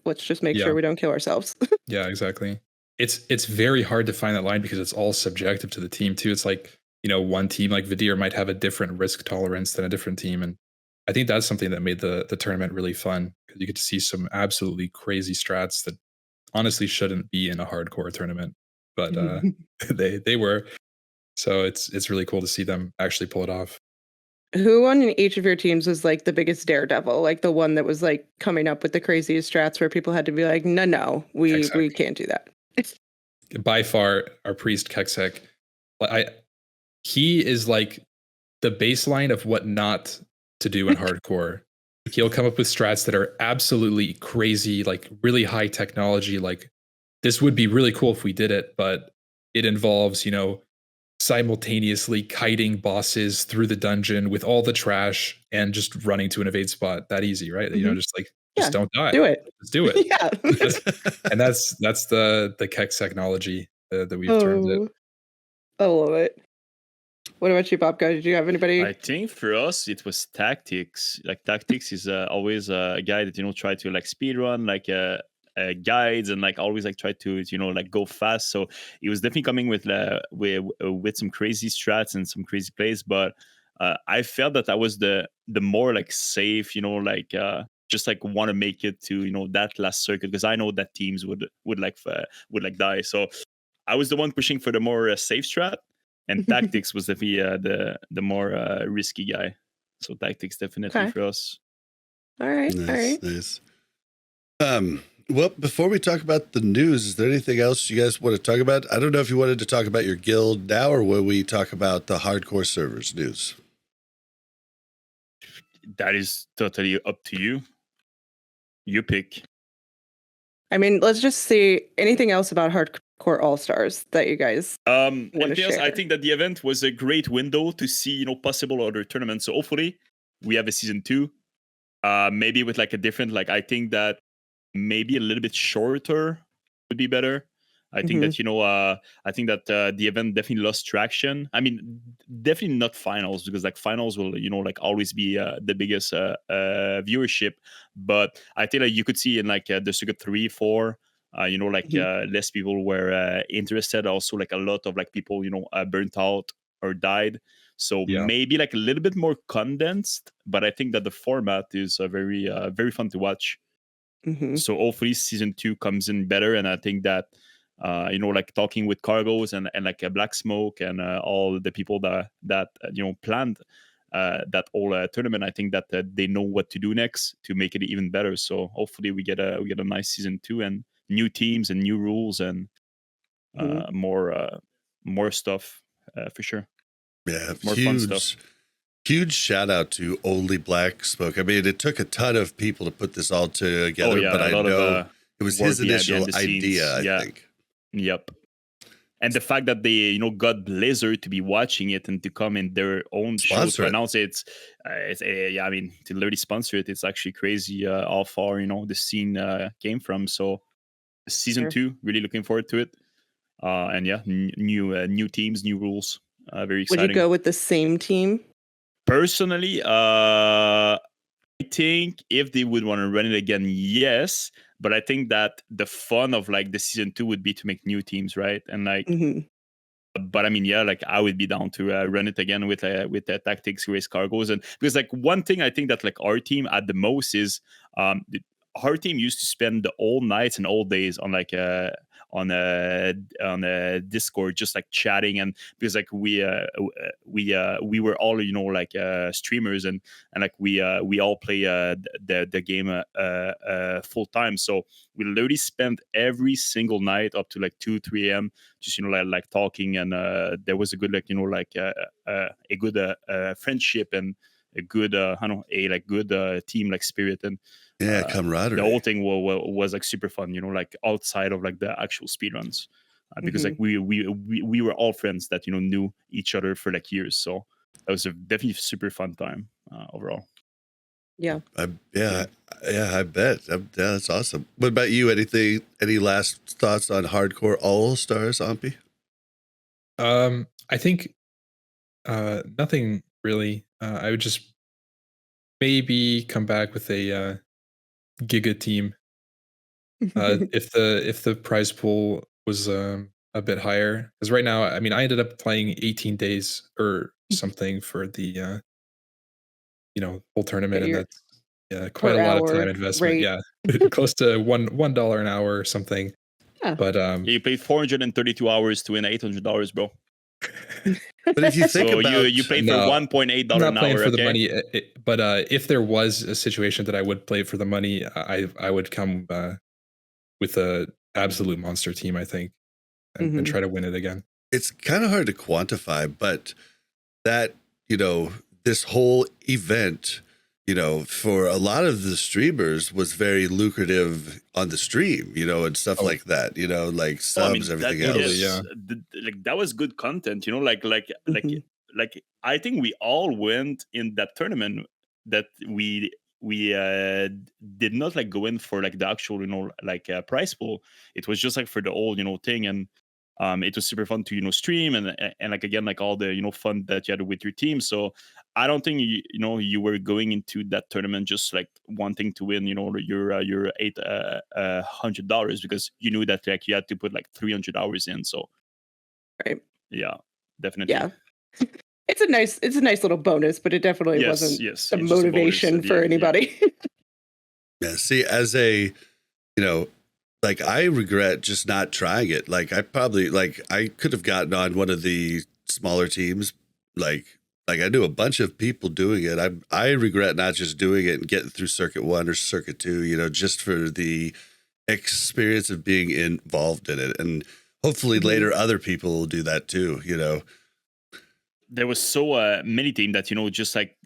let's just make sure we don't kill ourselves. Yeah, exactly. It's very hard to find that line because it's all subjective to the team too. It's like, one team like Vidir might have a different risk tolerance than a different team. And I think that's something that made the tournament really fun, because you get to see some absolutely crazy strats that honestly shouldn't be in a hardcore tournament, but they were. So it's really cool to see them actually pull it off. Who on each of your teams was like the biggest daredevil, like the one that was like coming up with the craziest strats where people had to be like, no, we can't do that? By far, our priest Keksek, he is like the baseline of what not to do in hardcore. He'll come up with strats that are absolutely crazy, like really high technology. Like, this would be really cool if we did it, but it involves, simultaneously kiting bosses through the dungeon with all the trash and just running to an evade spot that easy, right? Mm-hmm. Just don't die. Do it. Just do it. Yeah. that's the Kex technology that we've termed it. I love it. What about you, Bobka? Did you have anybody? I think for us it was tactics. Like, tactics is always a guy that try to like speed run, like guides, and like always like try to like go fast. So it was definitely coming with some crazy strats and some crazy plays. But I felt that I was the more like safe, just like want to make it to that last circuit, because I know that teams would die. So I was the one pushing for the more safe strat, and tactics was definitely the more risky guy. So tactics definitely for us. All right. Nice. Well, before we talk about the news, is there anything else you guys want to talk about? I don't know if you wanted to talk about your guild now, or will we talk about the hardcore servers news? That is totally up to you. You pick. I mean, let's just see anything else about hardcore all-stars that you guys want to share. I think that the event was a great window to see possible other tournaments. So hopefully we have a season 2, maybe with like a different, like, I think that maybe a little bit shorter would be better. I think that I think that the event definitely lost traction. I mean, definitely not finals, because like finals will like always be the biggest viewership. But I think like you could see in like the circuit 3, 4, less people were interested. Also, like a lot of like people burnt out or died. So maybe like a little bit more condensed. But I think that the format is very very fun to watch. So hopefully season 2 comes in better, and I think that like talking with Cargos and like a Black Smoke and all the people that planned that whole tournament, I think that they know what to do next to make it even better. So hopefully we get a nice season 2 and new teams and new rules and more stuff for sure. Yeah, more fun stuff. Huge shout out to Only Black Smoke. I mean, it took a ton of people to put this all together, but I know it was his initial idea, I think. Yep. And the fact that they, got Blizzard to be watching it and to come in their own show to announce it, I mean, to literally sponsor it, it's actually crazy how far, the scene came from. So season 2, really looking forward to it. And new teams, new rules. Very exciting. Would you go with the same team? Personally, I think if they would want to run it again, yes. But I think that the fun of like the season 2 would be to make new teams, right? And like, but I mean, like I would be down to run it again with the tactics, race cargos, and because like one thing I think that like our team at the most is our team used to spend the all nights and all days on like Discord, just like chatting, and because like we were all like streamers, and like we all play the game full time. So we literally spent every single night up to like 2-3 a.m. just like talking, and there was a good like a good friendship and a good I don't know, a like good team like spirit, and camaraderie. the whole thing was like super fun, like outside of like the actual speedruns, because like we were all friends that knew each other for like years. So that was a definitely super fun time overall. Yeah. I bet. Yeah, that's awesome. What about you? Any last thoughts on hardcore all stars, Ahmpy? I think nothing really. I would just maybe come back with a Giga team. If the prize pool was a bit higher, because right now, I mean, I ended up playing 18 days or something for the whole tournament, and that's quite a lot of time investment. rate. Yeah, close to $1 an hour or something. Yeah. But You played 432 hours to win $800, bro. But if you think So about you played for No, $1.8 I'm not an playing hour, for the okay? money. But if there was a situation that I would play for the money, I would come with a absolute monster team, I think, and try to win it again. it's kind of hard to quantify, but that, this whole event, for a lot of the streamers was very lucrative on the stream, and stuff like that, like subs, everything else. Yeah. Like that was good content, like I think we all went in that tournament that we did not like go in for like the actual prize pool. It was just like for the old thing, and it was super fun to stream, and like again like all the fun that you had with your team. So I don't think you were going into that tournament just like wanting to win your $800, because you knew that like you had to put like 300 hours in. So Right. yeah, definitely. Yeah. It's a nice little bonus, but it definitely wasn't the it's just a bonus motivation at the for end, anybody. Yeah. See, as a, like I regret just not trying it. Like I could have gotten on one of the smaller teams. Like I knew a bunch of people doing it. I regret not just doing it and getting through Circuit 1 or Circuit 2, just for the experience of being involved in it. And hopefully later other people will do that too, There was so many teams that just like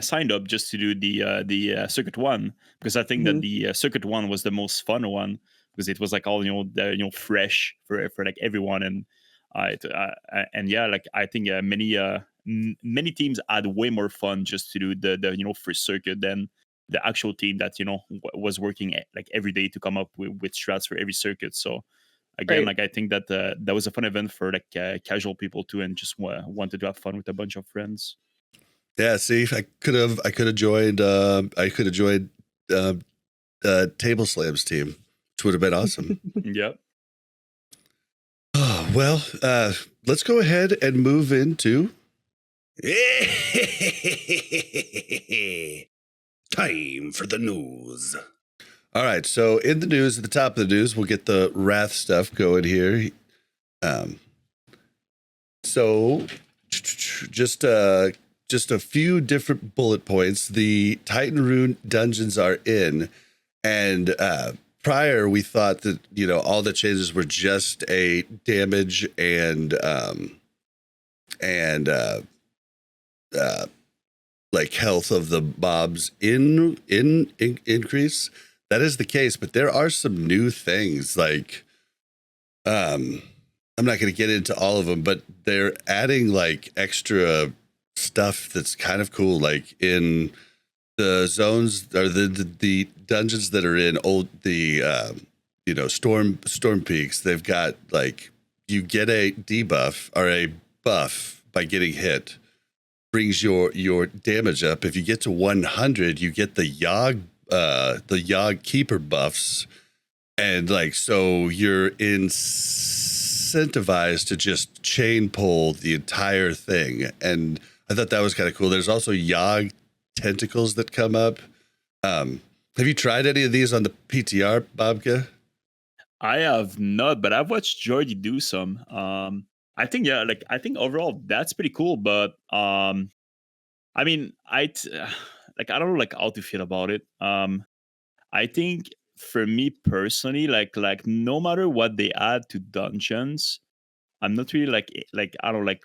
signed up just to do the Circuit 1, because I think that the Circuit 1 was the most fun one, because it was like all fresh for like everyone, and yeah, like I think many teams had way more fun just to do the first circuit than the actual team that was working like every day to come up with strats for every circuit. So again, like I think that that was a fun event for like casual people too, and just wanted to have fun with a bunch of friends. Yeah, see, I could have joined Table Slams team, which would have been awesome. Yep. Oh, well, let's go ahead and move into time for the news. All right, so in the news, at the top of the news, we'll get the Wrath stuff going here. So just a few different bullet points. The Titan Rune dungeons are in, and prior we thought that all the changes were just a damage and like health of the mobs in increase. That is the case, but there are some new things. Like, I'm not going to get into all of them, but they're adding like extra stuff that's kind of cool. Like in the zones or the dungeons that are in storm peaks, they've got like you get a debuff or a buff by getting hit, brings your damage up. If you get to 100, you get the Yogg Keeper buffs, and like so you're incentivized to just chain pull the entire thing. And I thought that was kind of cool. There's also Yogg tentacles that come up. Have you tried any of these on the PTR, Bobka? I have not, but I've watched Jordy do some. I think I think overall that's pretty cool. But I mean, like I don't know like how to feel about it. I think for me personally, like no matter what they add to dungeons, I'm not really like I don't like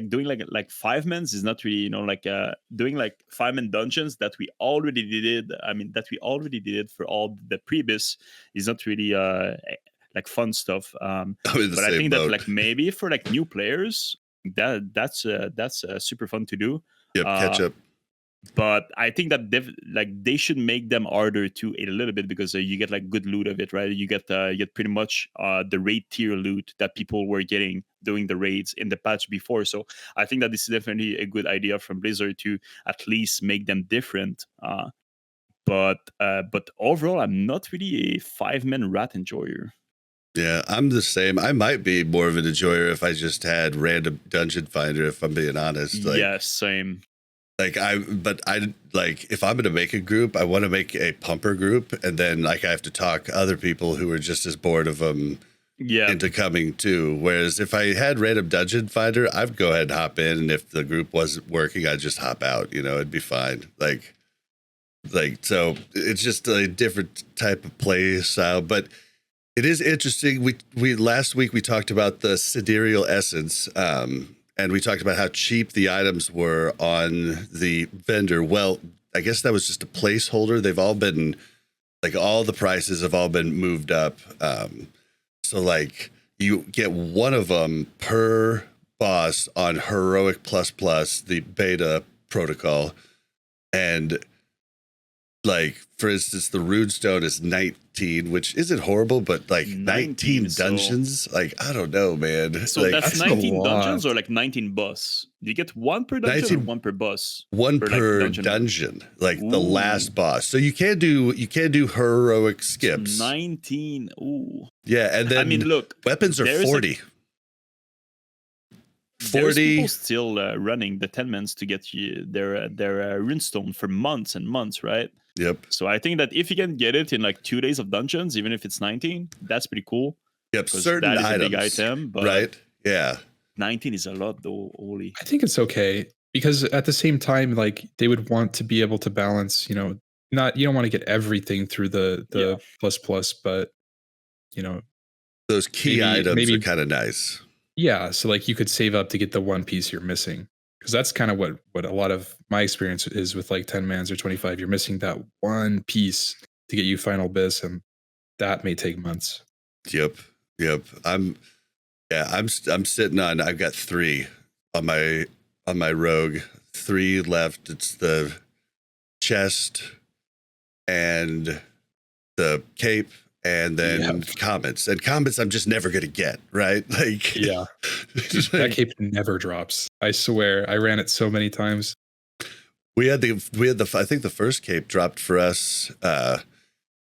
doing like 5 mans is not really like doing like 5-man dungeons that we already did. I mean that we already did for all the previous is not really like fun stuff. I'm in the But I same think that boat. like maybe for like new players that's super fun to do. Yep, catch Uh, up. but I think that they should make them harder too a little bit because you get like good loot of it, right? You get pretty much the raid tier loot that people were getting doing the raids in the patch before. So I think that this is definitely a good idea from Blizzard to at least make them different. But overall, I'm not really a 5-man rat enjoyer. Yeah, I'm the same. I might be more of an enjoyer if I just had random dungeon finder, if I'm being honest. Like, Yeah, same. like I like if I'm gonna make a group, I want to make a pumper group, and then like I have to talk other people who are just as bored of them Yeah, into coming too. Whereas if I had random dungeon finder, I'd go ahead and hop in, and if the group wasn't working, I'd just hop out. You know, it'd be fine. Like so, it's just a different type of play style, but. It is interesting. We last week we talked about the Sidereal Essence, and we talked about how cheap the items were on the vendor. Well, I guess that was just a placeholder. They've all been like all the prices have all been moved up. So like you get one of them per boss on Heroic plus the beta protocol, and like for instance the runestone is 19, which isn't horrible, but like 19 so- dungeons, like I don't know, man. So like that's that's a 19 dungeons lot. or like 19 boss? Do you get one per dungeon 19 or one per boss? one Or, like, per dungeon. dungeon, like the Ooh. last boss. So you can do heroic skips. 19. Ooh. Yeah, and then I mean, look, weapons are there's 40. there's 40. people still running the 10-mans to get you their runestone for months and months, right? Yep. So I think that if you can get it in like 2 days of dungeons, even if it's 19, that's pretty cool. Yep. 'Cause Certain that is items. a big item, but right? Yeah. 19 is a lot though, holy. I think it's okay because at the same time, like they would want to be able to balance, not you don't want to get everything through the Yeah. plus, but Those key Maybe- items maybe- are kind of nice. yeah, so like you could save up to get the one piece you're missing. Because that's kind of what a lot of my experience is with like 10 mans or 25. You're missing that one piece to get you final bis, and that may take months. Yep. I'm sitting on. I've got 3 on my rogue. 3 left. It's the chest and the cape, and then comments. And comments, I'm just never gonna get right. Like Yeah. That cape never drops. I swear. I ran it so many times. we had the I think the first cape dropped for us,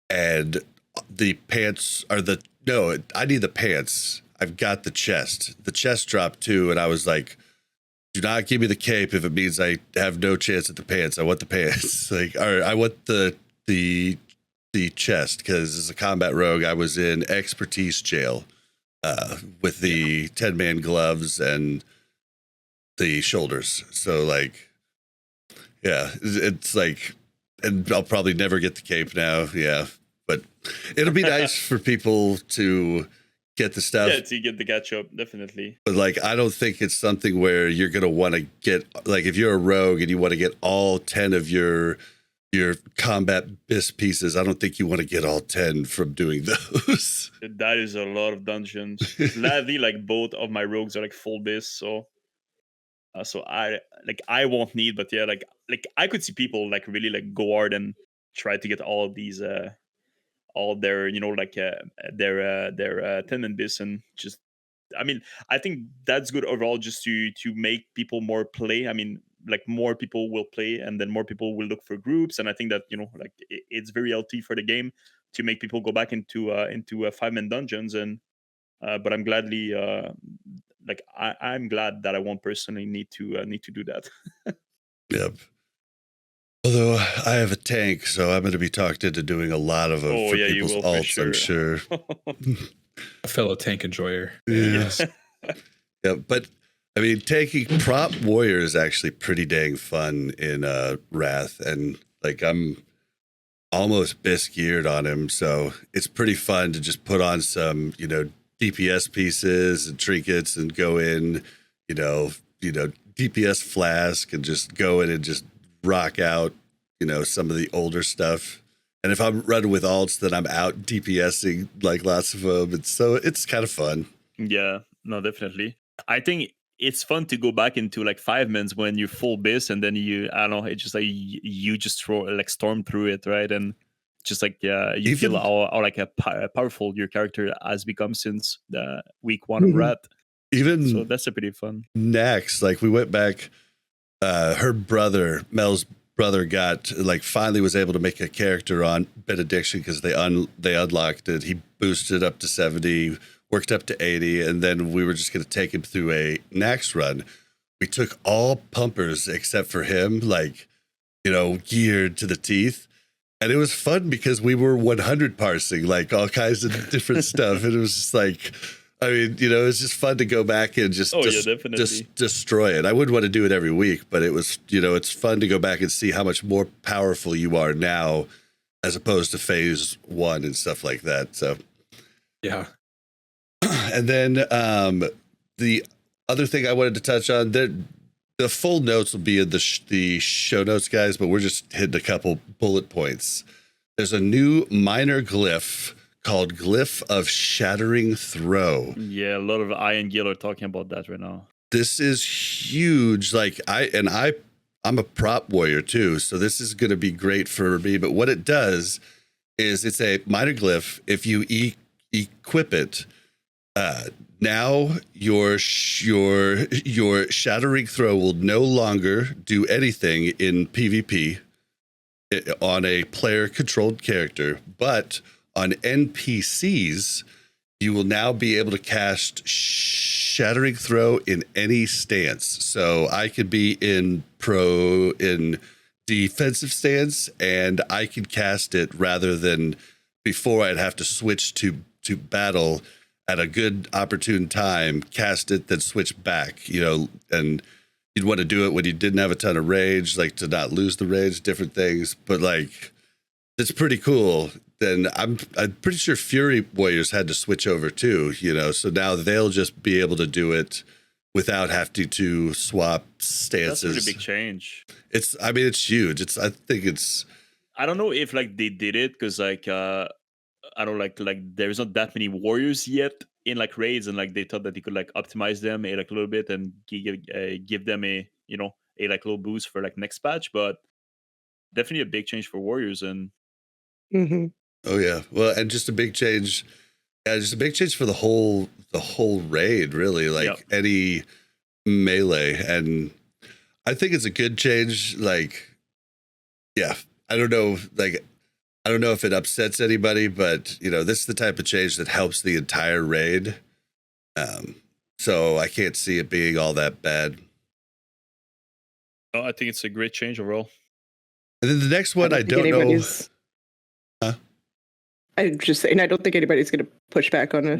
and the pants are I need the pants. I've got the chest. The chest dropped too, and I was like, do not give me the cape if it means I have no chance at the pants. I want the pants. Like, or I want the chest, because as a combat rogue, I was in expertise jail with the 10-man gloves and the shoulders. So like, yeah, it's like, and I'll probably never get the cape now. Yeah, but it'll be nice for people to get the stuff. Yeah, to get the catch up, definitely. But like, I don't think it's something where you're gonna want to get, like, if you're a rogue and you want to get all 10 of your combat bis pieces, I don't think you want to get all 10 from doing those. That is a lot of dungeons. Gladly, like both of my rogues are like full bis, so I won't need, but yeah, like I could see people like really like go hard and try to get all of these all their their 10-man bis, and just, I mean, I think that's good overall, just to make people more play. I mean, like more people will play, and then more people will look for groups, and I think that like it's very healthy for the game to make people go back into 5-man dungeons. And but I'm gladly like I'm glad that I won't personally need to do that. Yep. Although I have a tank, so I'm going to be talked into doing a lot of them for people's alts, I'm sure. A fellow tank enjoyer. Yes. Yeah, but I mean, taking prop warrior is actually pretty dang fun in Wrath, and like I'm almost bisque geared on him, so it's pretty fun to just put on some, DPS pieces and trinkets and go in, DPS flask and just go in and just rock out, some of the older stuff. And if I'm running with alts, then I'm out DPSing like lots of them. And so it's kind of fun. Yeah, no, definitely. I think it's fun to go back into like 5 minutes when you're full bis, and then it's just like you just storm through it, right? And just like you feel how like powerful your character has become since the week 1 of Wrath. So that's a pretty fun. Next, like we went back, Mel's brother got finally was able to make a character on Benediction because they unlocked it. He boosted up to 70, worked up to 80, and then we were just going to take him through a Nax run. We took all pumpers except for him, geared to the teeth. And it was fun because we were 100 parsing, all kinds of different stuff. And it was just it was just fun to go back and just destroy it. I wouldn't want to do it every week, but it was, it's fun to go back and see how much more powerful you are now as opposed to phase 1 and stuff like that. So, yeah. And then the other thing I wanted to touch on, the full notes will be in the show notes, guys, but we're just hitting a couple bullet points. There's a new minor glyph called Glyph of Shattering Throw. Yeah, a lot of I and Gil are talking about that right now. This is huge. I'm a prop warrior too, so this is going to be great for me. But what it does is it's a minor glyph. If you equip it, now your Shattering Throw will no longer do anything in PvP on a player-controlled character, but on NPCs, you will now be able to cast Shattering Throw in any stance. So I could be in defensive stance, and I can cast it rather than before I'd have to switch to battle at a good opportune time, cast it, then switch back, and you'd want to do it when you didn't have a ton of rage, to not lose the rage, different things. But it's pretty cool. Then I'm pretty sure Fury Warriors had to switch over too, so now they'll just be able to do it without having to swap stances. That's a pretty big change. It's huge. I don't know if they did it because I don't there's not that many warriors yet in raids, and they thought that they could optimize them a little bit and give them a little boost for next patch, but definitely a big change for warriors. And oh yeah, well, and just a big change, just a big change for the whole raid, really, any melee. And I think it's a good change. I don't know, I don't know if it upsets anybody, but this is the type of change that helps the entire raid. So I can't see it being all that bad. I think it's a great change overall. And then the next one, I don't know. Huh? I'm just saying, I don't think anybody's going to push back on a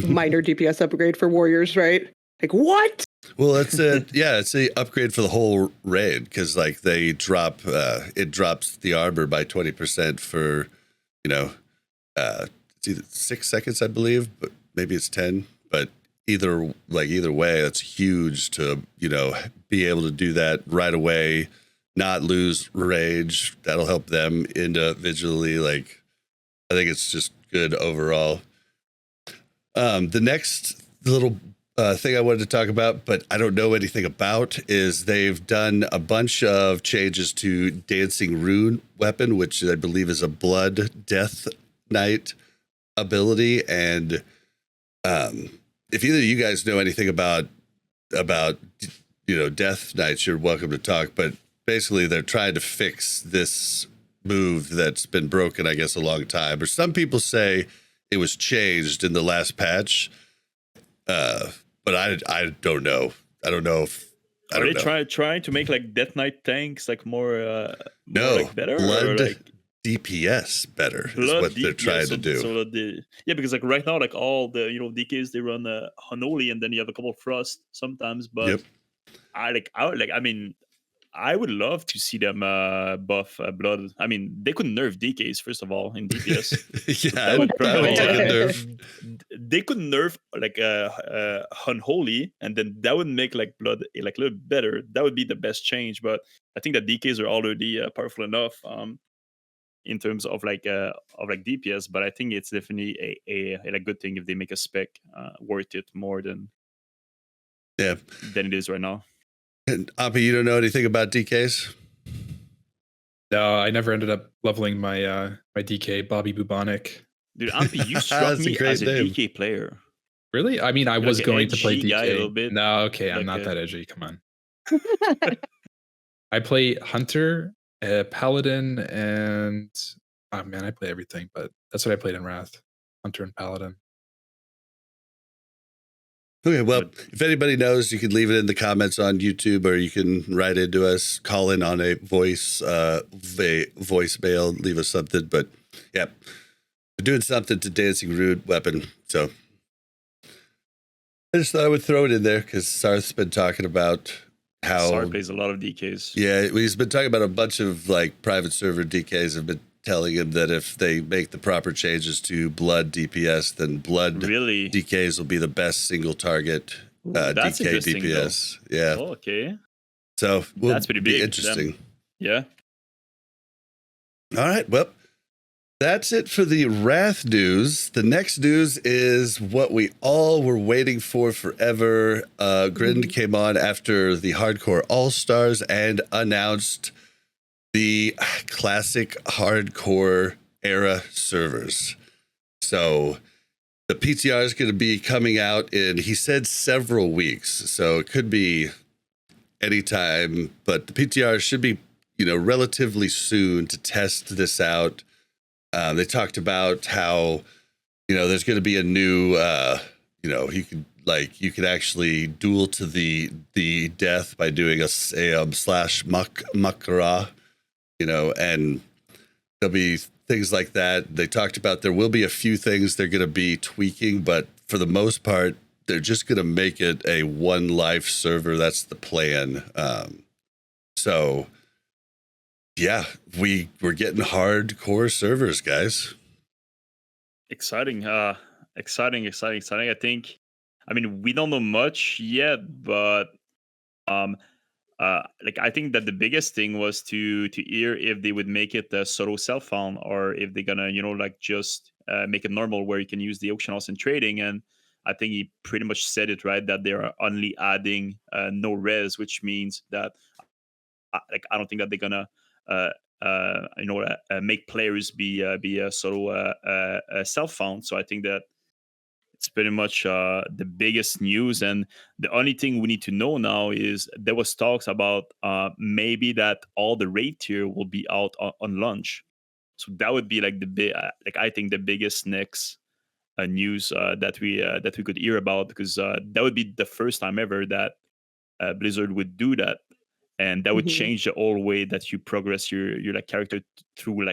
minor DPS upgrade for warriors, right? What? Well, it's a upgrade for the whole raid because they drop it drops the armor by 20% for it's either 6 seconds, I believe, but maybe it's 10. But either way, it's huge to be able to do that right away, not lose rage. That'll help them individually. I think it's just good overall. The next little thing I wanted to talk about, but I don't know anything about, is they've done a bunch of changes to Dancing Rune weapon, which I believe is a Blood Death Knight ability. And if either of you guys know anything about Death Knights, you're welcome to talk. But basically, they're trying to fix this move that's been broken, I guess, a long time. Or some people say it was changed in the last patch. But I don't know. I don't know if I Are don't they know. trying to make like Death Knight tanks like more No, like better, blood or like DPS better is blood what they're trying so, to do. so that because like right now like all the DKs they run Unholy, and then you have a couple of Frost sometimes, but Yep. I mean I would love to see them buff blood. I mean, they could nerf DKs first of all in DPS. Yeah, That would I would probably take a nerf. they could nerf like Unholy, and then that would make like blood like a little better. That would be the best change. But I think that DKs are already powerful enough in terms of like DPS. But I think it's definitely a good thing if they make a spec worth it more than it is right now. And Ahmpy, you don't know anything about DKs? No, I never ended up leveling my my DK Bobby Bubonic. Dude, Ahmpy, you struck That's a me great as a name. DK player. Really? I mean, I You're was like an going to play edgy DK. guy a little bit. No, okay, I'm Like not a- that edgy. Come on. I play Hunter, Paladin, and oh man, I play everything, but that's what I played in Wrath. Hunter and Paladin. Okay, well, if anybody knows, you can leave it in the comments on YouTube, or you can write into us, call in on a voicemail, leave us something. But yeah, we're doing something to Dancing Rude Weapon, so I just thought I would throw it in there because Sarth's been talking about how Sar plays a lot of DKs. Yeah, he's been talking about a bunch of like private server DKs have been telling him that if they make the proper changes to blood DPS, then blood Really? DKs will be the best single target That's DK interesting, DPS. Yeah, Oh, okay. so That's pretty be big, interesting. Yeah. All right, well, that's it for the Wrath news. The next news is what we all were waiting for forever. Grind came on after the Hardcore All-Stars and announced the classic Hardcore era servers. So the PTR is going to be coming out in, he said, several weeks. So it could be anytime, but the PTR should be, relatively soon to test this out. They talked about how, there's going to be a new, you could actually duel to the death by doing a slash makara, and there'll be things like that. They talked about there will be a few things they're going to be tweaking, but for the most part, they're just going to make it a one life server. That's the plan. So yeah, we're getting hardcore servers, guys. Exciting. Exciting. I think, we don't know much yet, but I think that the biggest thing was to hear if they would make it a solo self-found, or if they're gonna just make it normal where you can use the auction house in trading. And I think he pretty much said it right, that they are only adding no res, which means that I don't think that they're gonna make players be a solo self-found. So I think that it's pretty much the biggest news. And the only thing we need to know now is there was talks about maybe that all the raid tier will be out on launch. So that would be like the big, I think the biggest next news that we could hear about, because that would be the first time ever that Blizzard would do that, and that would change the whole way that you progress your character through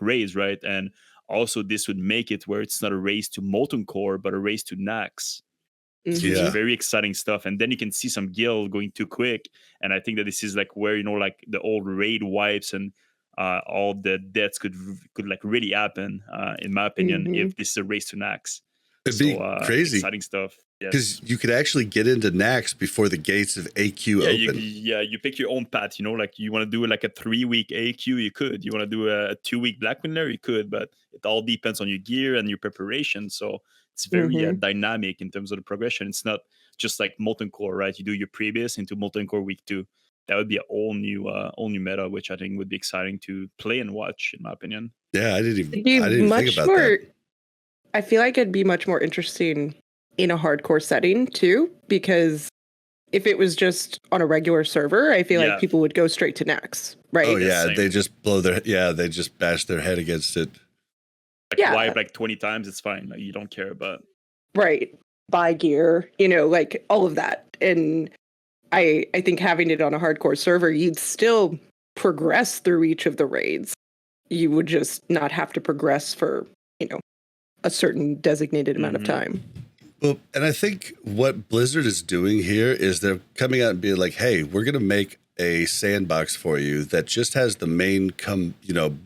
raids, right? And also, this would make it where it's not a race to Molten Core, but a race to Nax. So it's very exciting stuff. And then you can see some guild going too quick. And I think that this is where, the old raid wipes and all the deaths could really happen, in my opinion, if this is a race to Nax. It'd be crazy. Exciting stuff. Because you could actually get into Nax before the gates of AQ open. You pick your own path. You want to do a 3-week AQ, you could. You want to do a 2-week Black Winter, you could. But it all depends on your gear and your preparation. So it's very dynamic in terms of the progression. It's not just like Molten Core, right? You do your previous into Molten Core week 2. That would be a all new meta, which I think would be exciting to play and watch, in my opinion. Yeah, I didn't even think about that. I feel like it'd be much more interesting in a hardcore setting too, because if it was just on a regular server, I feel like people would go straight to Nax, right? Oh yeah, they just they just bash their head against it. Wipe 20 times, it's fine. You don't care about. Right. Buy gear, all of that. And I think having it on a hardcore server, you'd still progress through each of the raids. You would just not have to progress for, a certain designated amount of time. Well, and I think what Blizzard is doing here is they're coming out and being like, hey, we're going to make a sandbox for you that just has the main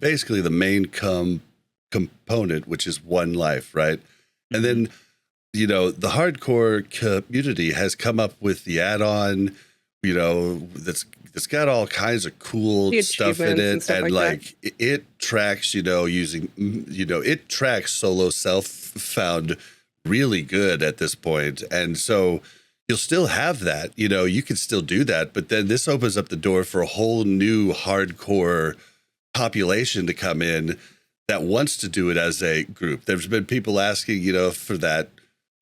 basically the main component, which is one life, right? And then, the hardcore community has come up with the add-on, that's got all kinds of cool stuff in it. And like it tracks, it tracks solo self-found really good at this point. And so you'll still have that, you can still do that. But then this opens up the door for a whole new hardcore population to come in that wants to do it as a group. There's been people asking, for that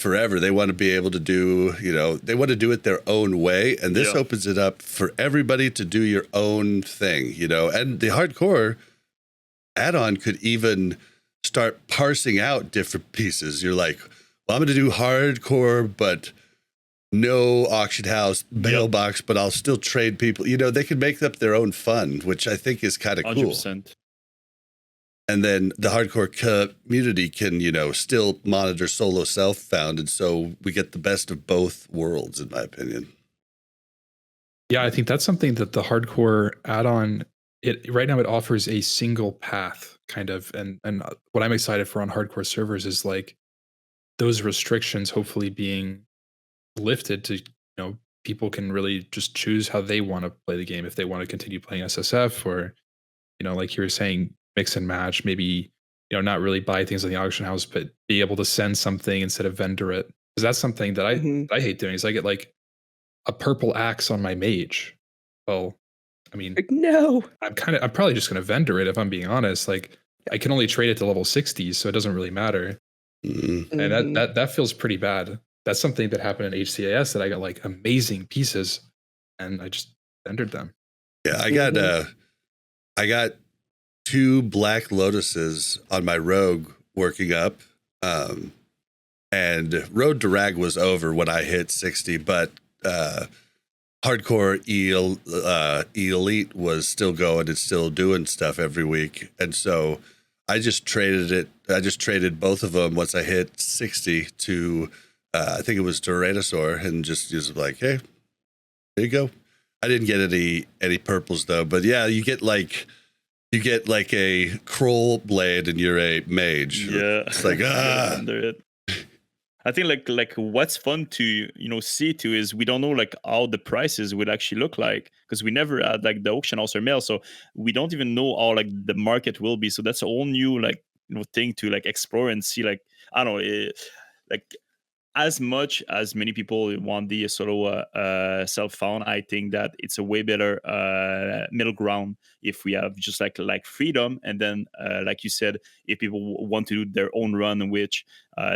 forever. They want to be able to do, they want to do it their own way. And this opens it up for everybody to do your own thing, and the hardcore add-on could even start parsing out different pieces. You're like, well, I'm going to do hardcore, but no auction house, mailbox, but I'll still trade people. They can make up their own fun, which I think is kind of cool. 100%. And then the hardcore community can, still monitor solo self-found. And so we get the best of both worlds, in my opinion. Yeah, I think that's something that the hardcore add-on, right now it offers a single path kind of. And what I'm excited for on hardcore servers is like those restrictions hopefully being lifted to, people can really just choose how they want to play the game. If they want to continue playing SSF or, like you were saying, mix and match, maybe, not really buy things on the auction house, but be able to send something instead of vendor it. Because that's something that I hate doing is I get like a purple axe on my mage. Well, I mean, no, I'm probably just going to vendor it if I'm being honest. Like I can only trade it to level 60s, so it doesn't really matter. And that feels pretty bad. That's something that happened in HCAS that I got like amazing pieces and I just vendored them. Yeah, I got 2 Black Lotuses on my rogue working up. And Road to Rag was over when I hit 60, but hardcore elite was still going and still doing stuff every week. And so I just traded it. I just traded both of them once I hit 60 to, I think it was Tyrannosaur, and just like, hey, there you go. I didn't get any purples though, but yeah, you get like a Kroll blade and you're a mage. Yeah. It's like, Under it. I think like what's fun to see too is we don't know like how the prices would actually look like because we never had like the auction house or mail, so we don't even know how like the market will be. So that's a whole new like thing to like explore and see. Like I don't know, like as much as many people want the solo self-found, I think that it's a way better middle ground if we have just like freedom. And then, like you said, if people want to do their own run in which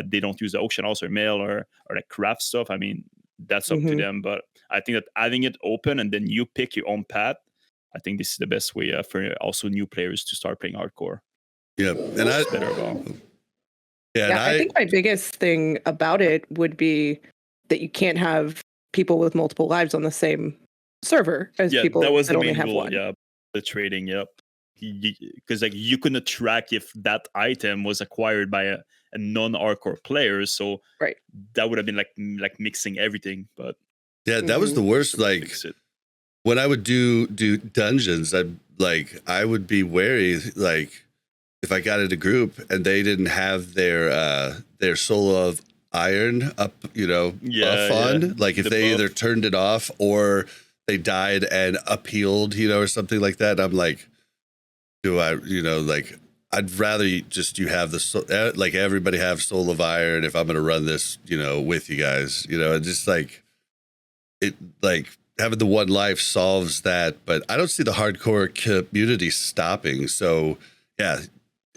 they don't use the auction house or mail or like craft stuff, I mean, that's up to them. But I think that having it open and then you pick your own path, I think this is the best way for also new players to start playing hardcore. Yeah, and it's better about. Yeah, I think my biggest thing about it would be that you can't have people with multiple lives on the same server as people that was that the only main have rule, one. Yeah, the trading, because like you couldn't track if that item was acquired by a non-hardcore player, so that would have been like mixing everything. But yeah, that was the worst. Like when I would do dungeons, I would be wary, like if I got in a group and they didn't have their Soul of Iron up, buff on, like if they either turned it off or they died and uphealed, or something like that, I'm like, do I, like I'd rather you have the like everybody have Soul of Iron if I'm going to run this, with you guys, just like it, like having the one life solves that, but I don't see the hardcore community stopping. So yeah.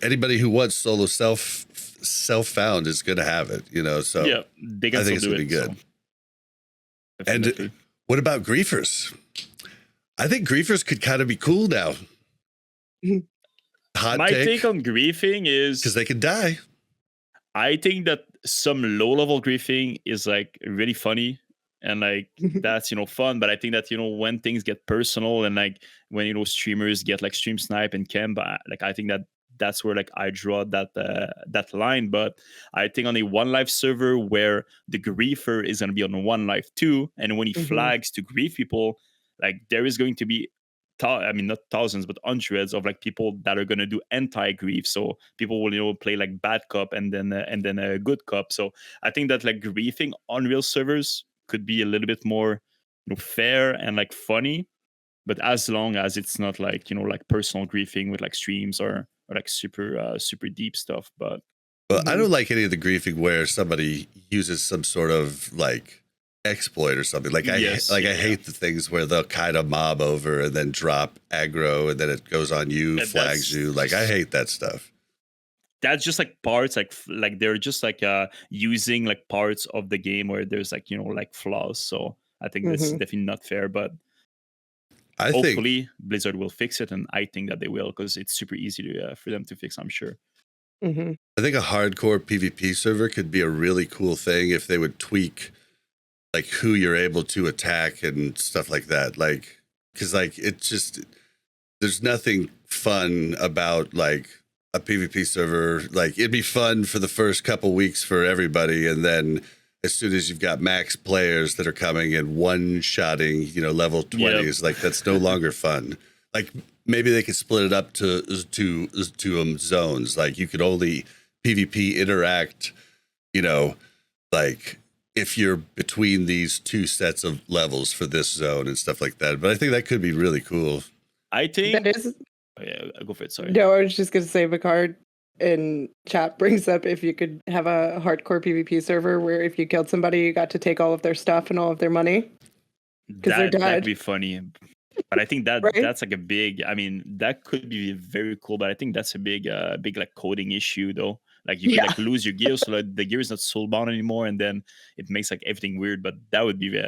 Anybody who wants solo self-found is going to have it, so yeah, they can I think it's going to be good. So. And what about griefers? I think griefers could kind of be cool now. My take on griefing is because they can die. I think that some low-level griefing is like really funny and like that's fun. But I think that when things get personal and like when streamers get like stream snipe and camp, like I think that that's where like I draw that line. But I think on a one life server where the griefer is going to be on one life too, and when he flags to grief people, like there is going to be not thousands but hundreds of like people that are going to do anti-grief. So people will play like bad cop and then a good cop. So I think that like griefing on real servers could be a little bit more fair and like funny, but as long as it's not like like personal griefing with like streams or like super deep stuff. But I don't like any of the griefing where somebody uses some sort of like exploit or something. Like I hate the things where they'll kind of mob over and then drop aggro and then it goes on you, flags you. Like I hate that stuff. That's just like parts like they're just like using like parts of the game where there's like like flaws. So I think that's definitely not fair, but hopefully Blizzard will fix it, and I think that they will because it's super easy to for them to fix, I'm sure. I think a hardcore PvP server could be a really cool thing if they would tweak like who you're able to attack and stuff like that. Like, because like it's just there's nothing fun about like a PvP server. Like it'd be fun for the first couple weeks for everybody, and then as soon as you've got max players that are coming and one-shotting, level 20s, like that's no longer fun. Like maybe they could split it up to zones. Like you could only PvP interact, like if you're between these two sets of levels for this zone and stuff like that. But I think that could be really cool. I think that is. Oh, yeah, go for it. Sorry. No, I was just going to say, Vicard in chat brings up if you could have a hardcore PvP server where if you killed somebody, you got to take all of their stuff and all of their money. Because they're dead. That'd be funny. But I think that right? that's like a big, that could be very cool, but I think that's a big like coding issue though. Like you can like lose your gear, so like the gear is not soulbound anymore, and then it makes like everything weird. But that would be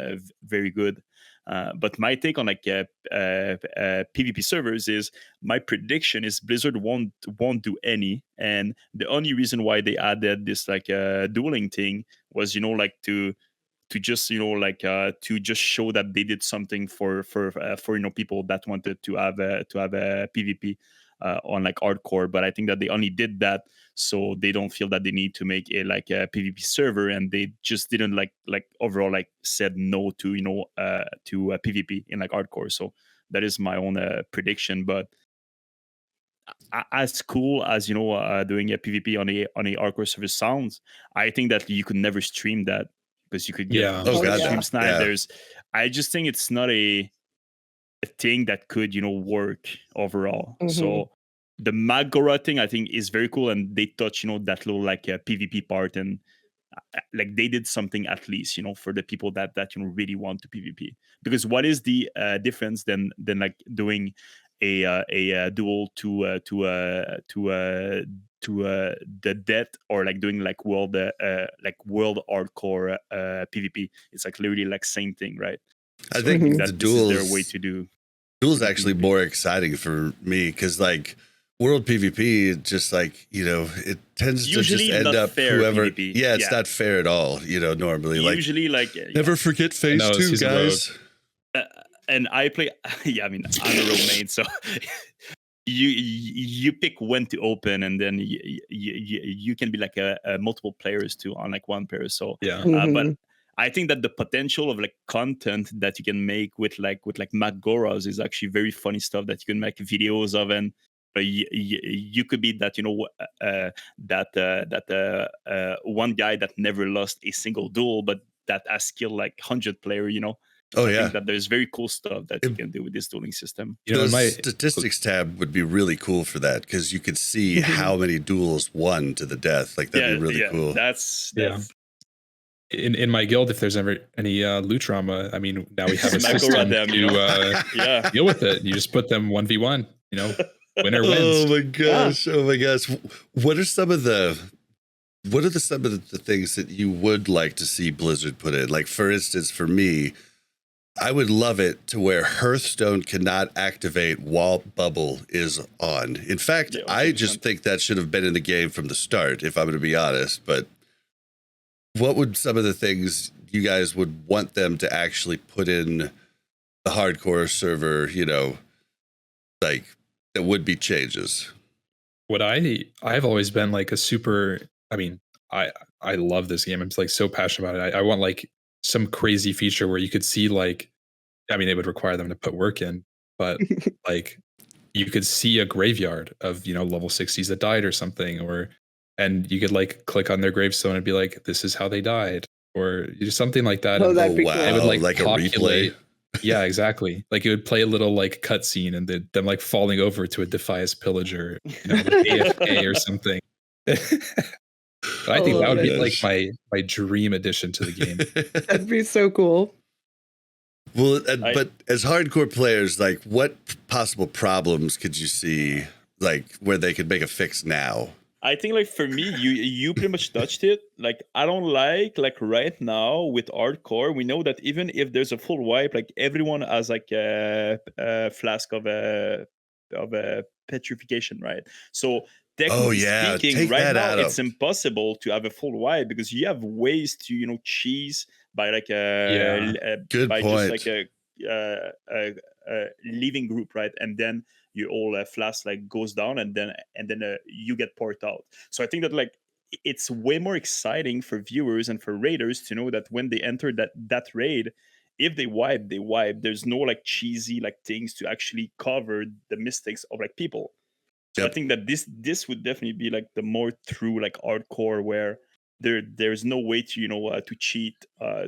very good. But my take on like PvP servers is my prediction is Blizzard won't do any, and the only reason why they added this like dueling thing was like to just to just show that they did something for people that wanted to have a PvP on like hardcore. But I think that they only did that so they don't feel that they need to make a like a PvP server, and they just didn't like overall like said no to to PvP in like hardcore. So that is my own prediction. But as cool as doing a PvP on a hardcore server sounds, I think that you could never stream that because you could get stream snipe. I just think it's not a thing that could work overall. So the Magora thing I think is very cool, and they touch that little like PvP part, and like they did something at least for the people that really want to PvP. Because what is the difference than like doing a duel to the death, or like doing like world hardcore PvP? It's like literally like same thing, right? I think that the duels, is their way to do. Duel's actually more exciting for me because like world PvP, just like it tends usually to just end up whoever. PvP. Yeah, it's not fair at all. Normally, usually like never forget phase 2, guys. And I play. I'm a rogue main, so you pick when to open, and then you can be like a multiple players too on like one player. So but I think that the potential of like content that you can make with Magoras is actually very funny stuff that you can make videos of, and you could be that one guy that never lost a single duel, but that has killed like 100 player. I think that there's very cool stuff that you can do with this dueling system. The statistics tab would be really cool for that because you could see how many duels won to the death. Like that'd be really cool. That's in my guild, if there's ever any loot trauma, now we have a system to deal with it. You just put them 1v1, winner wins. Oh my gosh. Oh my gosh. What are some of the things that you would like to see Blizzard put in? Like, for instance, for me, I would love it to where Hearthstone cannot activate while bubble is on. In fact, I just think that should have been in the game from the start, if I'm going to be honest. But what would some of the things you guys would want them to actually put in the hardcore server, you know, like there would be changes? What I've always been like a super, I mean, I love this game. I'm like so passionate about it. I want like some crazy feature where you could see like, I mean, it would require them to put work in, but like you could see a graveyard of, you know, level 60s that died or something, or, and you could like click on their gravestone and be like, this is how they died, or just something like that. Oh, And that'd be wow. cool. it would like a replay. Yeah, exactly. Like it would play a little like cutscene and them like falling over to a Defias pillager, you know, with AFK or something. I think that would be like my dream addition to the game. That'd be so cool. Well, but as hardcore players, like what possible problems could you see, like where they could make a fix now? I think like for me, you pretty much touched it. Like I don't like right now with hardcore, we know that even if there's a full wipe, like everyone has like a flask of a petrification, right? So technically speaking, take right that now out it's of- impossible to have a full wipe because you have ways to, you know, cheese by like Good by point. just like a leaving group, right? And then your whole flask like goes down, and then you get poured out. So I think that like it's way more exciting for viewers and for raiders to know that when they enter that raid, if they wipe, they wipe. There's no like cheesy like things to actually cover the mistakes of like people. So Yep. I think that this would definitely be like the more true like hardcore where there's no way to, you know, to cheat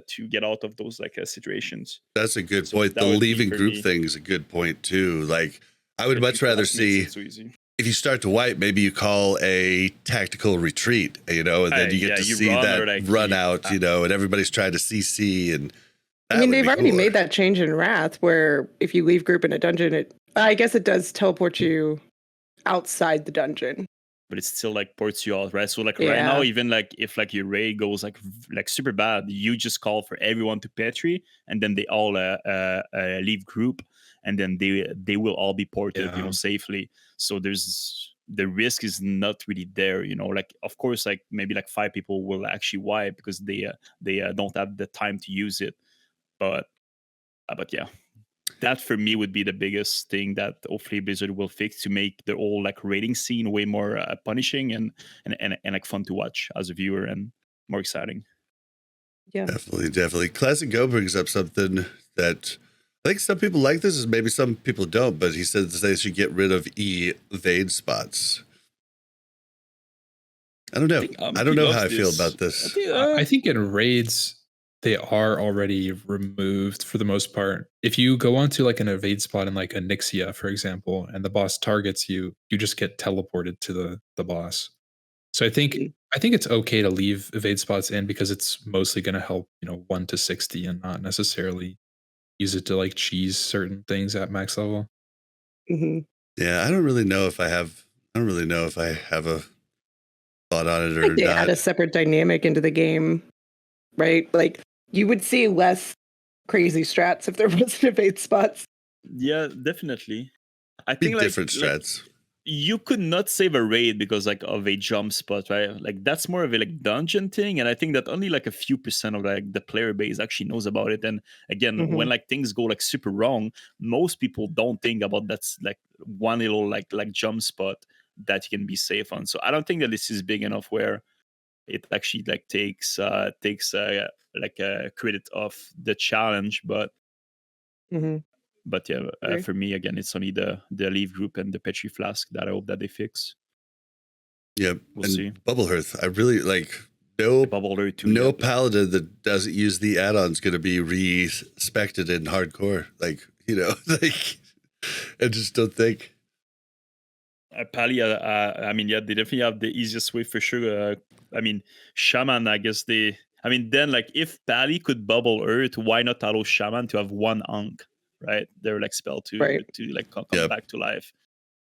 to get out of those like situations. That's a good So point. that The would be leaving for group me. thing is a good point too. Like I would I much think rather that makes see it so easy. if you start to wipe, maybe you call a tactical retreat, you know, and then you get Yeah, to you see run that or, like, run you- out, you know, and everybody's trying to CC. And I that mean, would they've be already cooler. made that change in Wrath where if you leave group in a dungeon, I guess it does teleport you outside the dungeon. But it's still like ports you out, right? So like right now, Yeah. even like if like your raid goes like super bad, you just call for everyone to Petri, and then they all leave group, and then they will all be ported, you know, Yeah. safely. So the risk is not really there, you know. Like of course, like maybe like 5 people will actually wipe because they don't have the time to use it, but yeah. That for me would be the biggest thing that hopefully Blizzard will fix to make the whole like rating scene way more punishing and like fun to watch as a viewer and more exciting. Yeah. Definitely. Classic Go brings up something that I think some people like this, maybe some people don't, but he says they should get rid of evade spots. I don't know. I don't know how I feel about this. I think in raids, they are already removed for the most part. If you go onto like an evade spot in like a Nixia, for example, and the boss targets you, you just get teleported to the boss. So I think it's okay to leave evade spots in because it's mostly going to help, you know, 1 to 60 and not necessarily use it to like cheese certain things at max level. Mm-hmm. Yeah, I don't really know if I have a thought on it or Like they not. add a separate dynamic into the game, right? Like you would see less crazy strats if there wasn't evade spots. Yeah, definitely. I Be think different strats. You could not save a raid because like of a jump spot, right? Like that's more of a like dungeon thing, and I think that only like a few percent of like the player base actually knows about it. And again, when like things go like super wrong, most people don't think about that's like one little like jump spot that you can be safe on. So I don't think that this is big enough where it actually like takes like a credit of the challenge, but yeah, for me again, it's only the leave group and the Petri flask that I hope that they fix. Yeah, we'll and see. Bubble Hearth, I really like. No paladin that doesn't use the add-ons going to be respected in hardcore. Like, you know, like I just don't think. Pally, I mean, yeah, they definitely have the easiest way for sure. I mean, Shaman, I guess then like if Pally could bubble Earth, why not allow Shaman to have one Ankh, right? They're like spell to like come back to life.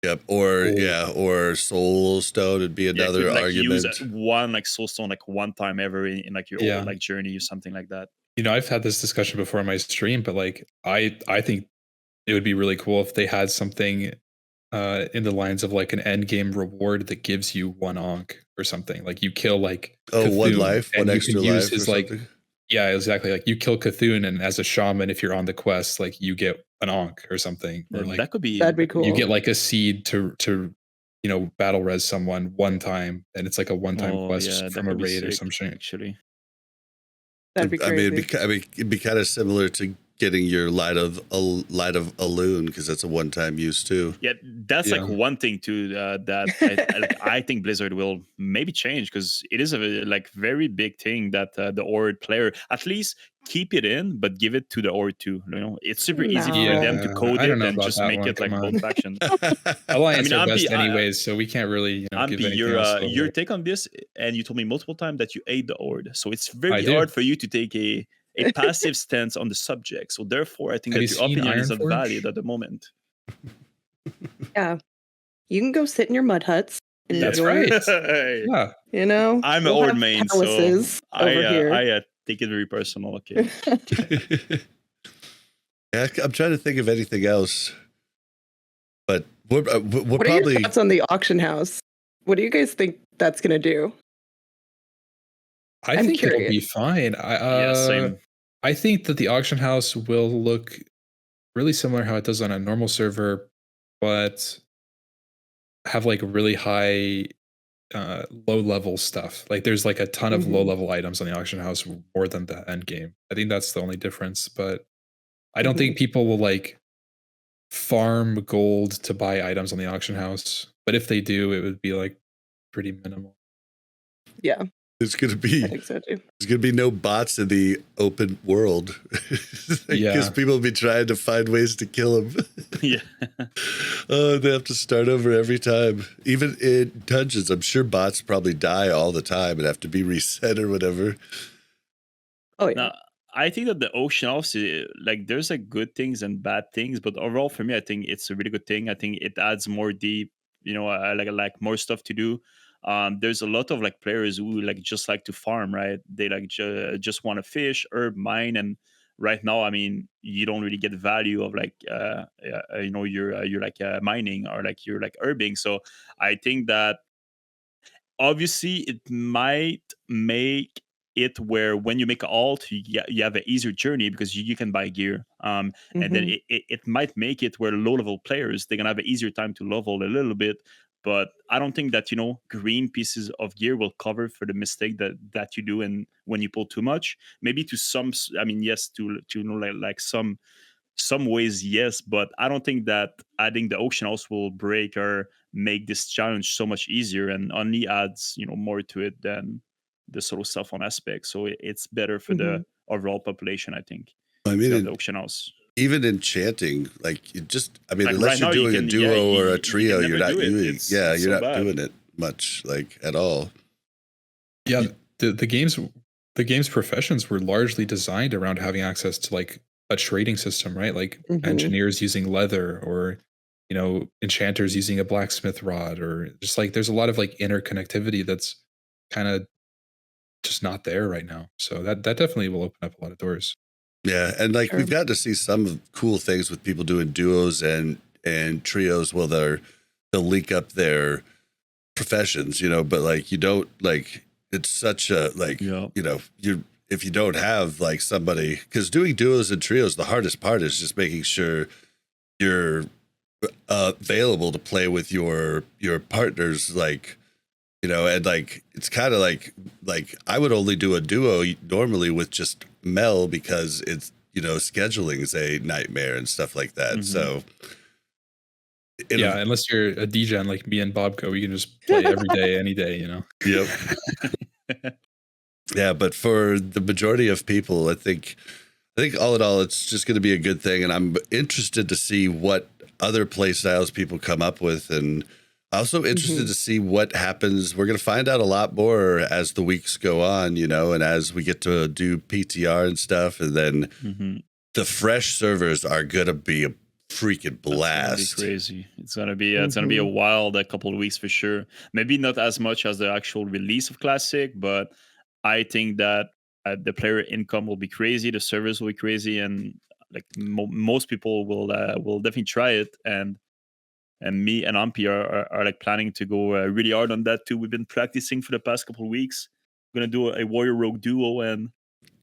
Yep. Or Soul Stone would be another argument. Use one like Soul Stone like one time ever in like your old like journey or something like that. You know, I've had this discussion before on my stream, but like I think it would be really cool if they had something in the lines of like an end game reward that gives you one Ankh or something. Like you kill like one life, one you extra can use life his or like something. Yeah, exactly. Like you kill Cthulhu, and as a shaman, if you're on the quest, like you get an Ankh or something, or like that could be That'd be cool. you get like a seed to battle res someone one time, and it's like a one-time quest yeah, that from a could be raid or sick, some shit. actually. That'd be crazy. It'd be kind of similar to getting your light of Elune, because that's a one-time use too. Yeah, that's Yeah. like one thing too that I think Blizzard will maybe change, because it is a like very big thing that the Ord player at least keep it in, but give it to the Ord too. You know, it's super easy for No. them to code I don't it know and about just that make one, it like come both on. factions. Alliance I mean, are best Ahmpy, anyways, so we can't really give Ahmpy, anything else over your it. take on this, and you told me multiple times that you hate the Ord, so it's I very do. hard for you to take a passive stance on the subject. So therefore, I think Have that you your seen opinion is not Ironforge? valid at the moment. Yeah. You can go sit in your mud huts. And That's enjoy, right. Yeah. You know, I'm an we'll Ord have main, palaces so over here. I take it very personal. Okay. Yeah, I'm trying to think of anything else, but we're What are probably your thoughts on the auction house? What do you guys think that's going to do? I I'm think it'll be curious. fine. Yeah, same. I think that the auction house will look really similar how it does on a normal server, but have like really high low level stuff. Like there's like a ton of low level items on the auction house more than the end game. I think that's the only difference, but I don't think people will like farm gold to buy items on the auction house. But if they do, it would be like pretty minimal. Yeah, there's gonna I be think so too. there's gonna be no bots in the open world, because Yeah. people will be trying to find ways to kill them. Yeah. Oh, they have to start over every time. Even in dungeons, I'm sure bots probably die all the time and have to be reset or whatever. Oh yeah. Now, I think that the auction house, like, there's like good things and bad things, but overall for me, I think it's a really good thing. I think it adds more deep, like more stuff to do. There's a lot of like players who like just like to farm, right? They like just want to fish, herb, mine, and right now, I mean, you don't really get value of like you're like mining or like you're like herbing. So I think that obviously it might make it where when you make an alt, you have an easier journey because you can buy gear. And then it might make it where low level players, they're gonna have an easier time to level a little bit. But I don't think that green pieces of gear will cover for the mistake that you do and when you pull too much. Maybe to some, I mean, yes, to like some ways, yes, but I don't think that adding the auction house will break or make this challenge so much easier, and only adds more to it than the sort of cell phone aspect. So it's better for the overall population, I think. I mean, the auction house. Even enchanting, like Like unless right you're now, doing a duo or a trio, you you're can not never do it. doing. It's You're so not bad. doing it much, like at all. Yeah, the game's professions were largely designed around having access to like a trading system, right? Like engineers using leather, or enchanters using a blacksmith rod, or just like there's a lot of like interconnectivity that's kind of just not there right now. So that definitely will open up a lot of doors. Yeah, and like we've got to see some cool things with people doing duos and trios. Well, they'll link up their professions, but like you don't like it's such a like if you don't have like somebody, because doing duos and trios, the hardest part is just making sure you're available to play with your partners, like and like it's kind of like I would only do a duo normally with just Mel, because it's scheduling is a nightmare and stuff like that. So yeah, unless you're a DJ like me and Bobka, we can just play every day, any day, Yep. Yeah, but for the majority of people, I think all in all, it's just going to be a good thing, and I'm interested to see what other play styles people come up with, and also interested to see what happens. We're going to find out a lot more as the weeks go on, and as we get to do PTR and stuff, and then the fresh servers are going to be a freaking blast. It's gonna be crazy. It's gonna be a wild couple of weeks for sure. Maybe not as much as the actual release of Classic, but I think that the player income will be crazy, the servers will be crazy, and like most people will definitely try it. And me and Ahmpy are like planning to go really hard on that too. We've been practicing for the past couple of weeks. We're gonna do a warrior rogue duo, and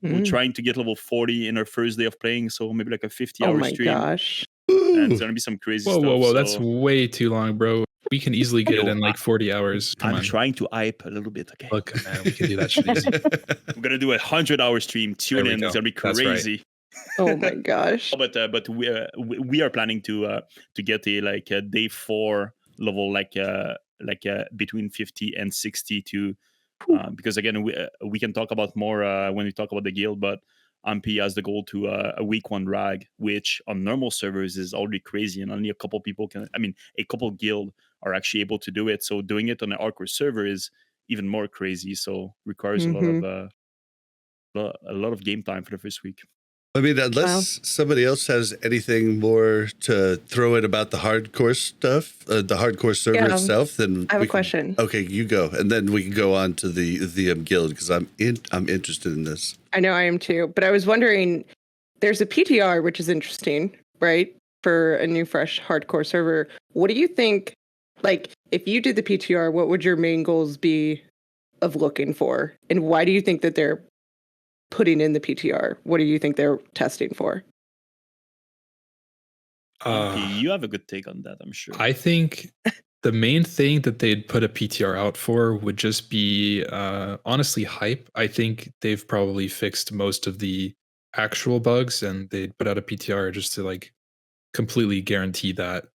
We're trying to get level 40 in our first day of playing, so maybe like a 50-hour Oh my stream. gosh. And it's gonna be some crazy stuff. Whoa! That's so way too long, bro. We can easily get it in like 40 hours. Come I'm on. trying to hype a little bit. Okay, Look, man, we can do that shit easy. we're gonna do a 100-hour stream. Tune There we in. go. It's gonna be That's right. crazy. Oh my gosh. But we are planning to get a day 4 level between 50 and 60 to because again we can talk about more when we talk about the guild, but Ahmpy has the goal to a week 1 rag, which on normal servers is already crazy, and only a couple people a couple guild are actually able to do it. So doing it on an hardcore server is even more crazy. So requires a lot of game time for the first week. I mean, unless somebody else has anything more to throw in about the hardcore stuff, the hardcore server itself, then I have a question. Okay, you go, and then we can go on to the guild because I'm interested in this. I know I am too, but I was wondering, there's a PTR which is interesting, right? For a new, fresh hardcore server. What do you think? Like, if you did the PTR, what would your main goals be of looking for, and why do you think that they're putting in the PTR? What do you think they're testing for? You have a good take on that, I'm sure. I think the main thing that they'd put a PTR out for would just be honestly hype. I think they've probably fixed most of the actual bugs, and they'd put out a PTR just to like completely guarantee that,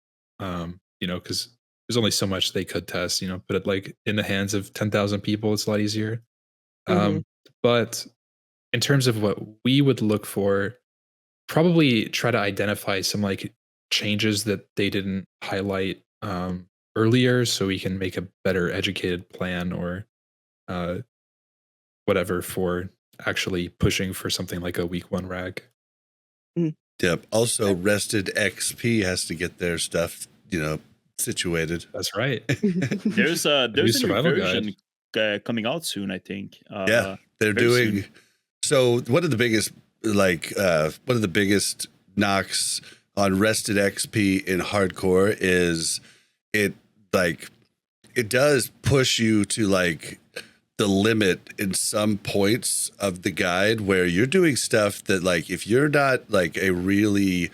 because there's only so much they could test. Put it like in the hands of 10,000 people, it's a lot easier. But in terms of what we would look for, probably try to identify some like changes that they didn't highlight earlier, so we can make a better educated plan or whatever for actually pushing for something like a week 1 rag. Yep. Also, Rested XP has to get their stuff, situated. That's right. There's a new survival version coming out soon, I think. Yeah, they're doing. Soon. So one of the biggest knocks on Rested XP in hardcore is it does push you to like the limit in some points of the guide where you're doing stuff that like if you're not like a really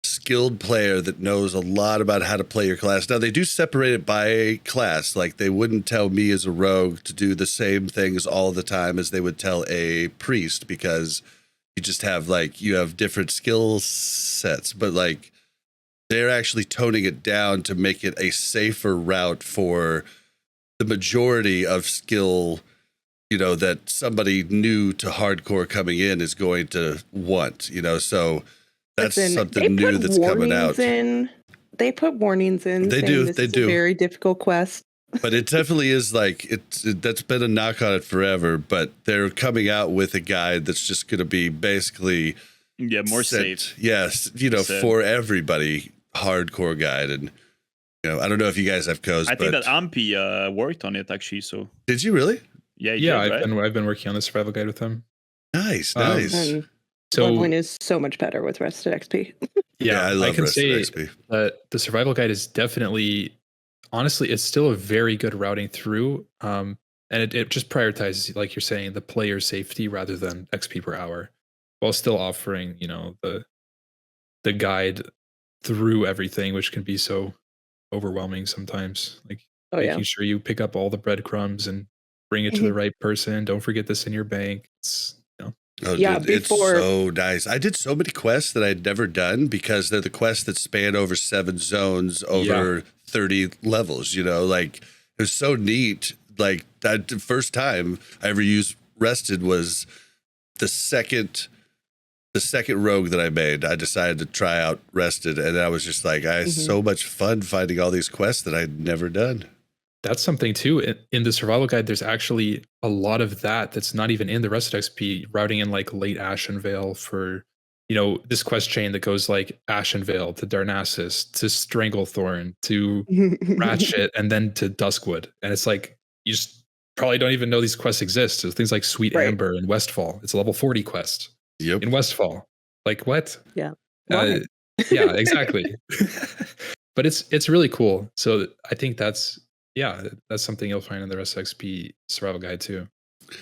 skilled player that knows a lot about how to play your class. Now they do separate it by class. Like they wouldn't tell me as a rogue to do the same things all the time as they would tell a priest, because you just have you have different skill sets, but like they're actually toning it down to make it a safer route for the majority of skill, that somebody new to hardcore coming in is going to want, so that's something new that's coming out. They put warnings in. They do. This is a very difficult quest. But it definitely is that's been a knock on it forever. But they're coming out with a guide that's just going to be basically more safe. Yes, for everybody, hardcore guide. And I don't know if you guys have codes. I think that Ahmpy worked on it actually. So did you really? Yeah. I've been working on the survival guide with them. Nice. So leveling is so much better with Rested XP. Yeah, I love I can Rested say XP. that the survival guide is definitely, honestly, it's still a very good routing through. And it just prioritizes, like you're saying, the player safety rather than XP per hour, while still offering, the guide through everything, which can be so overwhelming sometimes. Like making sure you pick up all the breadcrumbs and bring it to the right person. Don't forget this in your bank. It's Oh, yeah, dude, it's so nice. I did so many quests that I'd never done because they're the quests that span over 7 zones over 30 levels, like it was so neat. Like that the first time I ever used Rested was the second rogue that I made. I decided to try out Rested, and I was just like, I had so much fun finding all these quests that I'd never done. That's something too. In the survival guide, there's actually a lot of that's not even in the Rested XP, routing in like late Ashenvale for, this quest chain that goes like Ashenvale to Darnassus to Stranglethorn to Ratchet and then to Duskwood. And it's like, you just probably don't even know these quests exist. So things like Sweet Amber and Westfall. It's a level 40 quest in Westfall. Like what? Yeah. Yeah, exactly. But it's really cool. So I think that's something you'll find in the Rested XP survival guide too.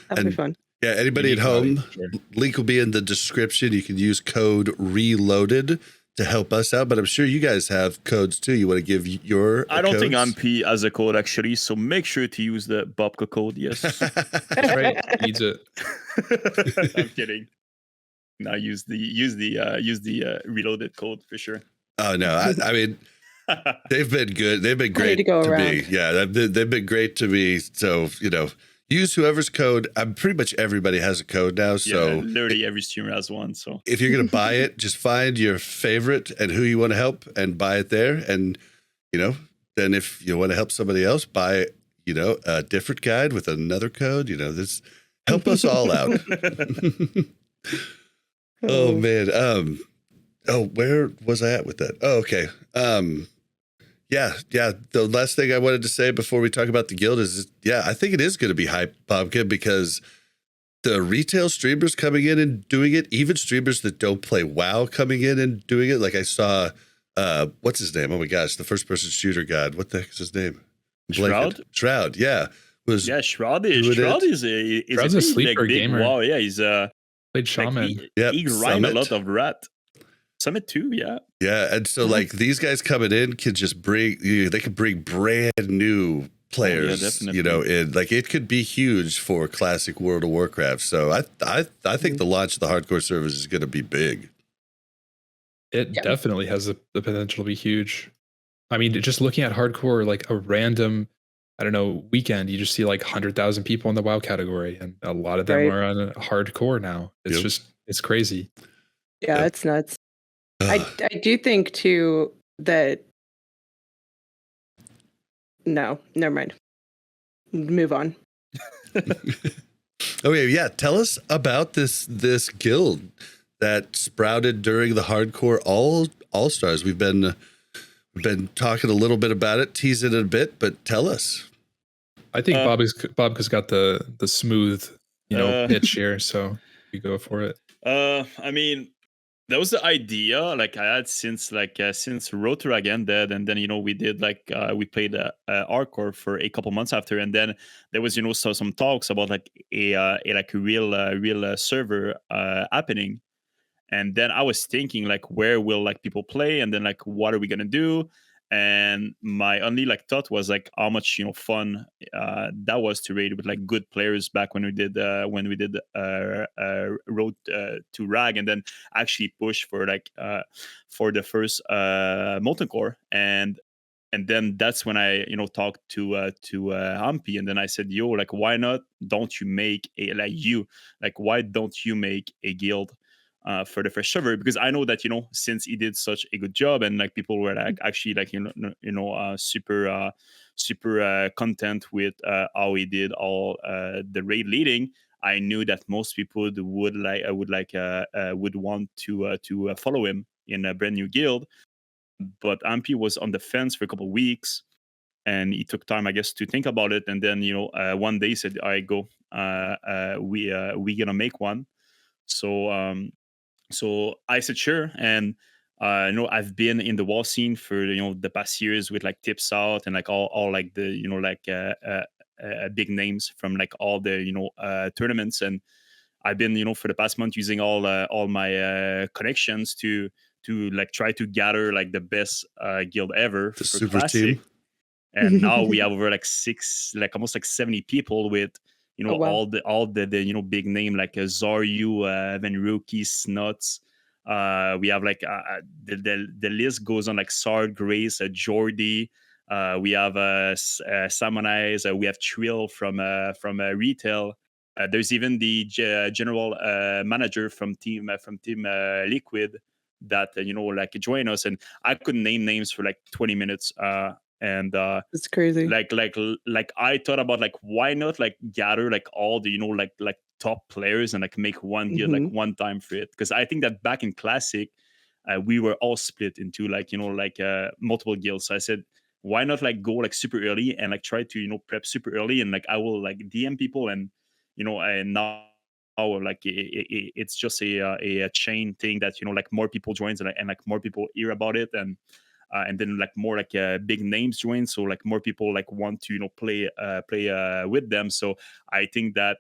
That'll be fun. Yeah, anybody at Unique value, home, sure. link will be in the description. You can use code RELOADED to help us out, but I'm sure you guys have codes too. You want to give your I don't think codes? Ahmpy has a code actually, so make sure to use the Bobka code. Yes. That's right. He needs it. I'm kidding. No, use the reloaded code for sure. Oh no, I mean they've been good. They've been Plenty great to go to me. around. Yeah, they've been great to me. So use whoever's code. I'm pretty much everybody has a code now. So Yeah, literally every streamer has one. So if you're gonna buy it, just find your favorite and who you want to help and buy it there. And then if you want to help somebody else, buy a different guide with another code. This help us all out. Oh man. Where was I at with that? Oh, okay. Yeah. The last thing I wanted to say before we talk about the guild is, I think it is going to be hype, Bobka, because the retail streamers coming in and doing it, even streamers that don't play WoW coming in and doing it. Like I saw, what's his name? Oh my gosh, the first person shooter god. What the heck is his name? Shroud. Shroud. Yeah. Shroud doing is Shroud's a pretty, sleeper big, gamer. Wow, yeah, he's Played Shaman. he grind a Summit. lot of rat. Summit too, yeah. Yeah, and so like these guys coming in can just bring they could bring brand new players, definitely. in like it could be huge for classic World of Warcraft. So I think the launch of the hardcore servers is going to be big. It Yeah. definitely has the potential to be huge. I mean, just looking at hardcore, like a random, I don't know, weekend, you just see like 100,000 people in the WoW category, and a lot of them Right. are on a hardcore now. It's Yep. it's crazy. Yeah, Yep. it's nuts. I do think too that no, never mind. Move on. Okay, yeah. Tell us about this guild that sprouted during the hardcore all stars. We've been talking a little bit about it, teasing it a bit, but tell us. I think Bobka's got the smooth, pitch here, so we go for it. I mean, that was the idea like I had since Road to Rag ended, and then we did we played hardcore for a couple months after, and then there was some talks about like a real server happening. And then I was thinking like, where will like people play, and then like what are we gonna do? And my only like thought was like how much fun that was to raid with like good players back when we did Road to Rag, and then actually push for for the first Molten Core. And then that's when I talked to Ahmpy, and then I said, yo, like why not don't you make why don't you make a guild for the first server? Because I know that since he did such a good job, and like people were like actually like super content with how he did all the raid leading. I knew that most people would want to follow him in a brand new guild. But Ahmpy was on the fence for a couple of weeks, and he took time, I guess, to think about it. And then one day he said, "I go. We gonna make one." So I said sure, and I've been in the wall scene for the past years with like Tips Out and like all like the big names from like all the tournaments, and I've been for the past month using all my connections to like try to gather like the best guild ever The for super Classic. team. And now we have over like almost like 70 people with Oh, wow. all the big name like Zaryu, Venruki, Snuts. We have like the list goes on, like Sard, Grace, Jordy. We have Samonize. We have Trill from retail. There's even the general manager from Team Liquid that like join us, and I could name names for like 20 minutes. And It's crazy. like I thought about like why not like gather like all the like top players and like make one guild like one time for it, because I think that back in Classic we were all split into like multiple guilds. So I said, why not like go like super early and like try to prep super early, and like I will like DM people, and and now like it's just a chain thing that like more people joins, and like more people hear about it, and then like more like big names join, so like more people like want to play with them. So I think that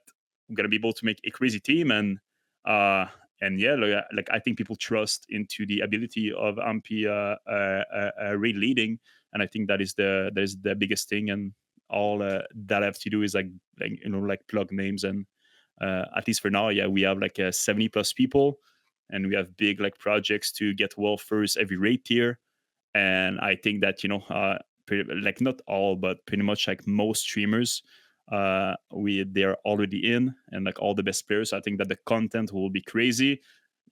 gonna be able to make a crazy team, and yeah, like I think people trust into the ability of Ahmpy raid leading, and I think that is the biggest thing. And all that I have to do is like plug names, and at least for now, yeah, we have like 70 plus people, and we have big like projects to get well first every raid tier. And I think that like not all, but pretty much like most streamers, they're already in, and like all the best players. I think that the content will be crazy.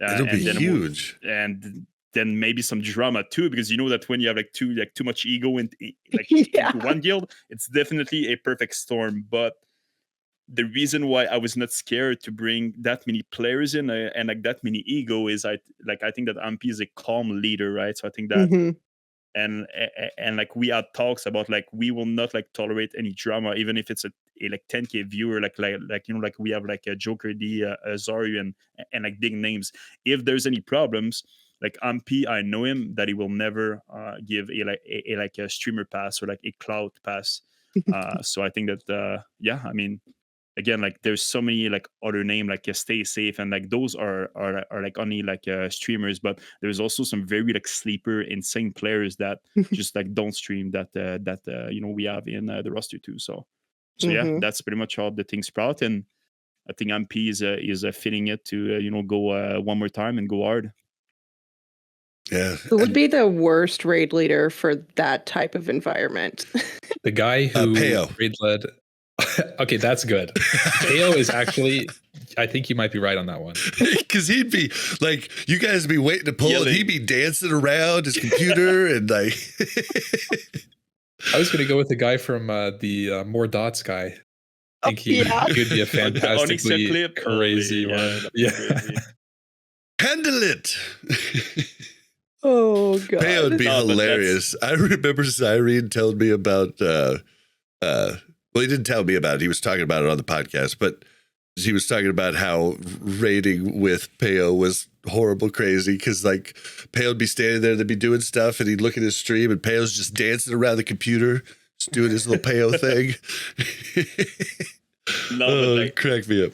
It'll be huge, and then maybe some drama too, because you know that when you have like too much ego into one guild, it's definitely a perfect storm. But the reason why I was not scared to bring that many players in and like that many ego is I think that Ahmpy is a calm leader, right? So I think that. Mm-hmm. And like we had talks about like we will not like tolerate any drama, even if it's a like 10K viewer, like we have like a Joker D, Zaryu, and like big names. If there's any problems, like Ahmpy, I know him that he will never give a streamer pass or like a cloud pass. So I think that yeah, I mean, again, like there's so many like other name like Stay Safe, and like those are like only like streamers, but there's also some very like sleeper insane players that just like don't stream that we have in the roster too. So yeah, that's pretty much how the thing sprout, and I think Ahmpy is fitting it to go one more time and go hard. Yeah. Who would be the worst raid leader for that type of environment? The guy who Peo. raid led. Okay, that's good. Peo is actually, I think you might be right on that one. Because he'd be like, you guys would be waiting to pull, Yelling. and he'd be dancing around his computer and like. I was going to go with the guy from the More Dots guy. I think he could be a fantastically crazy one. Yeah. Crazy. Handle it. Oh god, Peo would be hilarious. I remember Cyrene told me about. Well, he didn't tell me about it. He was talking about it on the podcast, but he was talking about how raiding with Peo was horrible crazy, because like Peo would be standing there, they'd be doing stuff, and he'd look at his stream, and Peo's just dancing around the computer, just doing his little Peo thing. No, but like, crack me up.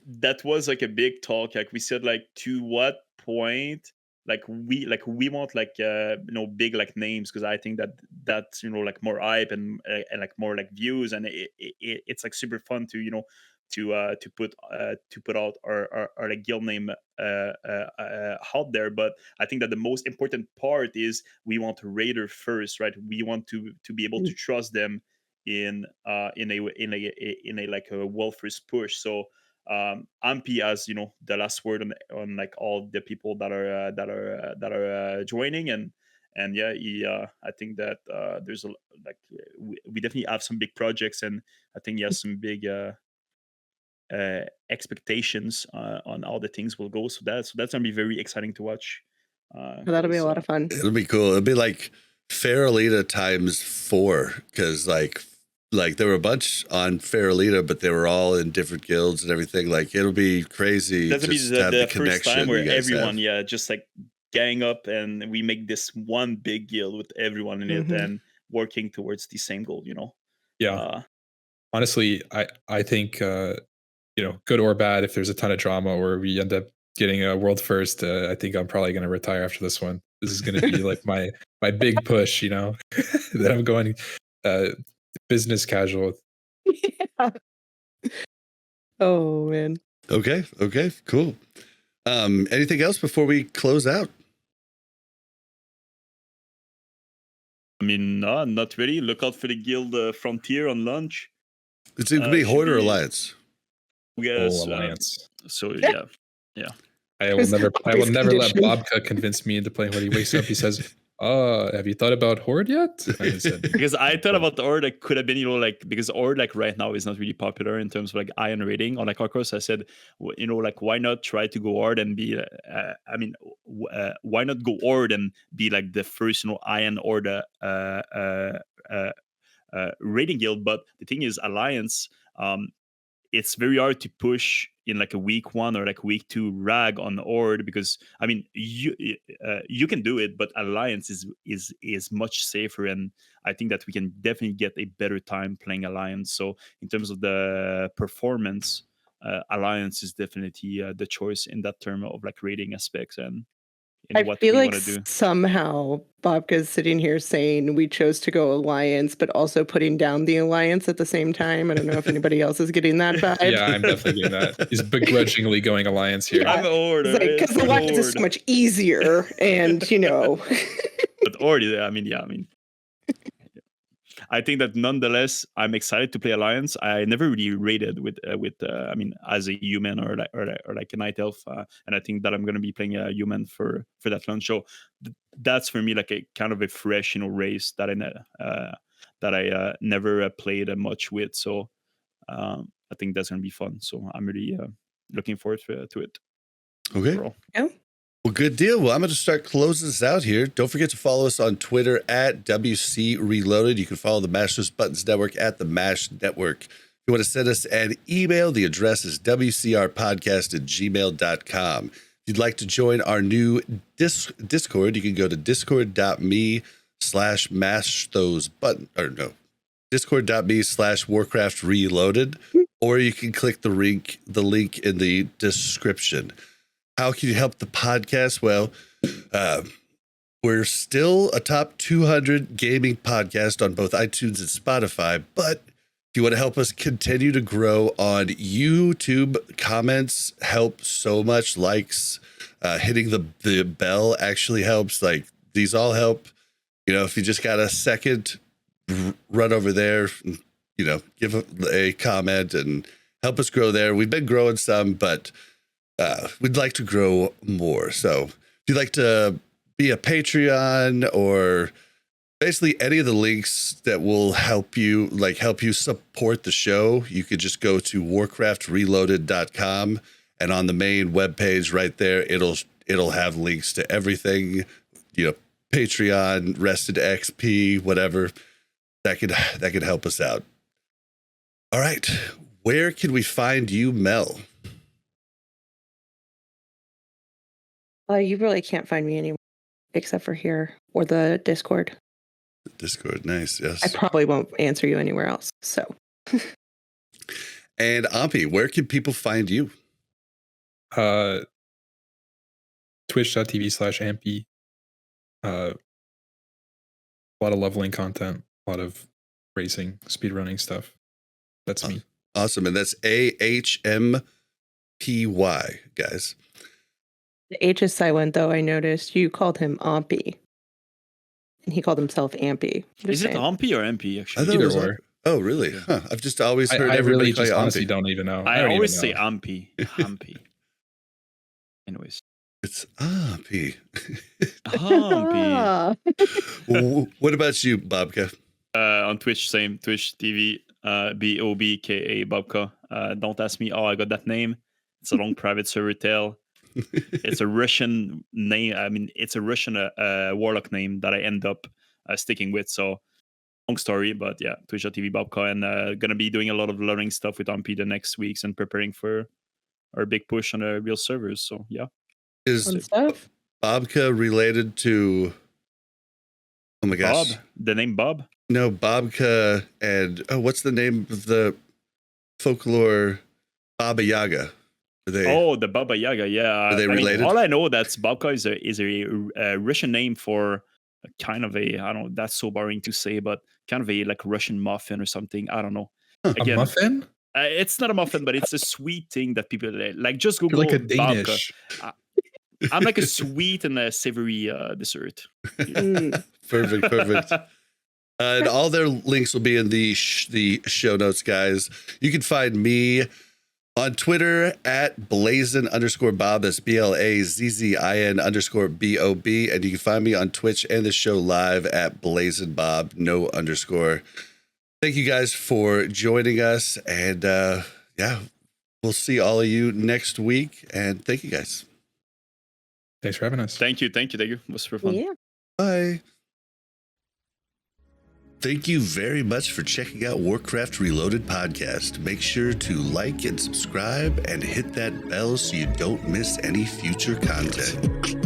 that was like a big talk. Like we said, like to what point like we want like big like names, because I think that's like more hype and like more like views, and it's like super fun to to put out our like guild name out there. But I think that the most important part is we want to raider first, right? We want to be able to trust them in a like a well first push. So Ahmpy has the last word on like all the people that are joining, and yeah, I think that there's we definitely have some big projects, and I think he has some big expectations on how the things will go. So that's gonna be very exciting to watch. that'll be a lot of fun. It'll be cool. It'll be like Faralita times 4, because like there were a bunch on Faralita, but they were all in different guilds and everything. Like it'll be crazy. That'll be just to have the connection first time where you guys everyone, have. just like gang up, and we make this one big guild with everyone in it, and working towards the same goal. Yeah. Honestly, I think good or bad, if there's a ton of drama or we end up getting a world first, I think I'm probably going to retire after this one. This is going to be like my big push, that I'm going business casual. Yeah. Oh man. Okay, cool. Anything else before we close out? I mean, not really. Look out for the guild Frontier on launch. It's going to be Horde or Alliance? Yes, Alliance. So yeah. I will never let Bobka convince me into playing Horde. He wakes up, he says, have you thought about Horde yet? I said, because I thought about the Horde, like could have been, like, because Horde like right now is not really popular in terms of like iron rating on like Warcraft. I said, like why not try to go Horde and be why not go Horde and be like the first iron Horde rating guild. But the thing is, Alliance, it's very hard to push in like a week 1 or like week 2 rag on Horde, because I mean you can do it, but Alliance is much safer, and I think that we can definitely get a better time playing Alliance. So in terms of the performance, Alliance is definitely the choice in that term of like rating aspects and I what feel we like want to do. somehow Bobka's sitting here saying we chose to go Alliance, but also putting down the Alliance at the same time. I don't know if anybody else is getting that vibe. Yeah, I'm definitely getting that. He's begrudgingly going Alliance here. I'm a horde. It's like, because Alliance is so much easier, and But already, I mean, I think that nonetheless, I'm excited to play Alliance. I never really raided with I mean, as a human or like a night elf, and I think that I'm going to be playing a human for that launch. So that's for me like a kind of a fresh race that I never played much with. So I think that's going to be fun. So I'm really looking forward to it. Okay. Overall. Yeah. Well, good deal. Well, I'm going to start closing this out here. Don't forget to follow us on Twitter at WC Reloaded. You can follow the Mash Those Buttons Network at the Mash Network. If you want to send us an email, the address is wcrpodcast@gmail.com. If you'd like to join our new Discord, you can go to discord.me/Warcraft Reloaded, or you can click the link in the description. How can you help the podcast? Well, we're still a top 200 gaming podcast on both iTunes and Spotify. But if you want to help us continue to grow on YouTube, comments help so much. Likes, hitting the bell actually helps. Like, these all help. If you just got a second, run over there, give a comment and help us grow there. We've been growing some, but we'd like to grow more. So if you'd like to be a Patreon or basically any of the links that will help you support the show, you could just go to warcraftreloaded.com, and on the main webpage right there, it'll have links to everything, Patreon, Rested XP, whatever that could help us out. All right. Where can we find you, Mel? You really can't find me anywhere except for here or the Discord. Discord, nice, yes. I probably won't answer you anywhere else. So. And Ahmpy, where can people find you? Twitch.tv/Ahmpy. A lot of leveling content, a lot of racing, speedrunning stuff. That's me. Awesome. And that's AHMPY, guys. The H is silent, though. I noticed you called him Ahmpy, and he called himself Ahmpy. Is it Ahmpy or MP? Actually, Either or. Oh, really? Huh. I've just always heard everybody call you Ahmpy. Honestly don't even know. I always say Ahmpy. Ahmpy. Anyways, it's Ahmpy. Ahmpy. What about you, Bobka? On Twitch, same. Twitch TV, BOBKA Bobka. Don't ask me how I got that name. It's a long private server tale. It's a Russian name. I mean, it's a Russian warlock name that I end up sticking with. So, long story, but yeah, Twitch.tv Bobka, and gonna be doing a lot of learning stuff with Ahmpy the next weeks and preparing for our big push on the real servers. So, yeah. Is Bobka related to? Oh my gosh, Bob? The name Bob? No, Bobka and what's the name of the folklore? Baba Yaga. The Baba Yaga, yeah. Are they related? All I know that's Bobka is a Russian name for kind of a, I don't know, that's so boring to say, but kind of a like Russian muffin or something. I don't know. Again, a muffin? It's not a muffin, but it's a sweet thing that people like. Just Google like a Danish. Bobka. I'm like a sweet and a savory dessert. Perfect. And all their links will be in the show notes, guys. You can find me on Twitter at Blazin_Bob. That's BLAZZIN_BOB. And you can find me on Twitch and the show live at BlazinBob, _. Thank you guys for joining us. And we'll see all of you next week. And thank you guys. Thanks for having us. Thank you. It was super fun. Yeah. Bye. Thank you very much for checking out Warcraft Reloaded Podcast. Make sure to like and subscribe and hit that bell so you don't miss any future content.